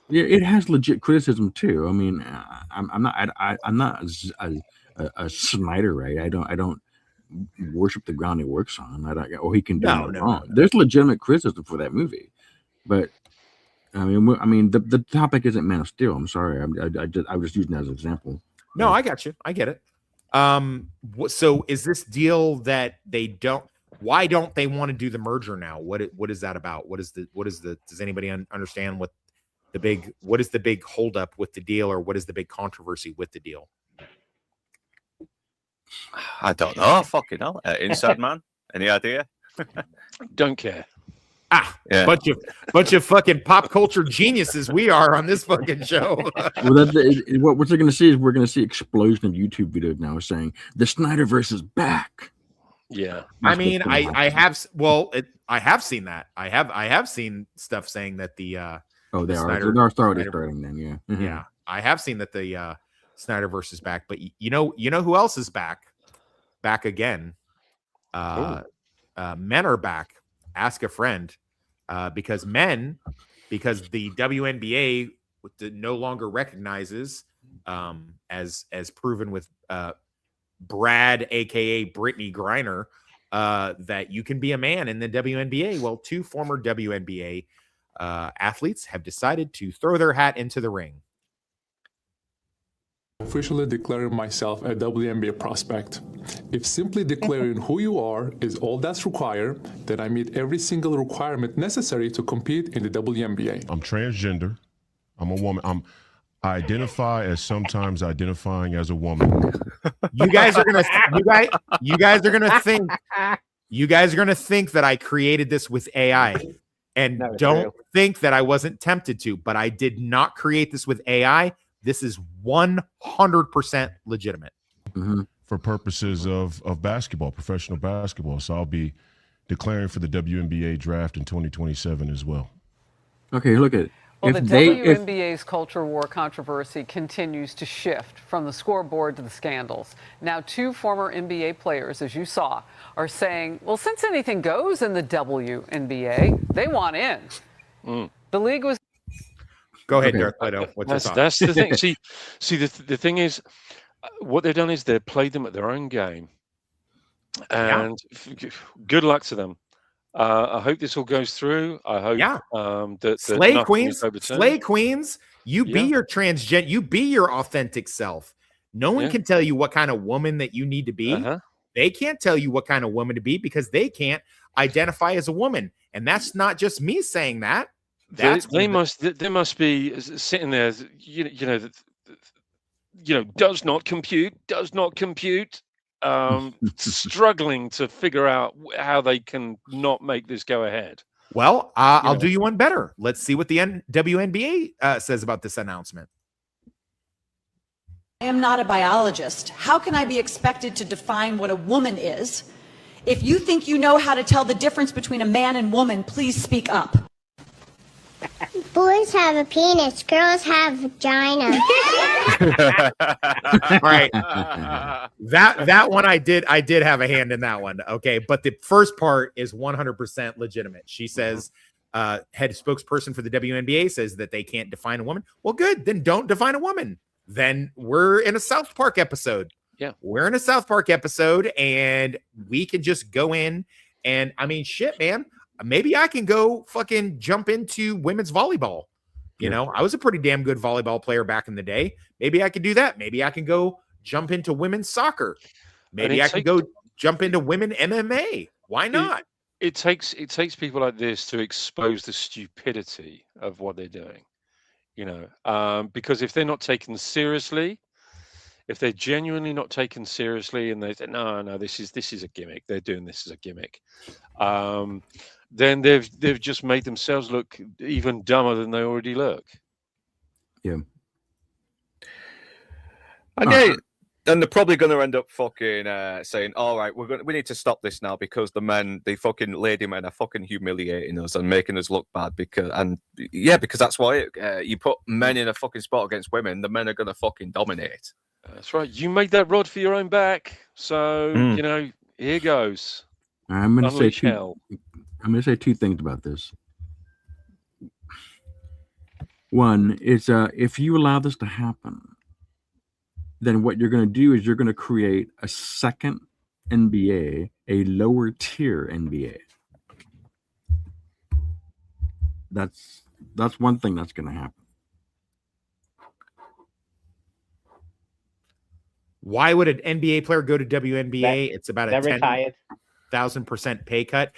yeah, it has legit criticism too. I mean, I'm not a Snyderite. I don't worship the ground he works on. He can do no wrong. No. There's legitimate criticism for that movie, but I mean, the topic isn't Man of Steel. I'm sorry. I was just using that as an example. No, I got you. I get it. So is this deal that they don't? Why don't they want to do the merger now? What is that about? Does anybody understand what is the big holdup with the deal, or what is the big controversy with the deal? I don't know. Fucking hell. Inside man. Any idea? Don't care. Yeah. Bunch of fucking pop culture geniuses we are on this fucking show. Well, what they're going to see is we're going to see explosion of YouTube videos now saying the Snyderverse is back. Yeah, I mean, I have seen that. I have seen stuff saying that the they're already starting then. Yeah, mm-hmm. Yeah, I have seen that the Snyderverse is back. But you know who else is back again? Men are back. Ask a friend, because the WNBA no longer recognizes, as proven with Brad, aka Brittany Griner, that you can be a man in the WNBA. Well, 2 former WNBA athletes have decided to throw their hat into the ring. Officially declaring myself a WNBA prospect. If simply declaring who you are is all that's required, then I meet every single requirement necessary to compete in the WNBA. I'm transgender. I'm a woman. I identify as sometimes identifying as a woman. You guys are gonna think that I created this with AI, and don't think that I wasn't tempted to. But I did not create this with AI. This is 100% legitimate. Mm-hmm. For purposes of basketball, professional basketball. So I'll be declaring for the WNBA draft in 2027 as well. Okay, look at it. Well, the WNBA's culture war controversy continues to shift from the scoreboard to the scandals. Now, 2 former NBA players, as you saw, are saying, well, since anything goes in the WNBA, they want in. The league was... Go ahead, Darth Plato. That's the thing. See, the thing is, what they've done is they've played them at their own game. And good luck to them. I hope this all goes through. I hope that Slay Queens, you be your transgender, you be your authentic self. No one can tell you what kind of woman that you need to be. They can't tell you what kind of woman to be because they can't identify as a woman. And that's not just me saying that. They must be sitting there, does not compute. Struggling to figure out how they can not make this go ahead. Well, I'll do you one better. Let's see what the WNBA says about this announcement. I am not a biologist. How can I be expected to define what a woman is? If you think you know how to tell the difference between a man and woman, please speak up. Boys have a penis, girls have vagina. All right. That one I did have a hand in that one. Okay. But the first part is 100% legitimate. She says, head spokesperson for the WNBA says that they can't define a woman. Well, good. Then don't define a woman. Then we're in a South Park episode. Yeah. We're in a South Park episode and we can just go in and I mean, shit, man. Maybe I can go fucking jump into women's volleyball. You know, I was a pretty damn good volleyball player back in the day. Maybe I could do that. Maybe I can go jump into women's soccer. Maybe I can go jump into women MMA. Why not? It takes people like this to expose the stupidity of what they're doing. You know, because if they're not taken seriously, if they're genuinely not taken seriously, and they say, no, this is a gimmick. They're doing this as a gimmick. Then they've just made themselves look even dumber than they already look. Yeah. And they're probably going to end up fucking saying, "All right, we need to stop this now because the fucking lady men are fucking humiliating us and making us look bad because that's why you put men in a fucking sport against women, the men are going to fucking dominate." That's right. You made that rod for your own back, so you know, here goes. I'm going to say Unleash hell. I'm going to say two things about this. One is if you allow this to happen, then what you're going to do is you're going to create a second NBA, a lower tier NBA. That's one thing that's going to happen. Why would an NBA player go to WNBA? It's about a They're retired. 10,000% pay cut.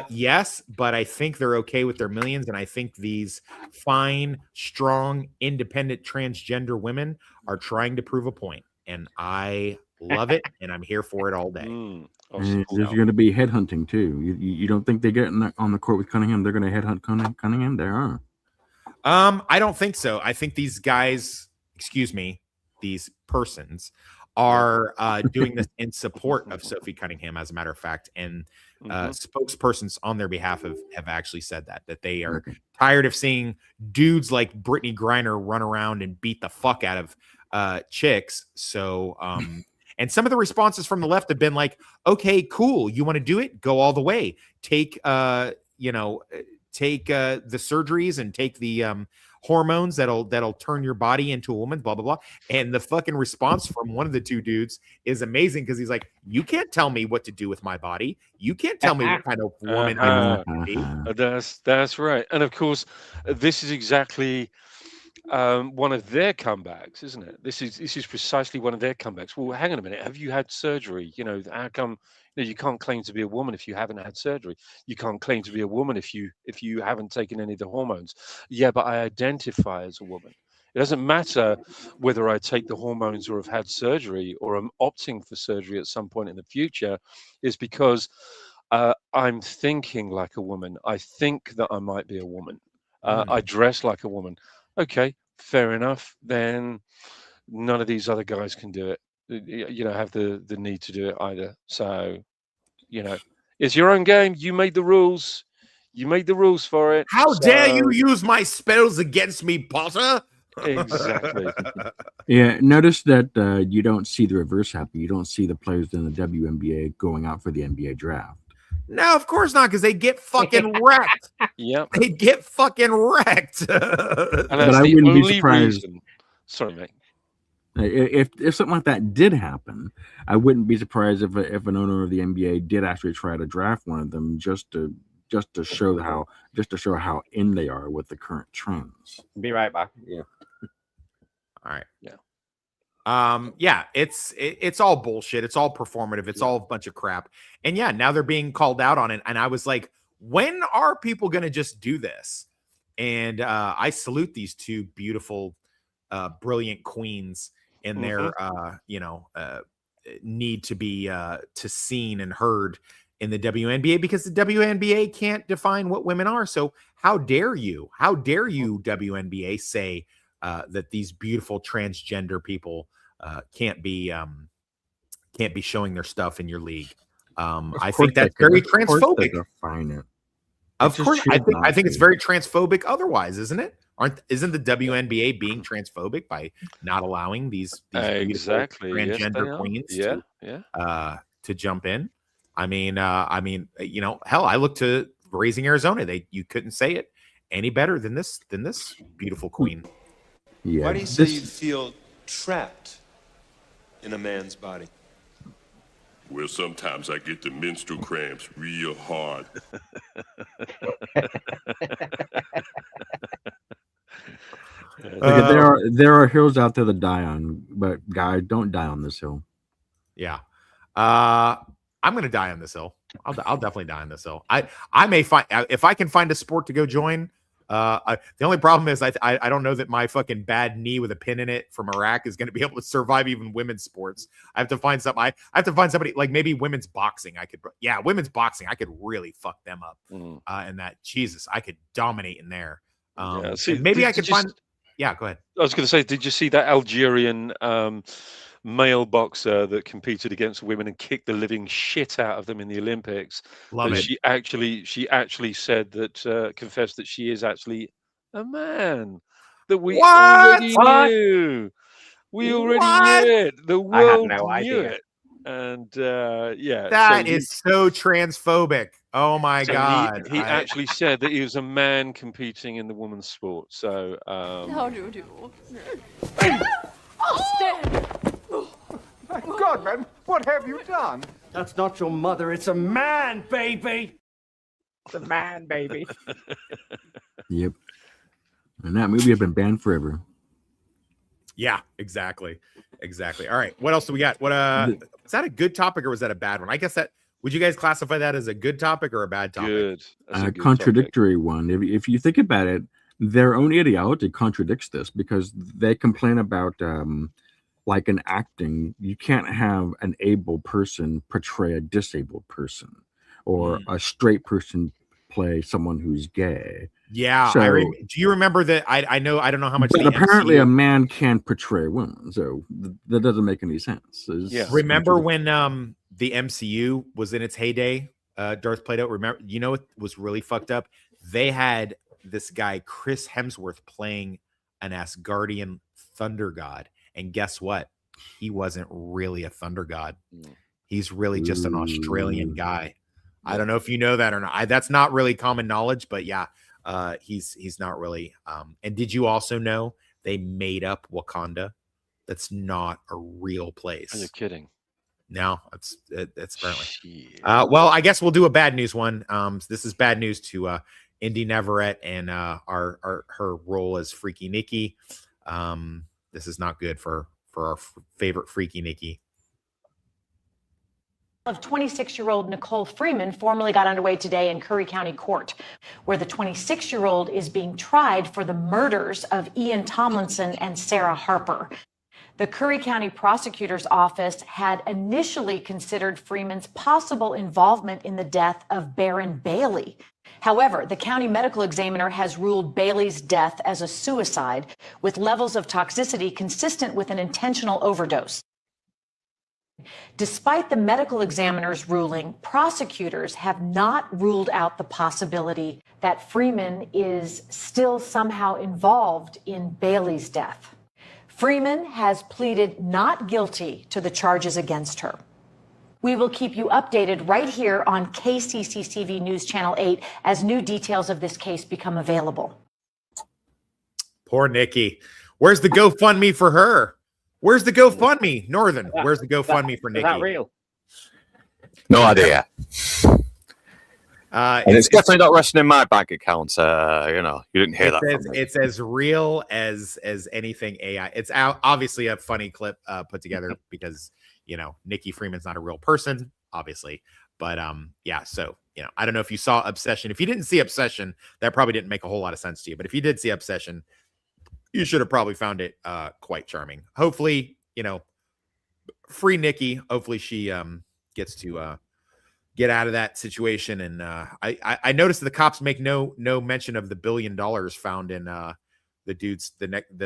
Yes, but I think they're okay with their millions, and I think these fine, strong, independent transgender women are trying to prove a point, and I love it, and I'm here for it all day. And there's going to be headhunting too. You don't think they get on the court with Cunningham? They're going to headhunt Cunningham? They are. I don't think so. I think these guys, these persons are doing this in support of Sophie Cunningham, as a matter of fact, and spokespersons on their behalf have actually said that they are tired of seeing dudes like Brittany Griner run around and beat the fuck out of chicks. So and some of the responses from the left have been like, okay, cool, you want to do it, go all the way, take the surgeries and take the hormones that'll turn your body into a woman, blah blah blah. And the fucking response from one of the two dudes is amazing because he's like, you can't tell me what to do with my body, you can't tell me what kind of woman I want to be. That's right. And of course, this is exactly one of their comebacks, isn't it? This is precisely one of their comebacks. Well, hang on a minute, have you had surgery? You know, how come you can't claim to be a woman if you haven't had surgery? You can't claim to be a woman if you haven't taken any of the hormones. Yeah, but I identify as a woman. It doesn't matter whether I take the hormones or have had surgery or I'm opting for surgery at some point in the future. Is because I'm thinking like a woman. I think that I might be a woman. I dress like a woman. Okay, fair enough. Then none of these other guys can do it. You know, have the need to do it either. So, you know, it's your own game. You made the rules. You made the rules for it. How dare you use my spells against me, Potter? Exactly. Yeah, notice that you don't see the reverse happen. You don't see the players in the WNBA going out for the NBA draft. No, of course not, because they get fucking wrecked. Yep. They get fucking wrecked. And But that's I the wouldn't be only surprised. reason. Sorry, mate. If something like that did happen, I wouldn't be surprised if an owner of the NBA did actually try to draft one of them just to show how in they are with the current trends. Be right back. Yeah. All right. Yeah. It's all bullshit. It's all performative. It's all a bunch of crap. And yeah, now they're being called out on it. And I was like, when are people going to just do this? And I salute these two beautiful, brilliant queens in their, need to be seen and heard in the WNBA because the WNBA can't define what women are. So how dare you? How dare you, WNBA, say that these beautiful transgender people can't be showing their stuff in your league? I think that's very transphobic. Define it. Of course, I think it's very transphobic. Otherwise, isn't it? Isn't the WNBA being transphobic by not allowing these exactly transgender queens to jump in? I mean, hell, I look to Raising Arizona. You couldn't say it any better than this beautiful queen. Yeah. Why do you say you feel trapped in a man's body? Well, sometimes I get the menstrual cramps real hard. There are hills out there to die on, but guys, don't die on this hill. Yeah. I'm gonna die on this hill. I'll definitely die on this hill. I may find if I can find a sport to go join. The only problem is I don't know that my fucking bad knee with a pin in it from Iraq is going to be able to survive even women's sports. I have to find something. I have to find somebody like maybe women's boxing. Women's boxing. I could really fuck them up. And that Jesus, I could dominate in there. Maybe I could find. Yeah, go ahead. I was going to say, did you see that Algerian male boxer that competed against women and kicked the living shit out of them in the Olympics? Love it. She actually said that, confessed that she is actually a man. That we already knew. We already knew it. The world knew it. And that is so transphobic. Oh my God. He actually said that he was a man competing in the women's sport. So How do you do? My God, man, what have you done? That's not your mother. It's a man, baby. It's a man, baby. Yep. And that movie has been banned forever. Yeah, exactly. All right. What else do we got? What is that a good topic or was that a bad one? I guess that would you guys classify that as a good topic or a bad topic? Good. A contradictory one. If you think about it, their own ideology contradicts this because they complain about like in acting, you can't have an able person portray a disabled person or a straight person play someone who's gay. Yeah. So, do you remember that? I don't know how much. But apparently a man can portray women. So that doesn't make any sense. Remember when the MCU was in its heyday? Darth Plato. Remember, it was really fucked up. They had this guy, Chris Hemsworth, playing an Asgardian thunder god. And guess what? He wasn't really a thunder god. He's really just an Australian guy. I don't know if you know that or not. That's not really common knowledge, but yeah, he's not really. And did you also know they made up Wakanda? That's not a real place. You're kidding. No, it's apparently. Well, I guess we'll do a bad news one. This is bad news to Indy Neverett and her role as Freaky Nikki. This is not good for our favorite Freaky Nikki. Of 26-year-old Nicole Freeman formally got underway today in Curry County Court, where the 26-year-old is being tried for the murders of Ian Tomlinson and Sarah Harper. The Curry County Prosecutor's Office had initially considered Freeman's possible involvement in the death of Baron Bailey. However, the county medical examiner has ruled Bailey's death as a suicide with levels of toxicity consistent with an intentional overdose. Despite the medical examiner's ruling, prosecutors have not ruled out the possibility that Freeman is still somehow involved in Bailey's death. Freeman has pleaded not guilty to the charges against her. We will keep you updated right here on KCCCV News Channel 8 as new details of this case become available. Poor Nikki. Where's the GoFundMe for her? Where's the GoFundMe? Northern, where's the GoFundMe for Nikki? Is that real? No idea. And it's definitely not resting in my bank account. You didn't hear that. From me. It's as real as anything AI. It's obviously a funny clip put together because Nikki Freeman's not a real person, obviously. But yeah. So I don't know if you saw Obsession. If you didn't see Obsession, that probably didn't make a whole lot of sense to you. But if you did see Obsession, you should have probably found it quite charming. Hopefully, free Nikki. Hopefully she gets to get out of that situation. And I noticed that the cops make no mention of the $1 billion found in the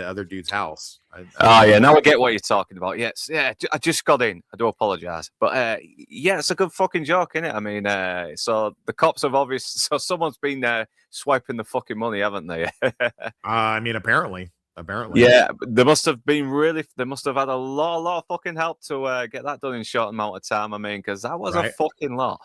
other dude's house. Yeah, now I get what you're talking about. Yes, yeah, I just got in. I do apologize, but yeah, it's a good fucking joke, isn't it? I mean, so the cops have obviously, so someone's been swiping the fucking money, haven't they? I mean, apparently. Yeah, they must have had a lot of fucking help to get that done in a short amount of time. I mean, because that was a fucking lot.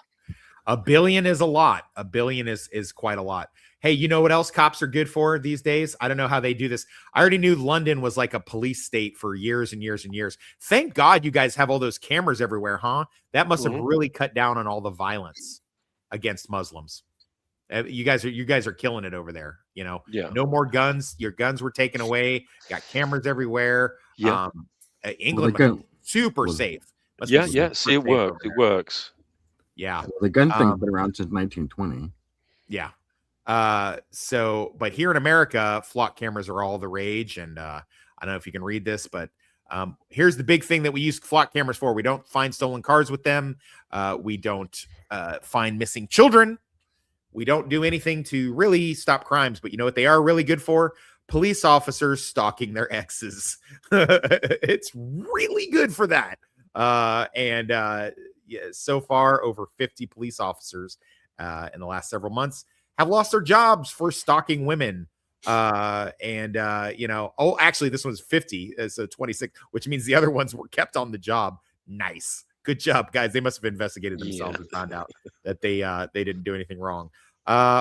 $1 billion is a lot. $1 billion is quite a lot. Hey, you know what else cops are good for these days? I don't know how they do this. I already knew London was like a police state for years and years and years. Thank God you guys have all those cameras everywhere, huh? That must have really cut down on all the violence against Muslims. You guys are killing it over there. You know, no more guns. Your guns were taken away. Got cameras everywhere. Yeah. England must be super safe. Yes, it works. It works. Yeah. The gun thing's been around since 1920. Yeah. But here in America, flock cameras are all the rage. And I don't know if you can read this, but here's the big thing that we use flock cameras for. We don't find stolen cars with them. We don't find missing children. We don't do anything to really stop crimes. But you know what they are really good for? Police officers stalking their exes. It's really good for that. So far, over 50 police officers in the last several months have lost their jobs for stalking women. Actually, this one's 50, so 26, which means the other ones were kept on the job. Nice. Good job, guys. They must have investigated themselves and found out that they didn't do anything wrong.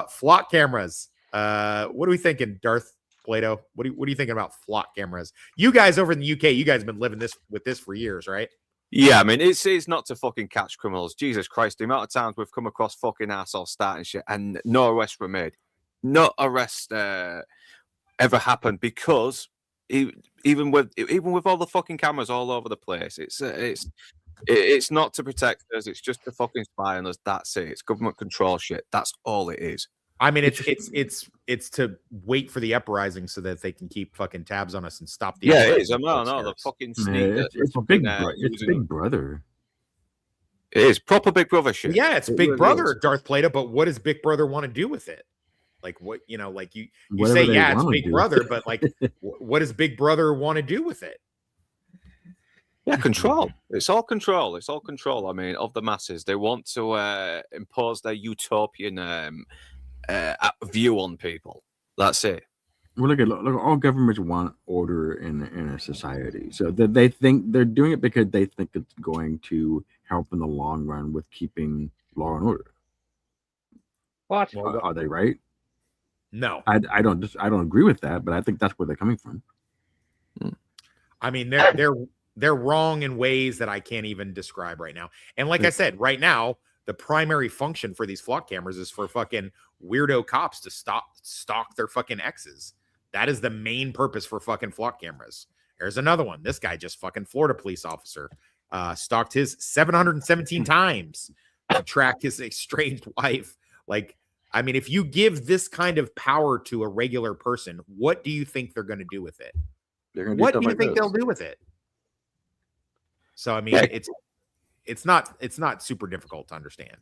Flock cameras. What are we thinking, Darth Plato? What are you thinking about flock cameras? You guys over in the UK, you guys have been living with this for years, right? Yeah, I mean, it's not to fucking catch criminals. Jesus Christ, the amount of times we've come across fucking assholes starting shit and no arrests were made. No arrest ever happened because even with all the fucking cameras all over the place, it's not to protect us. It's just to fucking spy on us. That's it. It's government control shit. That's all it is. I mean, it's to wait for the uprising so that they can keep fucking tabs on us and stop the. Yeah, it is. No, the fucking sneak. It's Big Brother. It is proper Big Brother shit. Yeah, it's Big Brother, Darth Plato. But what does Big Brother want to do with it? Like what you say? Yeah, it's Big Brother, but like, what does Big Brother want to do with it? Yeah, control. It's all control. It's all control. I mean, of the masses. They want to impose their utopian view on people. That's it. Well, look, all governments want order in a society. So they think they're doing it because they think it's going to help in the long run with keeping law and order. What? Are they right? No, I don't agree with that, but I think that's where they're coming from. I mean, they're wrong in ways that I can't even describe right now. And like I said, right now, the primary function for these flock cameras is for fucking weirdo cops to stalk their fucking exes. That is the main purpose for fucking flock cameras. There's another one. This guy just fucking Florida police officer stalked his 717 times to track his estranged wife. Like, I mean, if you give this kind of power to a regular person, what do you think they're going to do with it? What do you think they'll do with it? So, I mean, it's not super difficult to understand,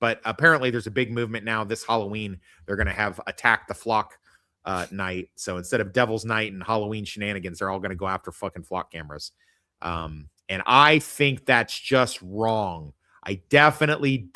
but apparently there's a big movement now. This Halloween, they're going to have Attack the Flock night. So instead of Devil's Night and Halloween shenanigans, they're all going to go after fucking flock cameras. And I think that's just wrong. I definitely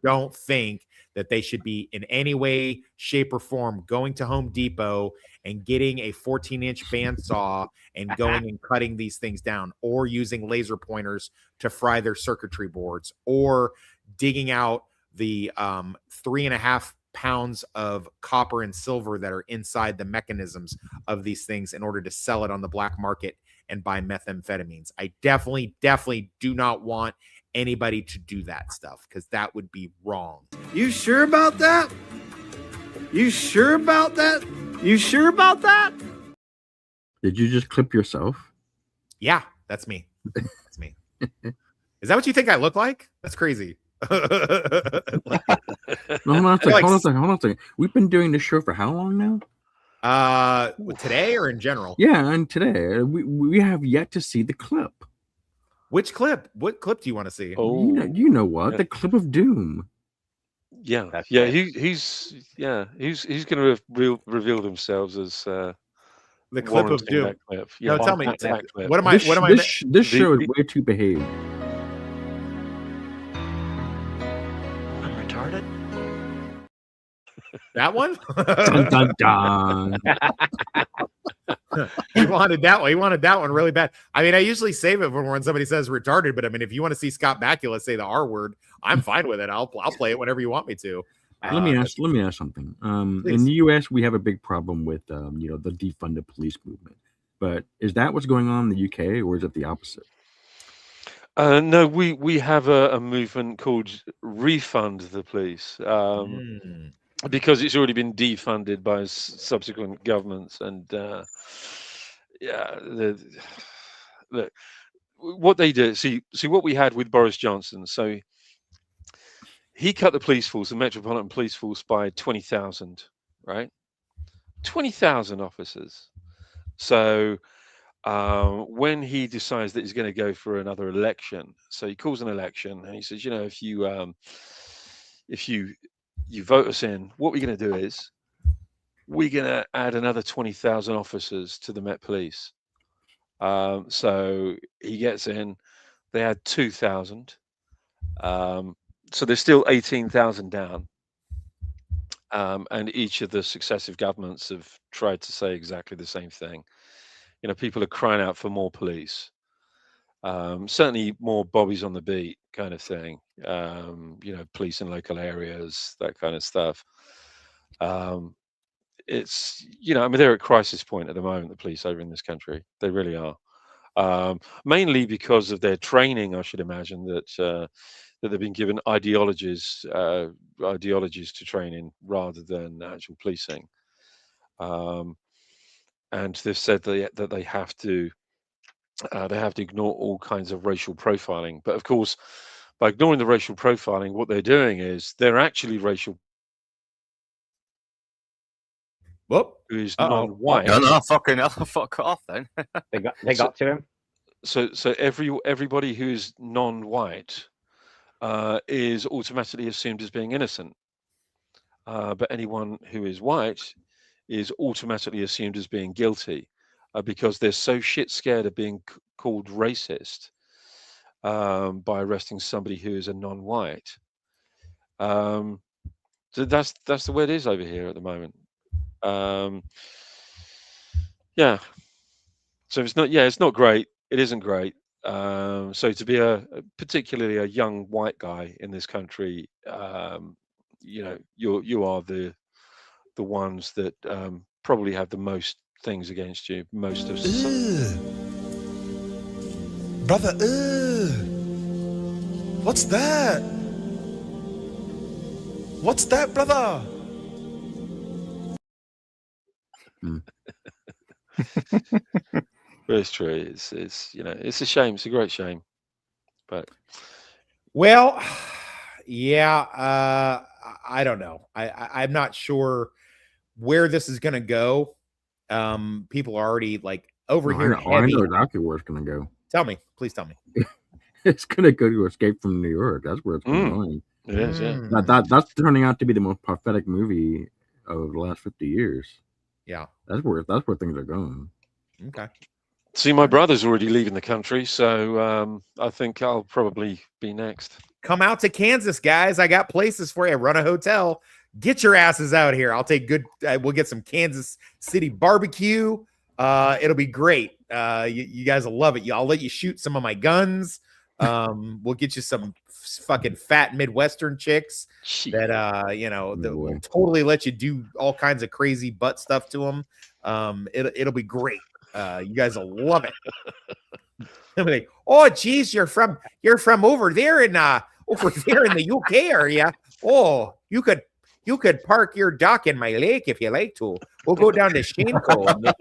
don't think that they should be in any way, shape, or form going to Home Depot and getting a 14-inch bandsaw and going and cutting these things down, or using laser pointers to fry their circuitry boards, or digging out the 3.5 pounds of copper and silver that are inside the mechanisms of these things in order to sell it on the black market and buy methamphetamines. I definitely do not want anybody to do that stuff, because that would be wrong. You sure about that? You sure about that? You sure about that? Did you just clip yourself? Yeah, that's me. That's me. Is that what you think I look like? That's crazy. No, hold on a second. We've been doing this show for how long now? Today or in general? Yeah, and today we have yet to see the clip. Which clip? What clip do you want to see? Oh, You know what? yeah. The clip of doom. Yeah, That's yeah. it. He's going to reveal themselves as The clip of warranting doom. that clip. No, Yeah, tell me. that clip. What am I? This, What am I? this show is the- way too behaved. I'm retarded. That one? Dun, dun, dun. He wanted that one. He wanted that one really bad. I mean, I usually save it for when somebody says retarded, but I mean, if you want to see Scott Bakula say the R word, I'm fine with it. I'll play it whenever you want me to. Let me ask something. Please. In the U.S., we have a big problem with the defund the police movement. But is that what's going on in the U.K. or is it the opposite? No, we have a movement called Refund the Police, because it's already been defunded by subsequent governments, and look, what they did. See what we had with Boris Johnson. So he cut the police force, the Metropolitan Police Force, by 20,000, right? 20,000 officers. So when he decides that he's going to go for another election, so he calls an election and he says, if you vote us in, what we're going to do is we're going to add another 20,000 officers to the Met Police. So he gets in, they add 2,000. So there's still 18,000 down. And each of the successive governments have tried to say exactly the same thing. People are crying out for more police. Certainly more bobbies on the beat kind of thing. Police in local areas, that kind of stuff. It's, they're at crisis point at the moment, the police over in this country. They really are. Mainly because of their training, I should imagine, that they've been given ideologies to train in rather than actual policing. And they've said that they have to ignore all kinds of racial profiling. But of course, by ignoring the racial profiling, what they're doing is they're actually racial. Whoop. Who's non-white? No, fucking hell, fuck off then. They got to him. So everybody who is non-white is automatically assumed as being innocent. But anyone who is white is automatically assumed as being guilty, because they're so shit scared of being called racist by arresting somebody who is a non-white. So that's the way it is over here at the moment. Yeah. So it's not great. It isn't great. So to be particularly a young white guy in this country, you are the ones that probably have the most things against you. Most of society. Brother, what's that? What's that, brother? But it's true. It's it's a shame. It's a great shame. But well, yeah, I don't know. I'm not sure where this is going to go. People are already like over here. I know exactly where it's going to go. Tell me, please tell me. It's going to go to Escape from New York. That's where it's going. It is, yeah. That's turning out to be the most prophetic movie of the last 50 years. Yeah, that's where things are going. Okay. See, my brother's already leaving the country, so I think I'll probably be next. Come out to Kansas, guys. I got places for you. Run a hotel. Get your asses out here. I'll take good. We'll get some Kansas City barbecue. It'll be great. You guys will love it. I'll let you shoot some of my guns. We'll get you some fucking fat Midwestern chicks that will totally let you do all kinds of crazy butt stuff to them. It'll be great. You guys will love it. Like, oh geez, you're from over there in the UK, are you? Oh, you could park your dock in my lake if you like to. We'll go down to Shaneco.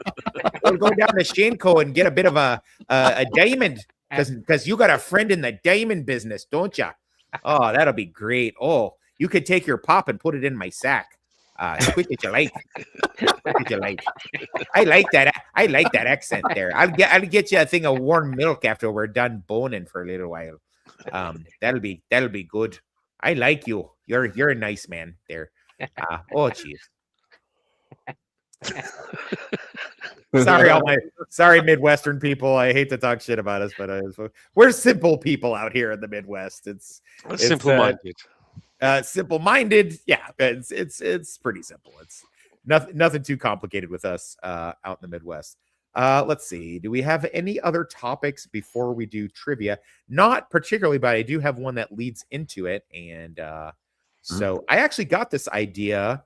We'll go down to Shaneco and get a bit of a diamond because you got a friend in the diamond business, don't you? Oh, that'll be great. Oh, you could take your pop and put it in my sack. Quick as you like. Quick as you like. I like that. I like that accent there. I'll get you a thing of warm milk after we're done boning for a little while. That'll be good. I like you. You're a nice man there. Oh jeez. Sorry, Midwestern people. I hate to talk shit about us, but we're simple people out here in the Midwest. It's simple-minded. Simple-minded. Yeah, it's pretty simple. It's nothing too complicated with us out in the Midwest. Let's see. Do we have any other topics before we do trivia? Not particularly, but I do have one that leads into it. And so I actually got this idea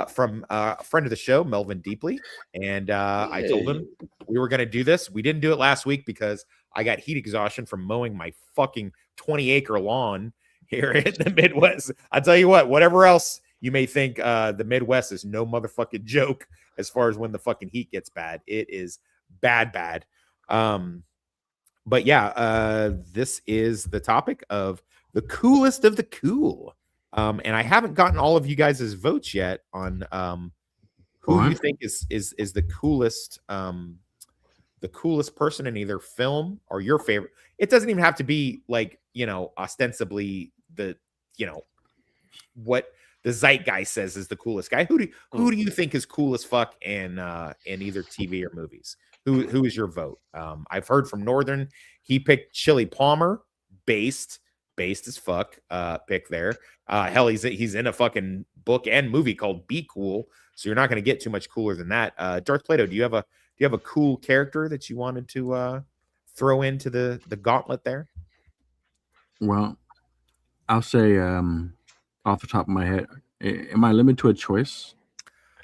from a friend of the show, Melvin Deeply. And I told him we were going to do this. We didn't do it last week because I got heat exhaustion from mowing my fucking 20-acre lawn here in the Midwest. I'll tell you what, whatever else you may think, the Midwest is no motherfucking joke as far as when the fucking heat gets bad. It is bad. But yeah, this is the topic of the coolest of the cool. And I haven't gotten all of you guys' votes yet on who you think is the coolest person in either film or your favorite. It doesn't even have to be like, ostensibly what the zeitgeist says is the coolest guy. Who do you think is cool as fuck in either TV or movies? Who is your vote? I've heard from Northern. He picked Chili Palmer, based as fuck pick there. Hell, he's in a fucking book and movie called Be Cool, so you're not going to get too much cooler than that. Darth Plato, do you have a cool character that you wanted to throw into the gauntlet there? Well, I'll say off the top of my head, am I limited to a choice?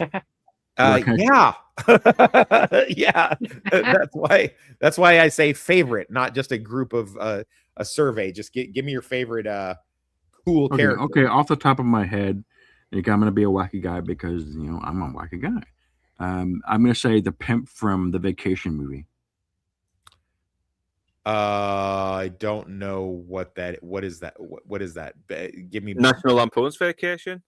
Yeah. Yeah. That's why I say favorite, not just a group of a survey. Just give me your favorite cool character. Okay, off the top of my head, I'm gonna be a wacky guy because I'm a wacky guy. I'm gonna say the pimp from the Vacation movie. I don't know what is that? What is that? Give me National Lampoon's Vacation.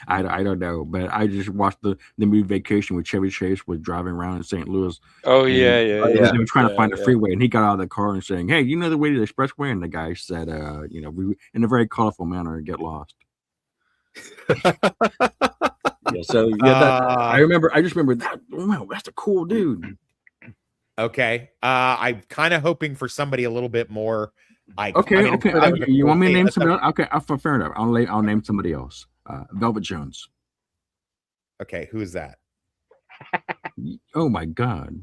I don't know, but I just watched the movie Vacation with Chevy Chase was driving around in St. Louis. Oh yeah. They were trying to find the freeway, and he got out of the car and saying, "Hey, you know the way to the expressway?" And the guy said, we in a very colorful manner get lost." I just remember that. Wow, that's a cool dude. Okay. I'm kind of hoping for somebody a little bit more. Okay. You want me to name somebody else? Okay, fair enough. I'll name somebody else. Velvet Jones. Okay, who is that? Oh my God.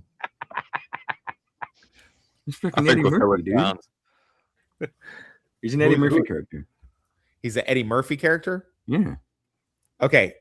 He's freaking Eddie Murphy, dude. He's an Eddie Murphy character. He's an Eddie Murphy character? Yeah. Okay.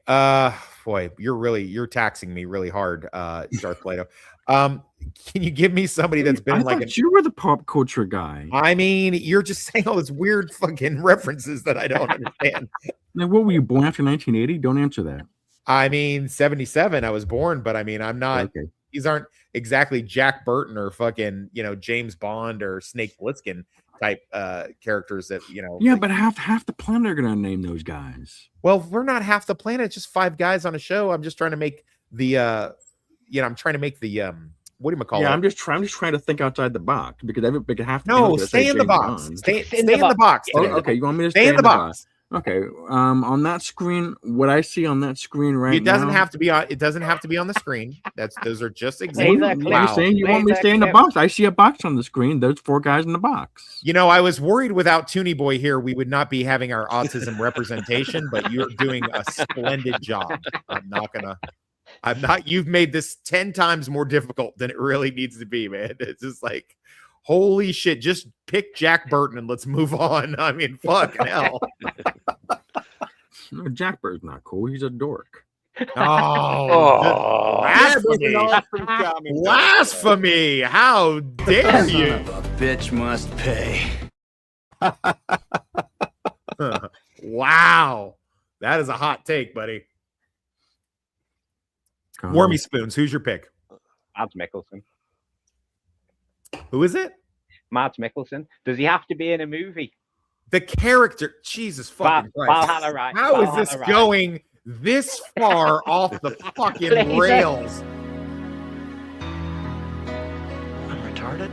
Boy, you're taxing me really hard, Darth Plato. Can you give me somebody that's been you were the pop culture guy. I mean, you're just saying all these weird fucking references that I don't understand. Now, what were you born after 1980? Don't answer that. I mean, 77 I was born, but I mean, I'm not. Okay. These aren't exactly Jack Burton or fucking, James Bond or Snake Plissken type characters that, Yeah, but half the planet are gonna name those guys. Well, we're not half the planet, it's just 5 guys on a show. I'm just trying to make the I'm trying to make the what do you call it? I'm just trying to think outside the box because half the no, stay in the box. Stay in the box. Okay, you want me to stay in the box? Okay. On that screen, what I see on that screen right now. It doesn't have to be on the screen. Those are just examples. You want me to stay in the box? I see a box on the screen. There's 4 guys in the box. I was worried without Toonie Boy here, we would not be having our autism representation, but you're doing a splendid job. You've made this 10 times more difficult than it really needs to be, man. It's just like, holy shit, just pick Jack Burton and let's move on. I mean, fucking hell. No, Jack Burton's not cool. He's a dork. Oh, blasphemy. Blasphemy. How dare you? A bitch must pay. Wow. That is a hot take, buddy. Wormy Spoons, who's your pick? Mads Mikkelsen. Who is it? Mads Mikkelsen. Does he have to be in a movie? The character, Jesus fucking Christ. Valhalla Rise. How is Valhalla this Rise. going this far off the fucking Please. rails? I'm retarded.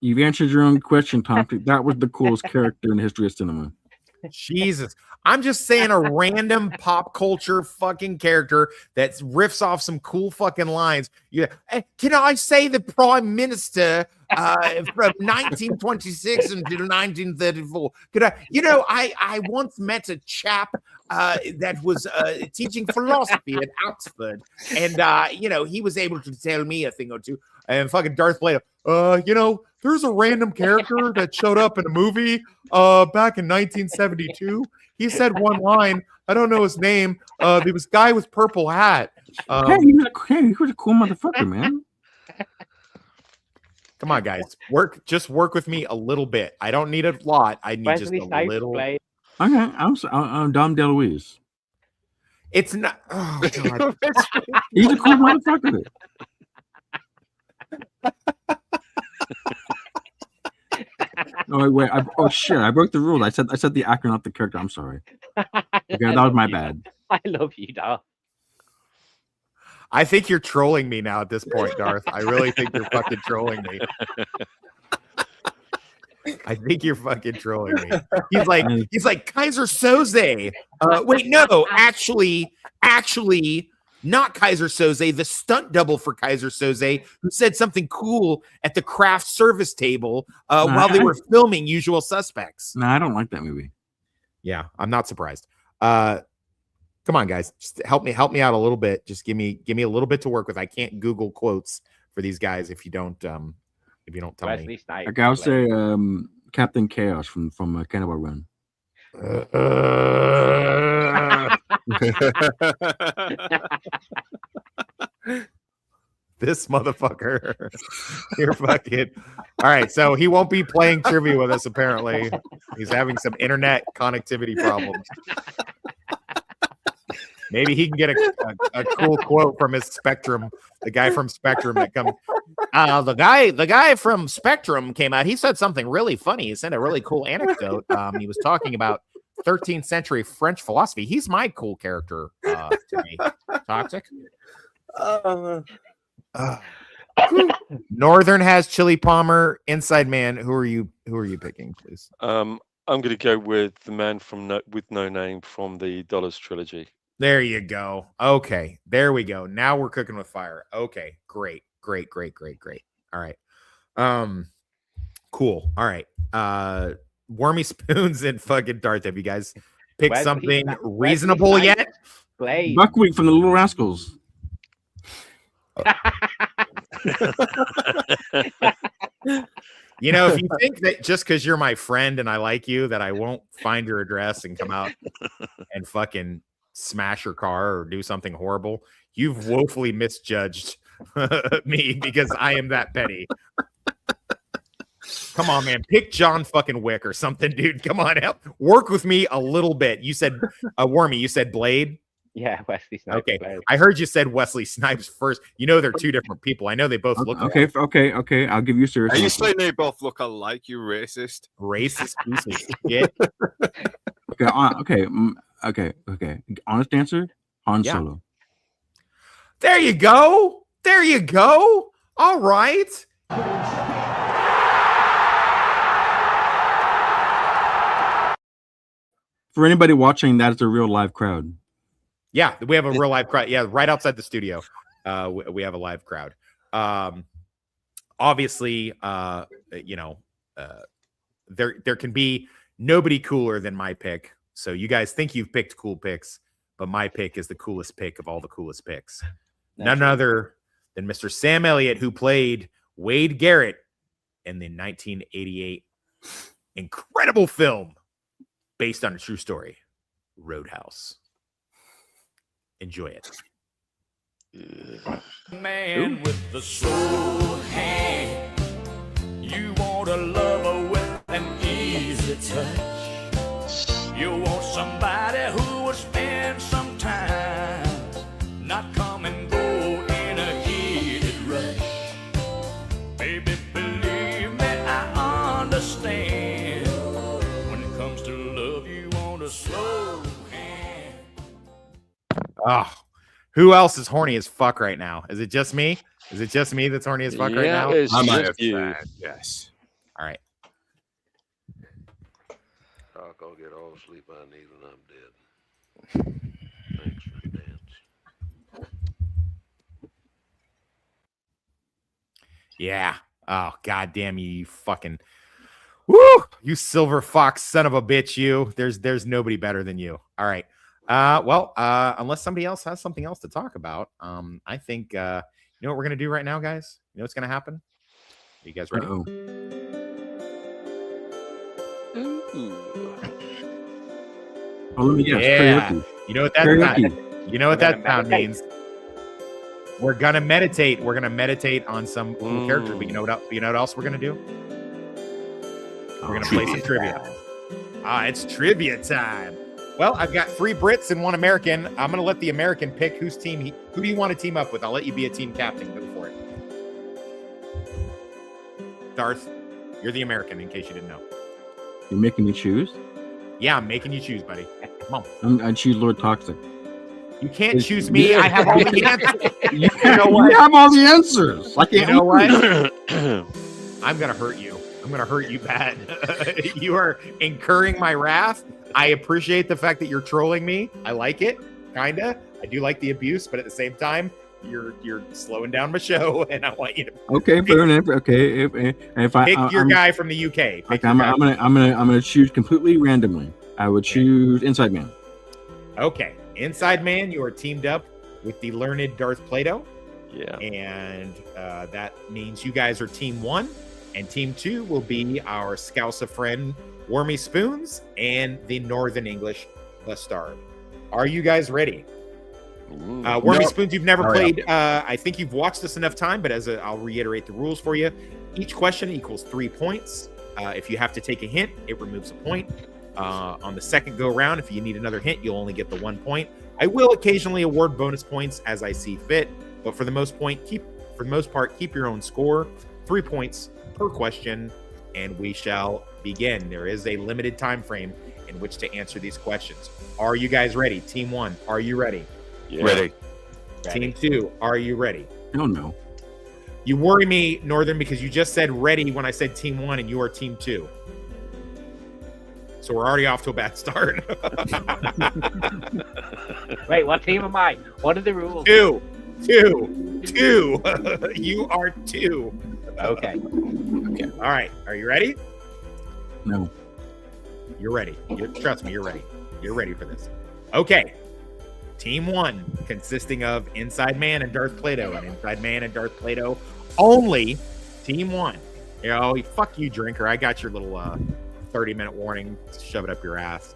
You've answered your own question, Tom. That was the coolest character in the history of cinema. Jesus. I'm just saying a random pop culture fucking character that riffs off some cool fucking lines. Yeah. Can I say the prime minister from 1926 until 1934? Could I, I once met a chap that was teaching philosophy at Oxford. And, he was able to tell me a thing or two. And fucking Darth Vader, there's a random character that showed up in a movie back in 1972. He said one line. I don't know his name. There was a guy with purple hat. Hey, he was a cool motherfucker, man. Come on, guys. Just work with me a little bit. I don't need a lot. I need just a little. Okay, I'm Dom DeLuise. It's not. Oh, God. He's a cool motherfucker. Oh wait! Shit! I broke the rule. I said the actor, not the character. I'm sorry. Okay, that was my bad. I love you, Darth. I think you're trolling me now at this point, Darth. I really think you're fucking trolling me. I think you're fucking trolling me. He's like Kaiser Soze. Wait, no, actually, not Kaiser Soze, the stunt double for Kaiser Soze, who said something cool at the craft service table while they were filming Usual Suspects. No, I don't like that movie. Yeah, I'm not surprised. Come on, guys, just help me out a little bit. Just give me a little bit to work with. I can't Google quotes for these guys if you don't tell me. Okay, I'll say Captain Chaos from Cannibal Run. This motherfucker. You're fucking all right. So he won't be playing trivia with us, apparently. He's having some internet connectivity problems. Maybe he can get a cool quote from his Spectrum, the guy from Spectrum that comes. The guy from Spectrum came out. He said something really funny. He said a really cool anecdote. He was talking about 13th century French philosophy. He's my cool character to me. Toxic. Northern has Chili Palmer. Inside Man. Who are you picking, please? I'm going to go with the man with no name from the Dollars trilogy. There you go. Okay, there we go. Now we're cooking with fire. Okay, great. All right. Cool. All right. Wormy Spoons and fucking Darth. Have you guys picked something reasonable yet? Buckwheat from the Little Rascals. If you think that just because you're my friend and I like you, that I won't find your address and come out and fucking smash your car or do something horrible, you've woefully misjudged me because I am that petty. Come on, man. Pick John fucking Wick or something, dude. Come on, help. Work with me a little bit. You said Wormy. You said Blade. Yeah, Wesley Snipes. Okay, Blade. I heard you said Wesley Snipes first. They're two different people. I know they both look alike. Okay. I'll give you a serious. Are you saying they both look alike? You racist. Racist piece of shit. Okay. Honest answer: Han Solo. There you go. All right. For anybody watching, that is a real live crowd. Yeah, we have a real live crowd. Yeah, right outside the studio. We have a live crowd. Obviously, there can be nobody cooler than my pick. So you guys think you've picked cool picks, but my pick is the coolest pick of all the coolest picks. None other than Mr. Sam Elliott, who played Wade Garrett in the 1988 incredible film based on a true story. Roadhouse. Enjoy it. Man with the soul hand, you want a lover with an easy touch. You want somebody who will spend some time, not come and go in a heated rush. Baby, believe me, I understand. When it comes to love, you want a slow hand. Oh, who else is horny as fuck right now? Is it just me? Is it just me that's horny as fuck right now? It's I might just have you. said yes. All right. I'll go get all the sleep I need when I'm dead. Thanks for the dance. Yeah. Oh, goddamn you fucking. Woo! You silver fox son of a bitch, you. There's nobody better than you. All right. Well, unless somebody else has something else to talk about, I think you know what we're gonna do right now, guys? You know what's gonna happen? Are you guys ready? Uh-oh. Oh, let me guess. Yeah. Karaoke. You know what that Karaoke. you know what that sound meditate. means? We're gonna meditate. We're gonna meditate on some cool character. But you know what else we're gonna do? We're gonna play some trivia. It's trivia time. Well, I've got 3 Brits and 1 American. I'm gonna let the American pick whose team who do you want to team up with? I'll let you be a team captain. Go for it. Darth, you're the American, in case you didn't know. You're making me choose? Yeah, I'm making you choose, buddy. Come on. I choose Lord Toxic. You can't choose me. I have all the answers. You have all the answers. I can't. You know what? I'm gonna hurt you. I'm gonna hurt you bad. You are incurring my wrath. I appreciate the fact that you're trolling me. I like it, kinda. I do like the abuse, but at the same time, you're slowing down my show, and I want you to. Okay, fair enough. Okay, if I pick your guy from the UK. Okay, I'm gonna choose completely randomly. I would choose Inside Man. Okay, Inside Man. You are teamed up with the learned Darth Plato. Yeah. And that means you guys are team 1, and team 2 will be our Scouser friend Wormy Spoons and the Northern English Bastard. Are you guys ready? Wormy Spoons, you've never played. I think you've watched this enough time, but I'll reiterate the rules for you. Each question equals 3 points. If you have to take a hint, it removes a point. On the second go round, if you need another hint, you'll only get the 1 point. I will occasionally award bonus points as I see fit, but for the most part, keep your own score. 3 points per question, and we shall begin. There is a limited time frame in which to answer these questions. Are you guys ready? Team 1, are you ready? Yeah. Ready. Team 2, are you ready? I don't know. You worry me, Northern, because you just said ready when I said team 1 and you are team 2. So we're already off to a bad start. Wait, what team am I? What are the rules? 2. You are 2. Okay. All right. Are you ready? No. You're ready. Trust me, you're ready. You're ready for this. Okay. Team 1, consisting of Inside Man and Darth Plato, and Inside Man and Darth Plato only. Team 1. You know, fuck you, drinker. I got your little 30-minute warning. Shove it up your ass.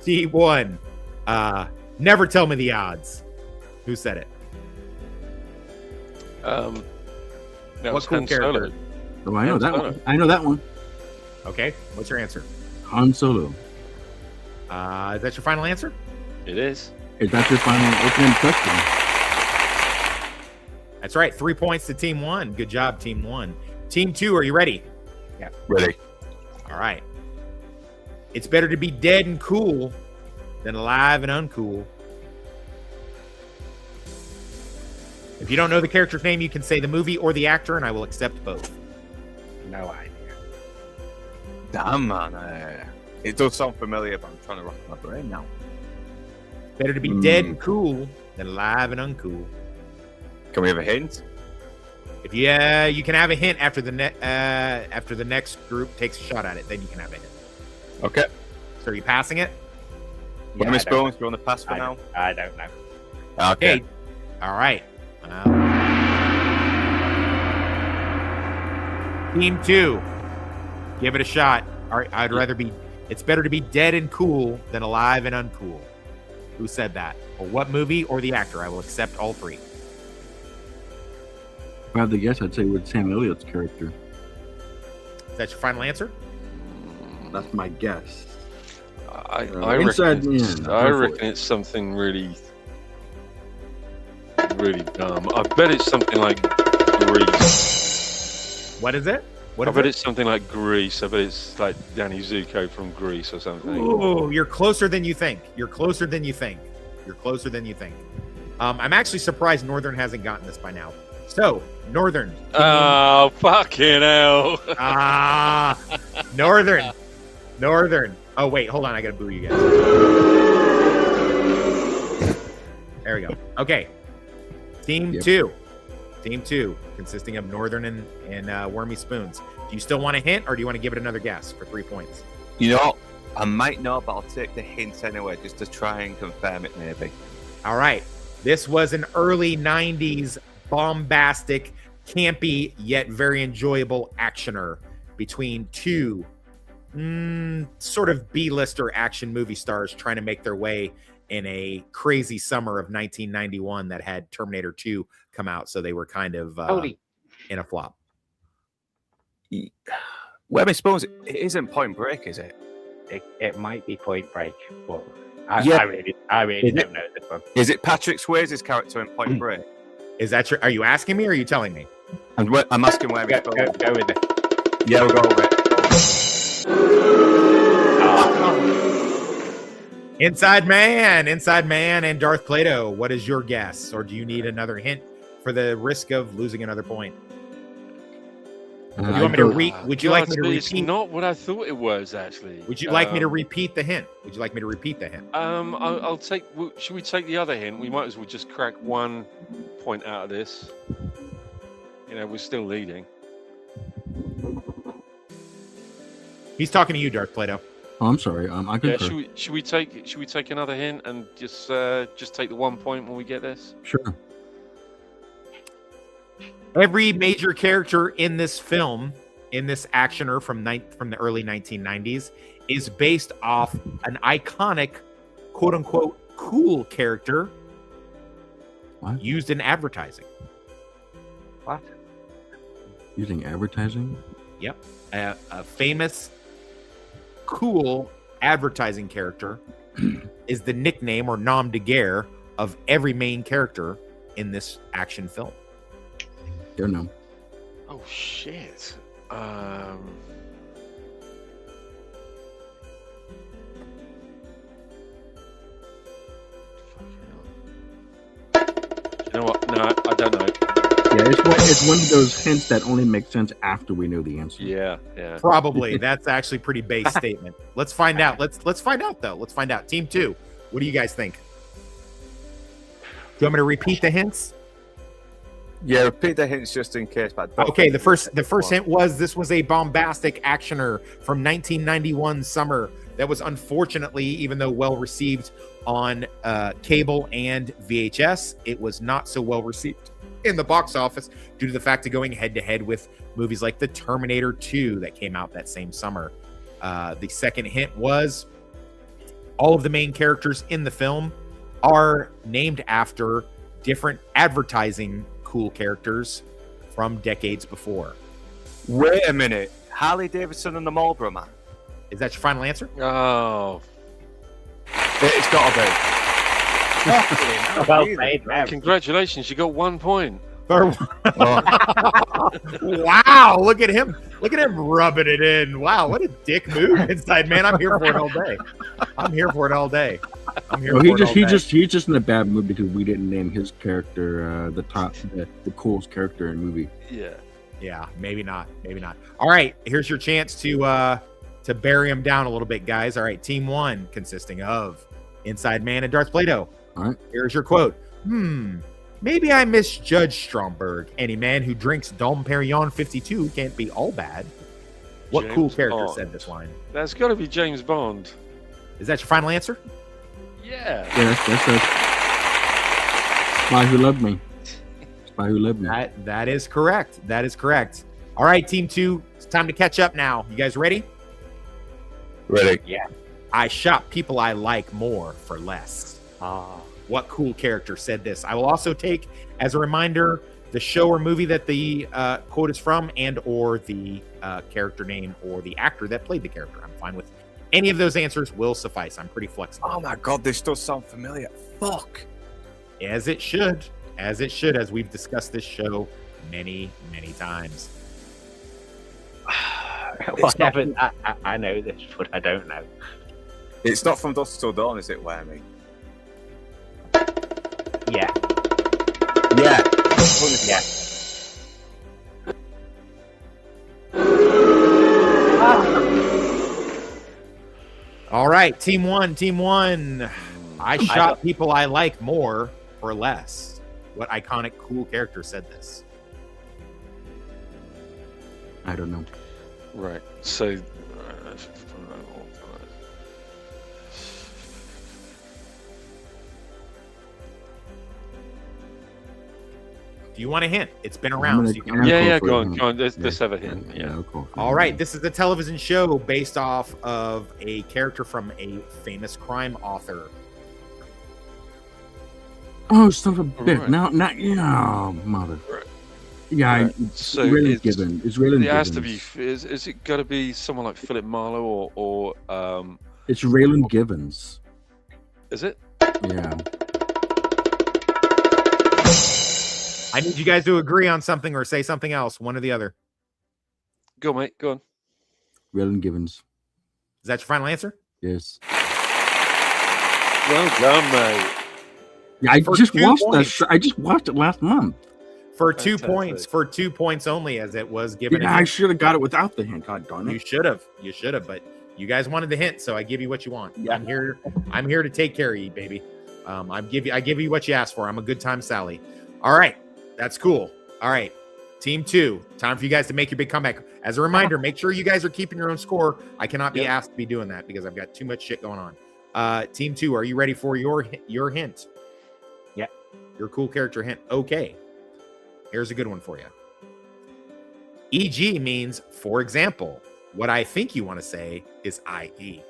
Team 1. Never tell me the odds. Who said it? What cool character? Oh, I know that one. I know that one. Okay. What's your answer? Han Solo. Is that your final answer? It is. Is that your final opening question? That's right. 3 points to Team 1. Good job, Team 1. Team 2, are you ready? Yeah. Ready. All right. It's better to be dead and cool than alive and uncool. If you don't know the character's name, you can say the movie or the actor, and I will accept both. No idea. Damn, man. It does sound familiar, but I'm trying to rock my brain now. Better to be dead and cool than alive and uncool. Can we have a hint? If you can have a hint after the next group takes a shot at it, then you can have a hint. Okay. So are you passing it? Yeah, Miss Bones, you want to pass for now? I don't know. Okay. All right. Team 2, give it a shot. All right, I'd rather be It's better to be dead and cool than alive and uncool. Who said that? Or what movie or the actor? I will accept all three. If I had to guess, I'd say with Sam Elliott's character. Is that your final answer? That's my guess. I Inside reckon, Man. I reckon it's something really dumb. I bet it's something like Grease. What is it? I bet it's something like Grease. I bet it's like Danny Zuko from Grease or something. Ooh, you're closer than you think. You're closer than you think. You're closer than you think. I'm actually surprised Northern hasn't gotten this by now. So, Northern. Oh, fucking hell. Northern. Oh, wait, hold on. I got to boo you guys. There we go. Okay. Team 2. Team 2, consisting of Northern and Wormy Spoons. Do you still want a hint, or do you want to give it another guess for 3 points? You know, I might know, but I'll take the hint anyway, just to try and confirm it, maybe. All right. This was an early 90s bombastic, campy, yet very enjoyable actioner between two sort of B-lister action movie stars trying to make their way in a crazy summer of 1991 that had Terminator 2 come out. So they were kind of in a flop. Well, I suppose it isn't Point Break, is it? It might be Point Break, but I really don't know this one. Is it Patrick Swayze's character in Point Break? Is that your? Are you asking me, or are you telling me? I'm asking where we go with it. Yeah, we'll go with it. Inside Man, and Darth Plato. What is your guess, or do you need another hint for the risk of losing another point? Would you want me to Would you like me to repeat? It's not what I thought it was, actually. Would you like me to repeat the hint? I'll take. Should we take the other hint? We might as well just crack 1 point out of this. You know, we're still leading. He's talking to you, Darth Plato. Oh, I'm sorry. I Yeah, concur. should we take another hint and just take the 1 point when we get this? Sure. Every major character in this film, in this actioner from the early 1990s, is based off an iconic, quote unquote, cool character used in advertising. What? Using advertising? Yep. A famous, cool advertising character is the nickname or nom de guerre of every main character in this action film. Don't know. Oh shit. You know what? No, I don't know. Yeah, it's one of those hints that only make sense after we know the answer. Yeah. Probably. That's actually pretty base statement. Let's find out. Let's find out though. Let's find out. Team 2. What do you guys think? Do you want me to repeat the hints? Yeah, repeat the hints just in case. But Okay, the first hint was this was a bombastic actioner from 1991 summer that was unfortunately, even though well received on cable and VHS, it was not so well received in the box office due to the fact of going head to head with movies like the Terminator 2 that came out that same summer. The second hint was all of the main characters in the film are named after different advertising cool characters from decades before. Wait a minute. Harley Davidson and the Marlboro Man. Is that your final answer? Oh. It's got to be. Well played, man. Congratulations, you got 1 point. Wow, look at him rubbing it in. Wow, what a dick move, Inside Man. I'm here for it all day. He's just in a bad mood because we didn't name his character the coolest character in the movie. Yeah, maybe not. All right, here's your chance to bury him down a little bit, guys. All right, Team 1, consisting of Inside Man and Darth Plato. All right. Here's your quote. Maybe I misjudged Stromberg. Any man who drinks Dom Perignon 52 can't be all bad. What James cool character Bond. said this line? That's got to be James Bond. Is that your final answer? Yeah. That's it. Spy Who Loved Me. Spy Who Loved Me. That is correct. All right, Team 2, it's time to catch up now. You guys ready? Ready? Yeah. I shop people I like more for less. What cool character said this? I will also take as a reminder the show or movie that the quote is from, and or the character name or the actor that played the character. I'm fine with any of those answers. Will suffice. I'm pretty flexible. Oh my god, this does sound familiar. Fuck. As it should. As it should, as we've discussed this show many, many times. Whatever. I know this, but I don't know. It's not From Dusk Till Dawn, is it, Wormy? Yeah. Yeah. Yeah. All right, team one. I shop people I like more for less. What iconic cool character said this? I don't know. Right. So. Do you want a hint? It's been around. Go on. Let's have a hint. Yeah. All right. This is a television show based off of a character from a famous crime author. Oh, son of a bitch! Now, mother. Yeah, Right. it's So Raylan it's, Givens. It's Raylan it has to Givens. be. Is it got to be someone like Philip Marlowe or It's Raylan Givens. Is it? Yeah. I need you guys to agree on something or say something else, one or the other. Go, mate. Go on. Raylan Givens. Is that your final answer? Yes. Well done, mate. Yeah, I For just 2 watched points. that. I just watched it last month. For 2 points. For 2 points only, as it was given. Yeah, I should have got it without the hint. God darn it! You should have. You should have. But you guys wanted the hint, so I give you what you want. Yeah. I'm here to take care of you, baby. I give you what you asked for. I'm a good time, Sally. All right, that's cool. All right, team 2. Time for you guys to make your big comeback. As a reminder, make sure you guys are keeping your own score. I cannot be asked to be doing that because I've got too much shit going on. Team 2, are you ready for your hint? Yeah. Your cool character hint. Okay. Here's a good one for you. EG means, for example. What I think you want to say is IE.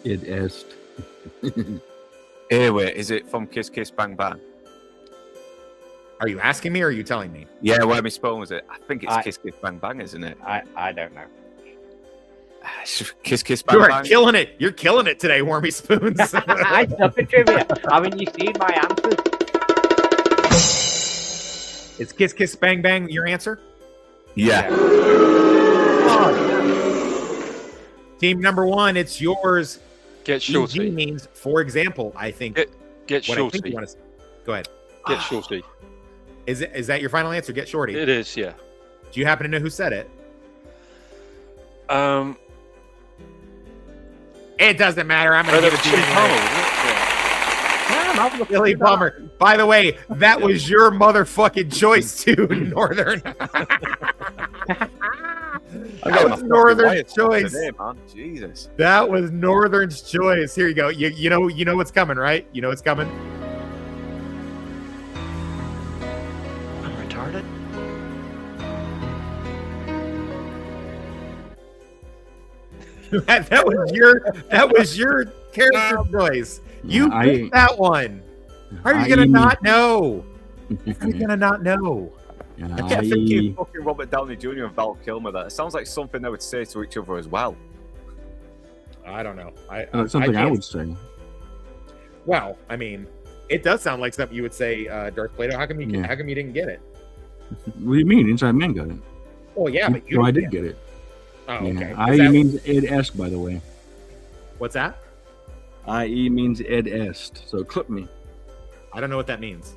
It est. Hey, wait, is it from Kiss Kiss Bang Bang? Are you asking me or are you telling me? Yeah, where my spawn was it? I think it's Kiss Kiss Bang Bang, isn't it? I don't know. Kiss Kiss Bang You are Bang. killing it. You're killing it today, Wormy Spoons. I suck at trivia. Haven't you seen my answers? Is Kiss Kiss Bang Bang your answer? Yeah. Team number 1, it's yours. Get Shorty. EG means, for example, I think. Get what I think Shorty. you want to go ahead. Get Shorty. Is that your final answer? Get Shorty. It is, yeah. Do you happen to know who said it? It doesn't matter. I'm going to give it to you. Billy Palmer. By the way, that was your motherfucking choice too, Northern. That was Northern's choice. Today, man. Jesus. That was Northern's choice. Here you go. You know what's coming, right? You know what's coming. I'm retarded. that was your character choice. You picked that one. How are you gonna not know? How are you gonna not know? I kept thinking fucking Robert Downey Jr. and Val Kilmer. That sounds like something they would say to each other as well. I don't know. That's something I would say. Well, I mean, it does sound like something you would say, Darth Plato. How come you didn't get it? What do you mean? Inside Man got it. Oh yeah, but I did get it. Oh, yeah. okay. IE means ed est, by the way. What's that? IE means ed est. So clip me. I don't know what that means.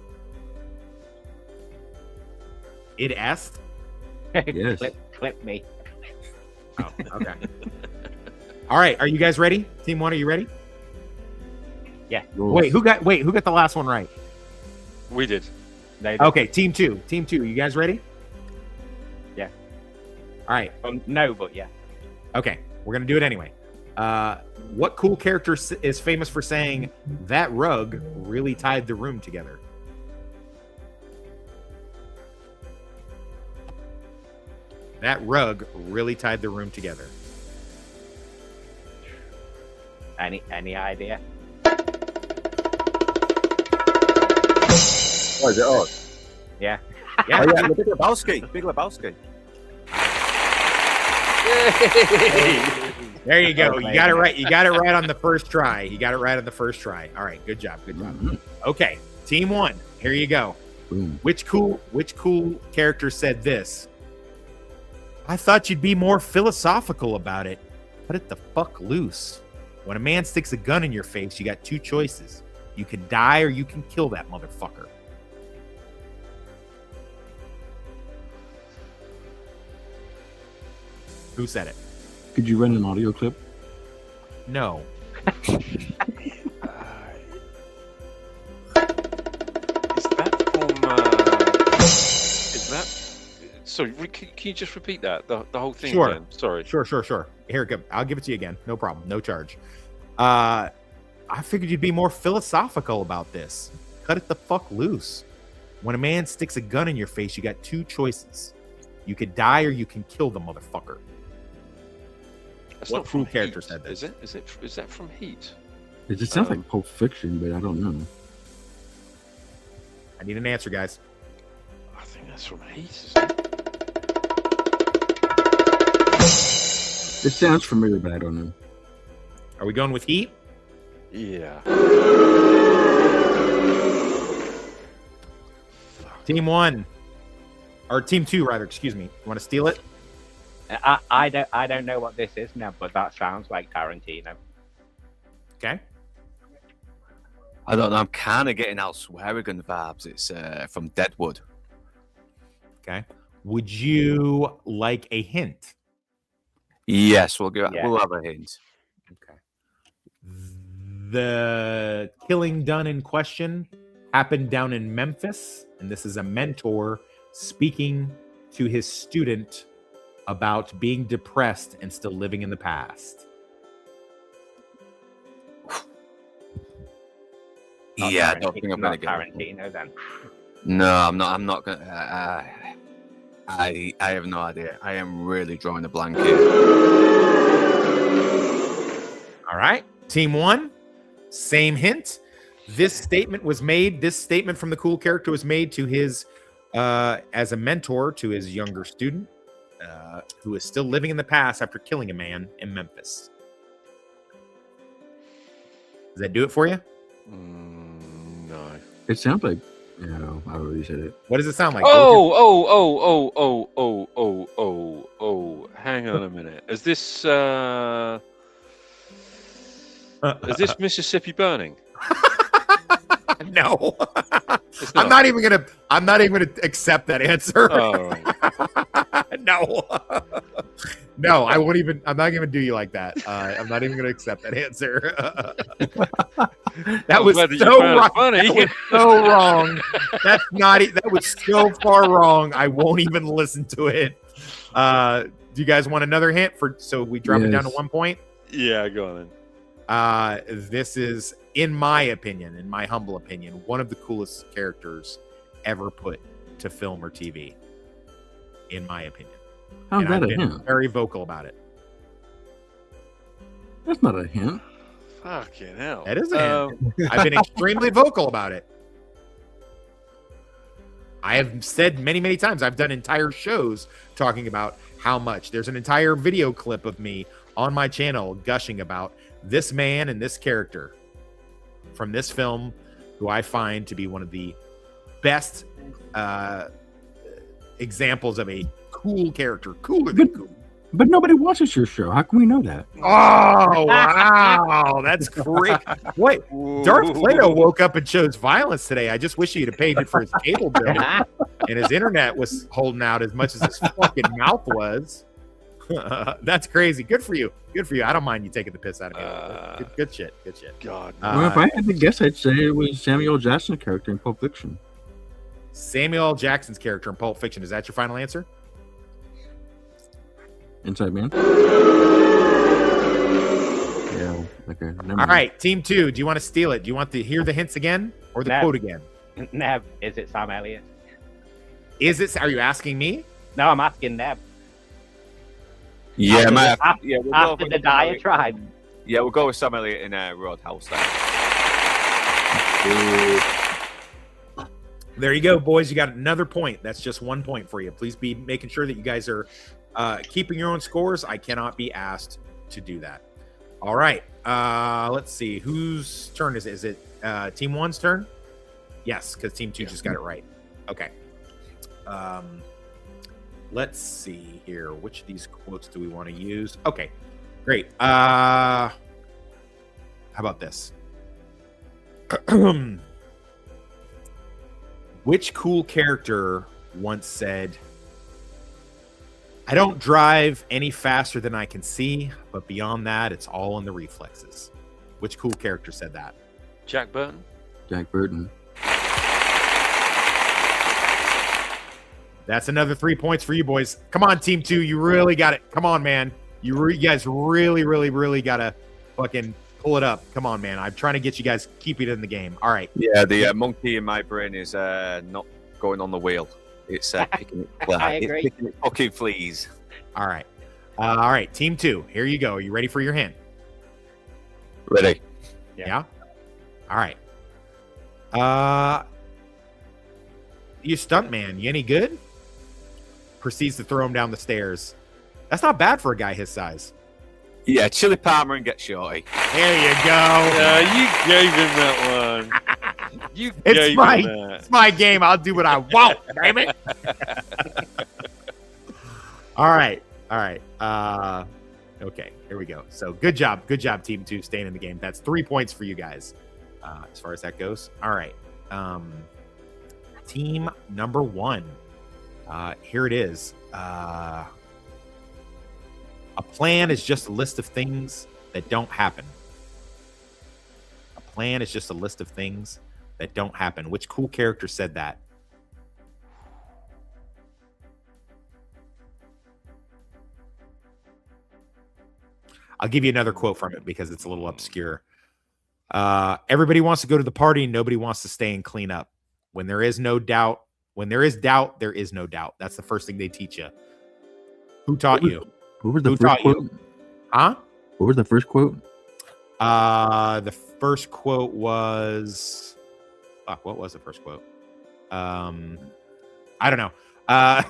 Id est? Yes. Clip me. Oh, okay. All right, are you guys ready? Team 1, are you ready? Yeah. Wait, who got the last one right? We did. Okay, team 2. Team 2, you guys ready? Yeah. All right. No, but yeah. Okay, we're gonna do it anyway. What cool character is famous for saying that rug really tied the room together? That rug really tied the room together. Any idea? Oh, is it us? Yeah. Yeah, oh, yeah. The Big Lebowski. Big Lebowski. There you go. You got it right. You got it right on the first try. You got it right on the first try. All right. Good job. Good job. Okay. Team 1. Here you go. Boom. Which cool character said this? I thought you'd be more philosophical about it. Cut it the fuck loose. When a man sticks a gun in your face, you got 2 choices. You can die or you can kill that motherfucker. Who said it? Could you run an audio clip? No. Is that? Sorry, can you just repeat that? The whole thing Sure. again? Sorry. Sure. Here, go. I'll give it to you again. No problem. No charge. I figured you'd be more philosophical about this. Cut it the fuck loose. When a man sticks a gun in your face, you got 2 choices. You could die or you can kill the motherfucker. That's What not from cool character Heat, said this? Is that from Heat? It just sounds like Pulp Fiction, but I don't know. I need an answer, guys. I think that's from Heat. It sounds familiar, but I don't know. Are we going with Heat? Yeah. Team 1. Or Team 2, rather. Excuse me. You want to steal it? I don't know what this is now, but that sounds like Tarantino. Okay. I don't know. I'm kind of getting out Swearigan vibes. It's from Deadwood. Okay. Would you like a hint? Yes, we'll have a hint. Okay. The killing done in question happened down in Memphis, and this is a mentor speaking to his student about being depressed and still living in the past. Yeah, I don't think I'm gonna get Tarantino then. No, I'm not gonna. I have no idea. I am really drawing a blank here. All right, Team 1, same hint. This statement from the cool character was made to his as a mentor to his younger student, who is still living in the past after killing a man in Memphis. Does that do it for you? No. It sounds like, I already said it. What does it sound like? Oh. Hang on a minute. Is this Mississippi Burning? No. I'm not even gonna accept that answer. Oh, right. No. No, I won't even. I'm not gonna do you like that. I'm not even gonna accept that answer. That was so wrong. Funny. That was so wrong. That's not. That was so far wrong. I won't even listen to it. Do you guys want another hint so we drop it down to 1 point? Yeah, go on then. This is, in my opinion, in my humble opinion, one of the coolest characters ever put to film or TV. In my opinion. How's and that I've a been hint? very vocal about it. That's not a hint. Fucking hell. That is a hint. I've been extremely vocal about it. I have said many, many times, I've done entire shows talking about how much. There's an entire video clip of me on my channel gushing about this man and this character from this film, who I find to be one of the best examples of a cool character. Cooler than cool. But nobody watches your show. How can we know that? Oh, wow. That's great. Wait, Darth Plato woke up and chose violence today. I just wish he'd have paid for his cable bill. And his internet was holding out as much as his fucking mouth was. That's crazy. Good for you. Good for you. I don't mind you taking the piss out of me. Good shit. Good shit. God. Well, if I had to guess, I'd say it was Samuel L. Jackson's character in Pulp Fiction. Samuel L. Jackson's character in Pulp Fiction. Is that your final answer? Inside Man? Yeah. Okay. All right. Team 2. Do you want to steal it? Do you want to hear the hints again or the quote again? Neb, is it Sam Elliott? Is it? Are you asking me? No, I'm asking Neb. Yeah, after the diatribe. Yeah, we'll go with Sam Elliott in Roadhouse then. There you go, boys. You got another point. That's just 1 point for you. Please be making sure that you guys are keeping your own scores. I cannot be asked to do that. All right. Let's see. Whose turn is it? Is it Team 1's turn? Yes, because Team 2 just got it right. Okay. Let's see here. Which of these quotes do we want to use? Okay, great. How about this? Which cool character once said, "I don't drive any faster than I can see, but beyond that, it's all in the reflexes"? Which cool character said that? Jack Burton. Jack Burton. That's another 3 points for you boys. Come on, Team 2. You really got it. Come on, man. You guys really got to fucking pull it up. Come on, man. I'm trying to get you guys keep it in the game. All right. Yeah, the monkey in my brain is not going on the wheel. It's picking it I agree. It's picking it fucking fleas. All right. All right. Team 2. Here you go. Are you ready for your hint? Ready. Yeah. All right. You stunt man. You any good? Proceeds to throw him down the stairs. That's not bad for a guy his size. Yeah, Chili Palmer and Get Shorty. There you go. You gave him that one. You It's gave my, him that. it's my game. I'll do what I want, damn it. All right. Okay, here we go. So good job, Team 2, staying in the game. That's 3 points for you guys, as far as that goes. All right. Team number 1. Here it is. A plan is just a list of things that don't happen. A plan is just a list of things that don't happen. Which cool character said that? I'll give you another quote from it because it's a little obscure. Everybody wants to go to the party and nobody wants to stay and clean up. When there is doubt, there is no doubt. That's the first thing they teach you. Who taught you? What was the first quote? Huh? What was the first quote? The first quote was... Fuck, what was the first quote? I don't know. A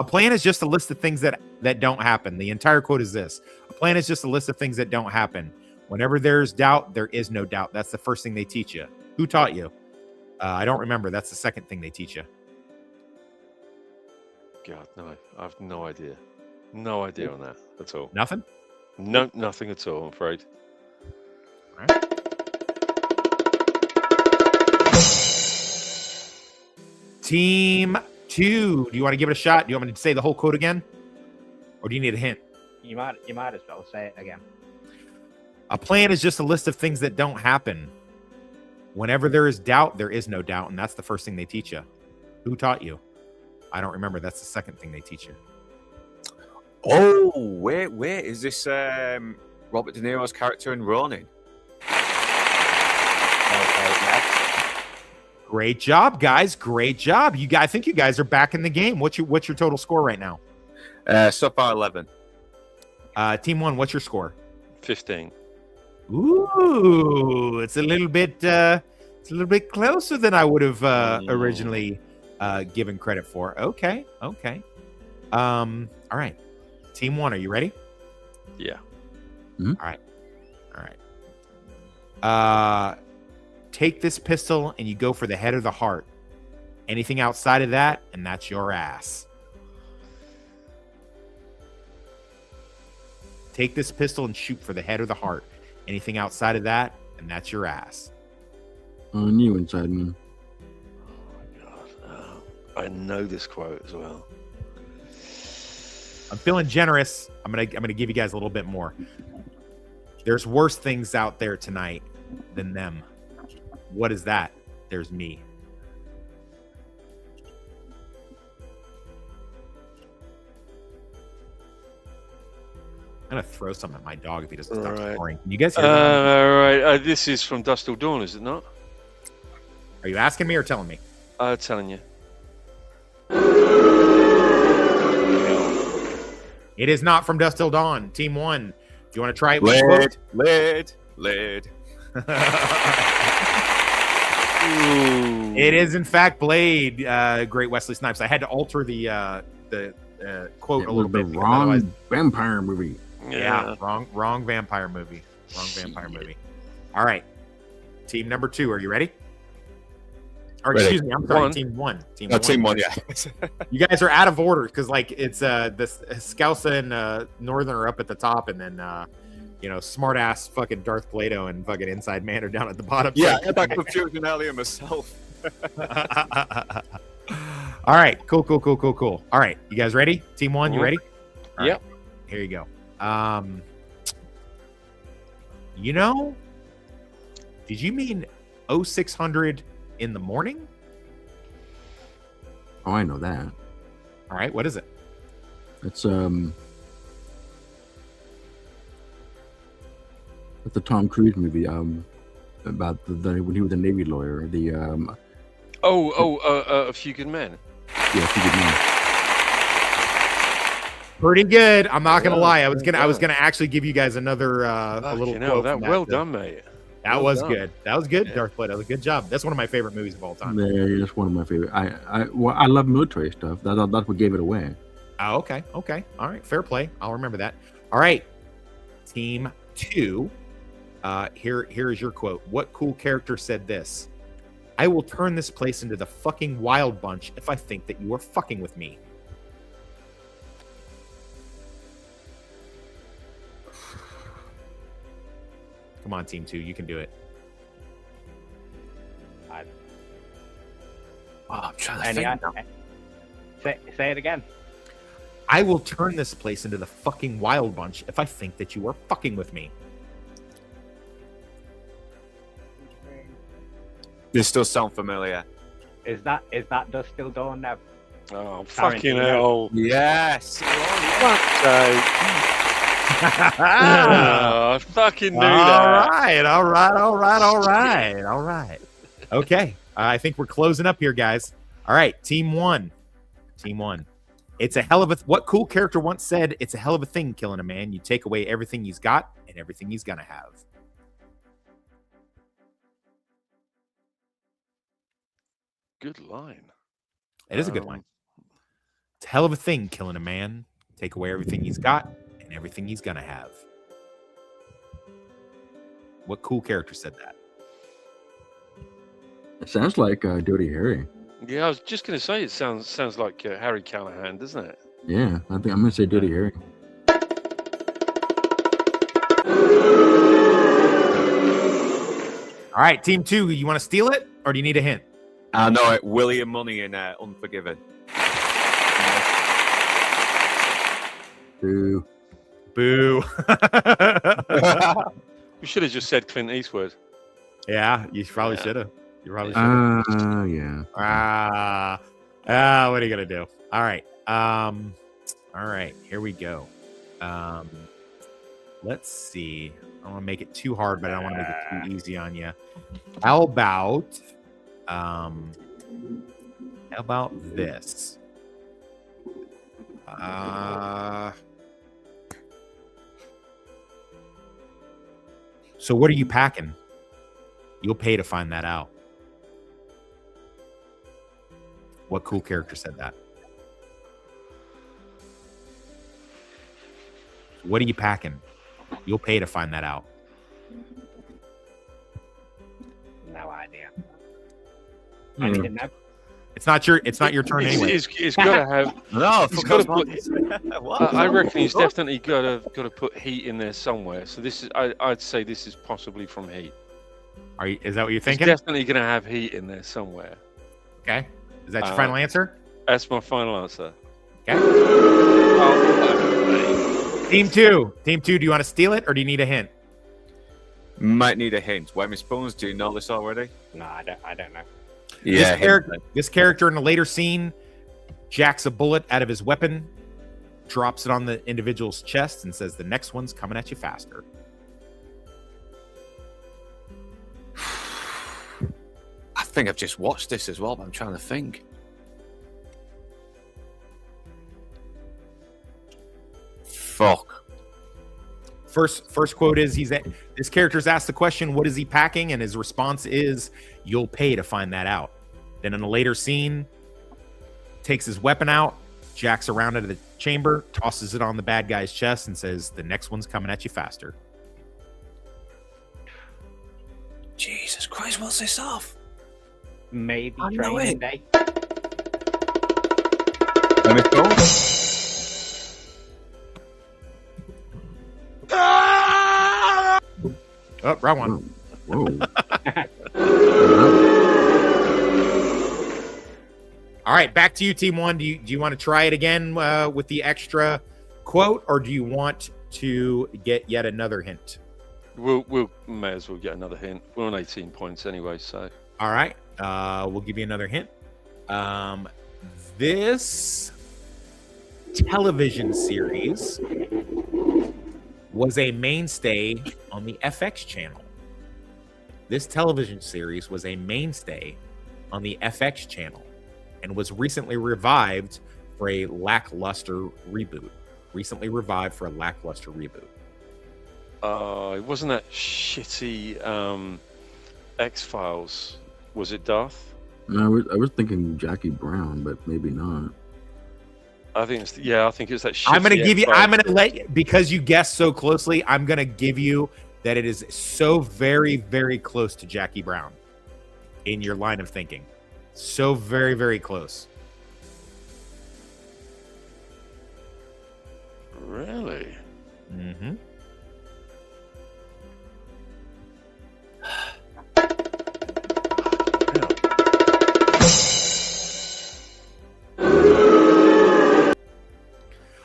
plan is just a list of things that don't happen. The entire quote is this: a plan is just a list of things that don't happen. Whenever there's doubt, there is no doubt. That's the first thing they teach you. Who taught you? I don't remember. That's the second thing they teach you. God, no, I have no idea. No idea on that at all. Nothing? No, nothing at all, I'm afraid. All right. Team 2, do you want to give it a shot? Do you want me to say the whole quote again? Or do you need a hint? You might as well say it again. A plan is just a list of things that don't happen. Whenever there is doubt, there is no doubt. And that's the first thing they teach you. Who taught you? I don't remember. That's the second thing they teach you. Oh, wait. Is this Robert De Niro's character in Ronin? Great job, guys. Great job. I think you guys are back in the game. What's your total score right now? So far 11. Team 1, what's your score? 15. Ooh, it's a little bit closer than I would have originally given credit for. Okay. All right. Team 1, are you ready? Yeah. All right. Take this pistol and you go for the head or the heart. Anything outside of that, and that's your ass. Take this pistol and shoot for the head or the heart. Anything outside of that, and that's your ass. On you inside me. Oh my God. I know this quote as well. I'm feeling generous. I'm gonna give you guys a little bit more. There's worse things out there tonight than them. What is that? There's me. I'm gonna throw something at my dog if he doesn't stop snoring. Can you guys hear that? All right. This is from Dusk Till Dawn, is it not? Are you asking me or telling me? Telling you. It is not from Dusk Till Dawn. Team 1. you want to try it with the quote? Lid. It is in fact Blade. Great Wesley Snipes. I had to alter the quote a little bit. Wrong vampire movie. Yeah, wrong vampire movie. Wrong vampire movie. All right, team number 2. Are you ready? Or Ready. excuse me, I'm sorry. One. Team 1. Team one. Yeah. You guys are out of order because like it's the Scousa and Northern are up at the top, and then smart ass fucking Darth Plato and fucking Inside Man are down at the bottom. Yeah, I had that confusion earlier myself. All right, cool. All right, you guys ready? Team 1, you ready? All Yep. right, here you go. Did you mean 0600 in the morning? Oh, I know that. All right, what is it? It's the Tom Cruise movie about when he was a Navy lawyer. A Few Good Men. Yeah, A Few Good Men. Pretty good. I'm not gonna lie. I was gonna actually give you guys another a little quote. Well done, mate. That Well was done. good. That was good, Yeah. Darth Plato. That was a good job. That's one of my favorite movies of all time. Yeah, that's one of my favorite. I love military stuff. That's what gave it away. Oh, okay. All right, fair play. I'll remember that. All right, team 2. Here is your quote. What cool character said this? I will turn this place into the fucking Wild Bunch if I think that you are fucking with me. Come on, team 2, you can do it. I'm trying to think now. Say it again. I will turn this place into the fucking Wild Bunch if I think that you are fucking with me. This does sound familiar. Is that Dusk Till Dawn now? Oh, fucking hell. Yes. Fuck's sake. I fucking knew that. All right. Okay. I think we're closing up here, guys. All right. Team 1. It's a hell of a... What cool character once said, it's a hell of a thing killing a man. You take away everything he's got and everything he's going to have. Good line. It is a good line. It's a hell of a thing killing a man. Take away everything he's got and everything he's going to have. What cool character said that? It sounds like Dirty Harry. Yeah, I was just going to say it sounds like Harry Callahan, doesn't it? Yeah, I think I'm going to say Dirty Harry. All right, team 2, you want to steal it or do you need a hint? I know it. William Money in Unforgiven. Boo. We should have just said Clint Eastwood. Yeah, you probably should have. Yeah. What are you gonna do? All right. All right, here we go. Let's see. I don't want to make it too hard, but I don't want to make it too easy on you. How about this? So what are you packing? You'll pay to find that out. What cool character said that? What are you packing? You'll pay to find that out. No idea. Hmm. I didn't know. It's not your turn anyway. It's got to have. No, he's got to put. I reckon he's What? definitely got to put Heat in there somewhere. So this is. I'd say this is possibly from Heat. Is that what you're thinking? He's definitely going to have Heat in there somewhere. Okay. Is that your final answer? That's my final answer. Okay. Team 2. Do you want to steal it or do you need a hint? Might need a hint. Wemmy Spoons, do you know this already? No, I don't know. Yeah. This character in a later scene jacks a bullet out of his weapon, drops it on the individual's chest, and says, "The next one's coming at you faster." I think I've just watched this as well, but I'm trying to think. First quote is this character's asked the question, what is he packing? And his response is, you'll pay to find that out. Then in a later scene, takes his weapon out, jacks around into the chamber, tosses it on the bad guy's chest, and says, the next one's coming at you faster. Jesus Christ, what's this off? Maybe I know training it. day. Let me go. Oh, wrong one. Whoa. All right, back to you, Team One. Do you want to try it again with the extra quote, or do you want to get yet another hint? We'll may as well get another hint. We're on 18 points anyway, so. All right, we'll give you another hint. This television series was a mainstay on the FX channel. This television series was a mainstay on the FX channel and was recently revived for a lackluster reboot. It wasn't that shitty X-Files. Was it Darth? No, I was thinking Jackie Brown, but maybe not. I think it's that shitty I'm gonna give you. X-Files. I'm gonna let because you guessed so closely. I'm gonna give you that it is so very, very close to Jackie Brown in your line of thinking. So very, very close. Really? Mm-hmm.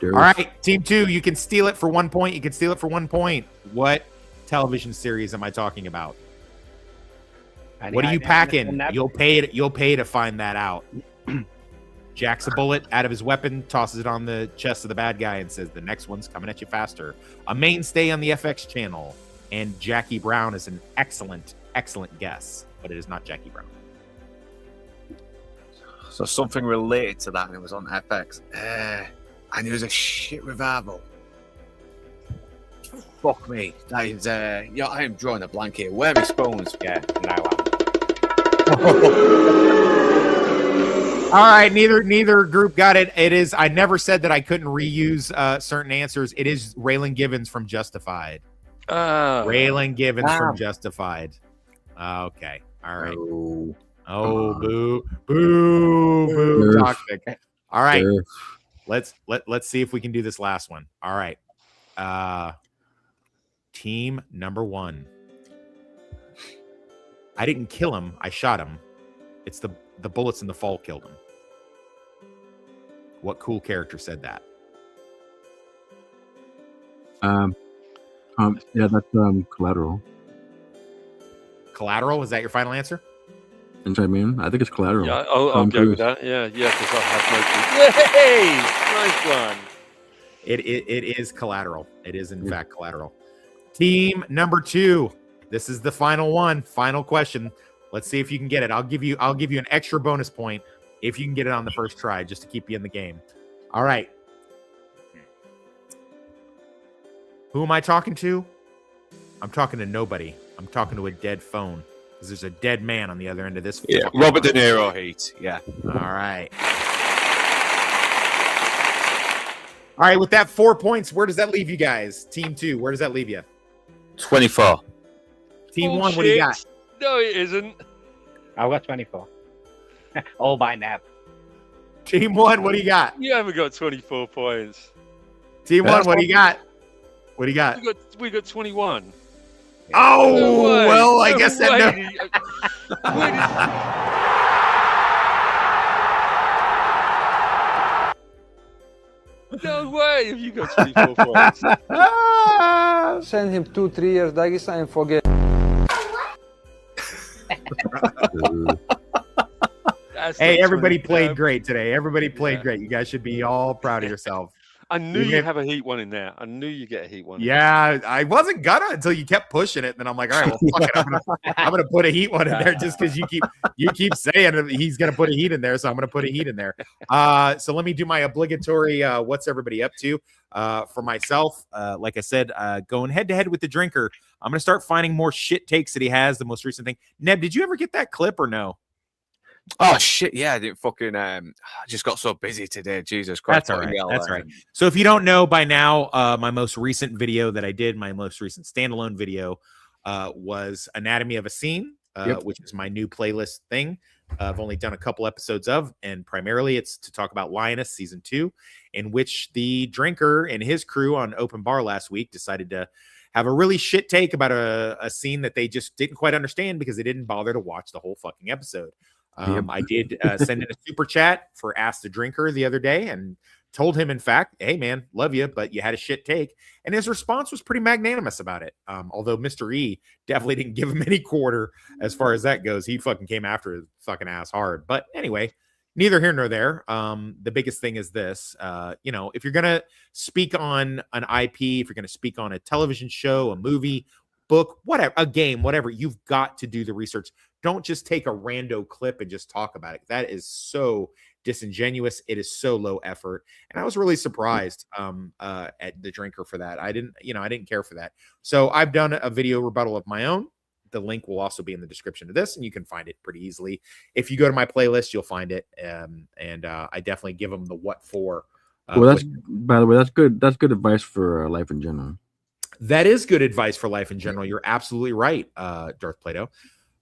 All right, Team Two, you can steal it for 1 point. What television series am I talking about? What are you packing? You'll pay to find that out. Jacks a bullet out of his weapon, tosses it on the chest of the bad guy, and says, the next one's coming at you faster. A mainstay on the FX channel. And Jackie Brown is an excellent, excellent guess, but it is not Jackie Brown. So something related to that, and it was on FX. And it was a shit revival. Fuck me. That is, I am drawing a blank here. Where are my spoons? Yeah, no. All right, neither group got it. It is. I never said that I couldn't reuse certain answers. It is Raylan Givens from Justified. Raylan Givens from Justified. Okay. All right. Oh, boo, boo, boo, toxic. All right. Let's see if we can do this last one. All right. Team number one. I didn't kill him. I shot him. It's the bullets in the fall killed him. What cool character said that? Yeah, that's Collateral. Collateral? Is that your final answer? And I mean, I think it's Collateral. Yeah, I'll go with that. Yeah, because I have no clue. Yay! Nice one. It is Collateral. It is in fact Collateral. Team number two. This is the final one. Final question. Let's see if you can get it. I'll give you an extra bonus point if you can get it on the first try, just to keep you in the game. All right. Who am I talking to? I'm talking to nobody. I'm talking to a dead phone. Because there's a dead man on the other end of this. Yeah, Robert De Niro heat. Yeah. All right. All right, with that 4 points, where does that leave you guys? Team two, where does that leave you? 24. Team one, what do you got? No, it isn't. I've got 24. All by now. Team one, what do you got? You haven't got 24 points. Team one, what do you got? What do you got? We got 21. Oh, No way. well, I No guess that. No way have you got 24 points. Send him 2-3 years Dagestan and forget. Hey, everybody played great today. Everybody played great. You guys should be all proud of yourself. I knew you'd have a heat one in there. I knew you'd get a heat one. Yeah, I wasn't gonna until you kept pushing it. Then I'm like, all right, well, fuck it. I'm gonna put a heat one in there just because you keep saying he's gonna put a heat in there, so I'm gonna put a heat in there. So let me do my obligatory what's everybody up to. For myself, like I said, going head to head with the drinker. I'm gonna start finding more shit takes that he has. The most recent thing. Neb, did you ever get that clip or no? Oh shit! Yeah, I didn't fucking. I just got so busy today. Jesus Christ! That's all right. That's right. So if you don't know by now, my most recent video that I did, my most recent standalone video, was Anatomy of a Scene, which is my new playlist thing. I've only done a couple episodes of, and primarily it's to talk about Lioness season 2, in which the drinker and his crew on Open Bar last week decided to have a really shit take about a scene that they just didn't quite understand because they didn't bother to watch the whole fucking episode. I did send in a super chat for Ask the Drinker the other day and told him, in fact, hey, man, love you, but you had a shit take. And his response was pretty magnanimous about it. Although Mr. E definitely didn't give him any quarter as far as that goes. He fucking came after his fucking ass hard. But anyway, neither here nor there. The biggest thing is this, if you're going to speak on an IP, if you're going to speak on a television show, a movie, book, whatever, a game, whatever, you've got to do the research. Don't just take a rando clip and just talk about it. That is so disingenuous. It is so low effort. And I was really surprised at the drinker for that. I didn't care for that. So I've done a video rebuttal of my own. The link will also be in the description of this, and you can find it pretty easily. If you go to my playlist, you'll find it. And I definitely give them the what for. Well, by the way, that's good. That's good advice for life in general. That is good advice for life in general. You're absolutely right, Darth Plato.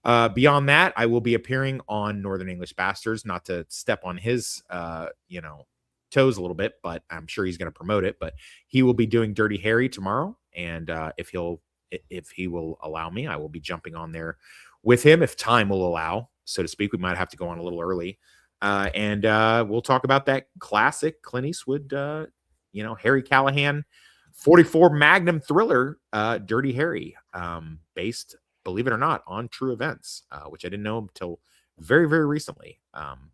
Beyond that, I will be appearing on Northern English Bastards, not to step on his, toes a little bit, but I'm sure he's going to promote it. But he will be doing Dirty Harry tomorrow, and if he will allow me, I will be jumping on there with him if time will allow, so to speak. We might have to go on a little early, and we'll talk about that classic Clint Eastwood, Harry Callahan 44 Magnum thriller, Dirty Harry, based, believe it or not, on true events, which I didn't know until very, very recently.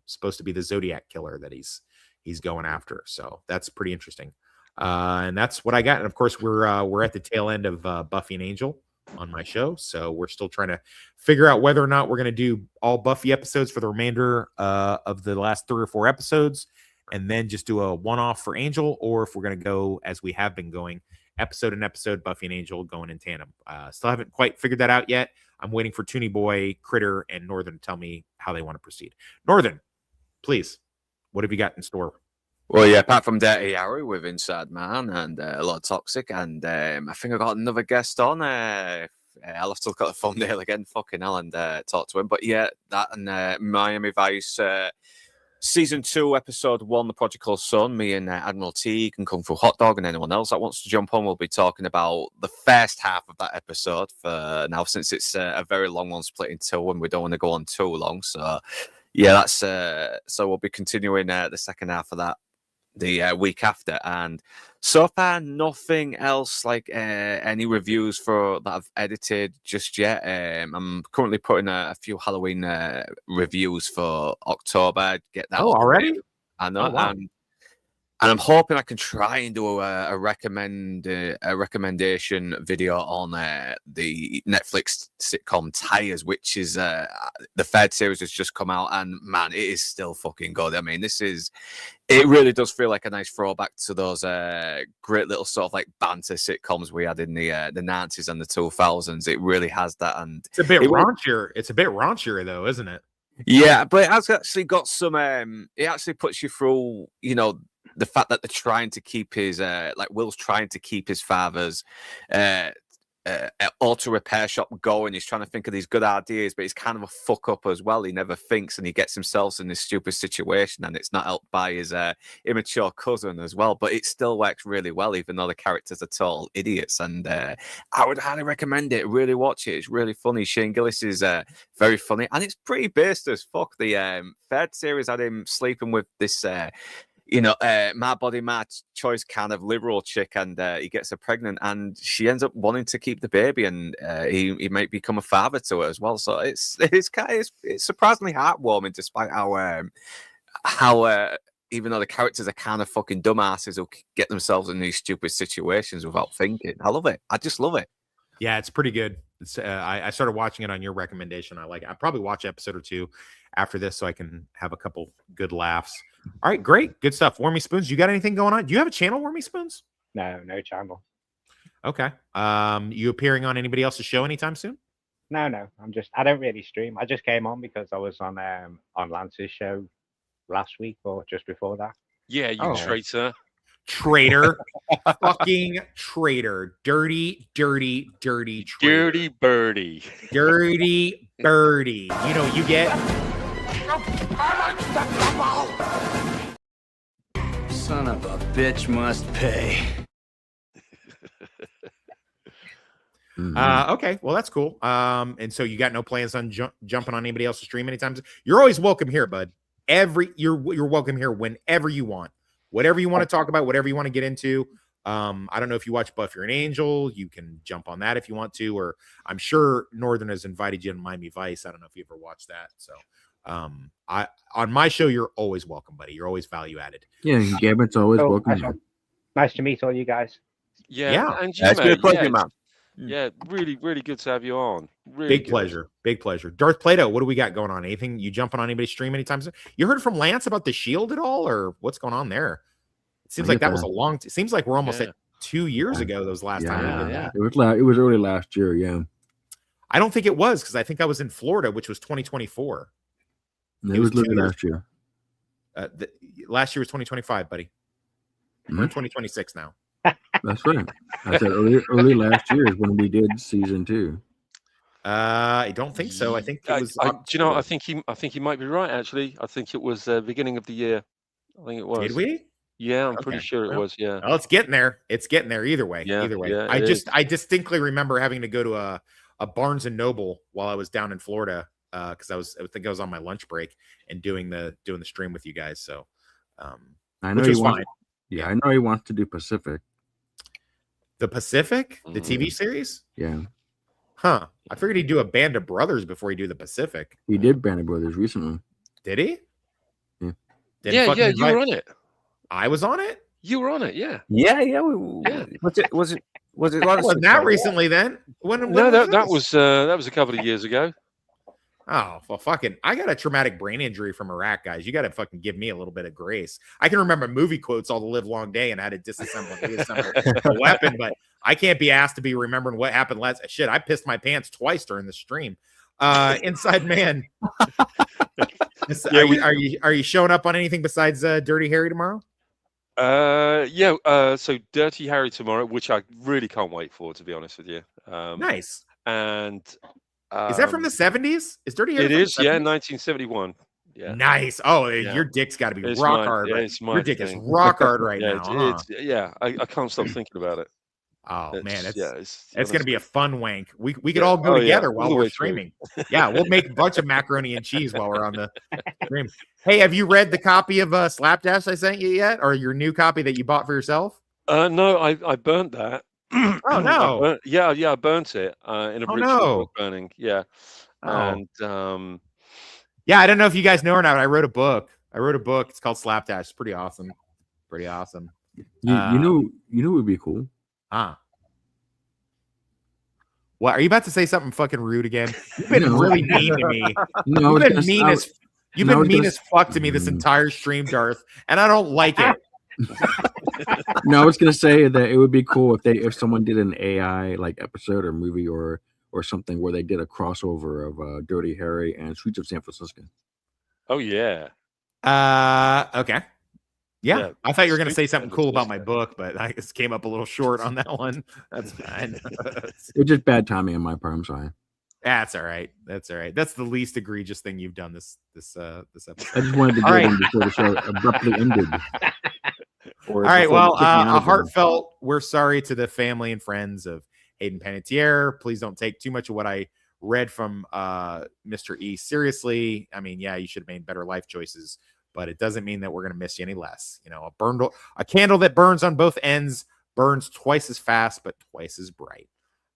Supposed to be the Zodiac killer that he's going after. So that's pretty interesting. And that's what I got. And of course, we're at the tail end of Buffy and Angel on my show. So we're still trying to figure out whether or not we're going to do all Buffy episodes for the remainder of the last 3 or 4 episodes, and then just do a one-off for Angel, or if we're going to go as we have been going, episode and episode, Buffy and Angel going in tandem. Still haven't quite figured that out yet. I'm waiting for Toonie Boy, Critter, and Northern to tell me how they want to proceed. Northern, please, what have you got in store? Well, yeah, apart from Dirty Harry with Inside Man and a lot of Toxic, and I think I got another guest on. I'll have to look at the thumbnail again, fucking hell, and talk to him. But yeah, that and Miami Vice Season 2, Episode 1, The Prodigal Son, me and Admiral T can come through Hot Dog, and anyone else that wants to jump on, we'll be talking about the first half of that episode for now, since it's a very long one split in 2, and we don't want to go on too long. So, yeah, that's so we'll be continuing the second half of that the week after. And so far, nothing else like any reviews for that I've edited just yet. I'm currently putting a few Halloween reviews for October. Get that already? I know. Oh, wow. And I'm hoping I can try and do a recommendation video on the Netflix sitcom Tires, which is the 3rd series has just come out, and man, it is still fucking good. I mean, it really does feel like a nice throwback to those great little sort of like banter sitcoms we had in the 90s and the 2000s. It really has that, and it's a bit raunchier. It's a bit raunchier though, isn't it? Yeah, but it has actually got some. It actually puts you through, the fact that they're trying to keep his, Will's trying to keep his father's auto repair shop going. He's trying to think of these good ideas, but he's kind of a fuck up as well. He never thinks, and he gets himself in this stupid situation, and it's not helped by his immature cousin as well. But it still works really well, even though the characters are total idiots. And I would highly recommend it. Really watch it. It's really funny. Shane Gillis is very funny, and it's pretty based as fuck. The 3rd series had him sleeping with this my body, my choice kind of liberal chick, and he gets her pregnant, and she ends up wanting to keep the baby, and he might become a father to it as well. So it's surprisingly heartwarming, despite how even though the characters are kind of fucking dumbasses who get themselves in these stupid situations without thinking. I love it. I just love it. Yeah, it's pretty good. It's I started watching it on your recommendation. I probably watch an episode or two after this so I can have a couple good laughs. All right, great. Good stuff. Wormy Spoons, you got anything going on? Do you have a channel, Wormy Spoons? No channel. Okay. You appearing on anybody else's show anytime soon? No. I don't really stream. I just came on because I was on Lance's show last week or just before that. Yeah, you traitor. Traitor. Fucking traitor. Dirty traitor. Dirty birdie. Dirty birdie. You know, you get... Son of a bitch must pay. Okay, well that's cool. And so you got no plans on jumping on anybody else's stream anytime soon? You're always welcome here, bud. You're welcome here whenever you want. Whatever you want to talk about, whatever you want to get into. I don't know if you watch Buffy an Angel. You can jump on that if you want to, or I'm sure Northern has invited you to Miami Vice. I don't know if you ever watched that. So on my show, you're always welcome, buddy. You're always value added. Yeah, Gabbitt's always welcome. Nice to meet all you guys. Yeah. And it's been a pleasure, man. Yeah, really, really good to have you on. Really Big pleasure. Big pleasure. Darth Plato, what do we got going on? Anything you jumping on anybody's stream anytime soon? You heard from Lance about the Shield at all, or what's going on there? It seems like that was a long. It seems like we're almost at 2 years ago. Those last time we did that. It was early last year. Yeah, I don't think it was because I think I was in Florida, which was 2024. It was late last year. Last year was 2025, buddy. We're in 2026 now. That's right. I said early last year is when we did season 2. I don't think so. I think it was. Do you know? I think he might be right. Actually, I think it was beginning of the year. I think it was. Did we? Yeah, I'm pretty sure it was. Yeah. Well, it's getting there. It's getting there. Either way. Yeah, either way. yeah, I distinctly remember having to go to a Barnes and Noble while I was down in Florida because I think I was on my lunch break and doing the stream with you guys. So, I know which was fine. Yeah, I know he wants to do Pacific. The Pacific, the TV series. Yeah. Huh. I figured he'd do a Band of Brothers before he do the Pacific. He did Band of Brothers recently. Did he? Yeah. Yeah, you were on it. I was on it. You were on it. Yeah. Yeah. Was it? Wasn't that recently then? When No, was that was a couple of years ago. Oh, well, fucking, I got a traumatic brain injury from Iraq, guys. You got to fucking give me a little bit of grace. I can remember movie quotes all the live long day and how to disassemble and reassemble a weapon, but I can't be asked to be remembering what happened last. Shit, I pissed my pants twice during the stream. Inside Man. Are you showing up on anything besides Dirty Harry tomorrow? So Dirty Harry tomorrow, which I really can't wait for, to be honest with you. Nice. And is that from the 70s? Is Dirty Harry? It is, yeah, 1971. Yeah. Nice. Oh, your dick's got to be rock hard. Yeah, right? Your dick is rock hard right now. I can't stop thinking about it. Oh man, it's going to be a fun wank. We could all go together while we're streaming. Yeah, we'll make a bunch of macaroni and cheese while we're on the stream. Hey, have you read the copy of Slapdash I sent you yet, or your new copy that you bought for yourself? No, I burnt that. Oh no! I burnt it in a ritual burning. Yeah, and yeah, I don't know if you guys know or not. But I wrote a book. It's called Slapdash. It's pretty awesome. Pretty awesome. You know, it would be cool. What are you about to say? Something fucking rude again? You've been really mean to me. No, you've been mean as fuck to me this entire stream, Darth, and I don't like it. No, I was gonna say that it would be cool if someone did an AI like episode or movie or something where they did a crossover of Dirty Harry and Streets of San Francisco. Oh yeah. Okay. Yeah, I thought you were going to say something cool about my book, but I just came up a little short on that one. That's fine. It was just bad timing on my part. I'm sorry. That's all right. That's the least egregious thing you've done this episode. I just wanted to get in before the show abruptly ended. All right. Well, a heartfelt we're sorry to the family and friends of Hayden Panettiere. Please don't take too much of what I read from Mr. E seriously. I mean, yeah, you should have made better life choices, but it doesn't mean that we're going to miss you any less. You know, a candle that burns on both ends burns twice as fast, but twice as bright,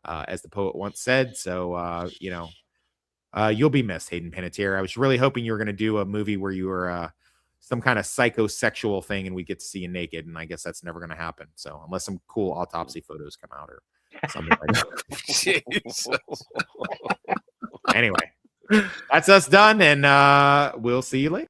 as the poet once said. So, you'll be missed, Hayden Panettiere. I was really hoping you were going to do a movie where you were some kind of psychosexual thing and we get to see you naked, and I guess that's never going to happen. So unless some cool autopsy photos come out or something like that. Jesus. Anyway, that's us done, and we'll see you later.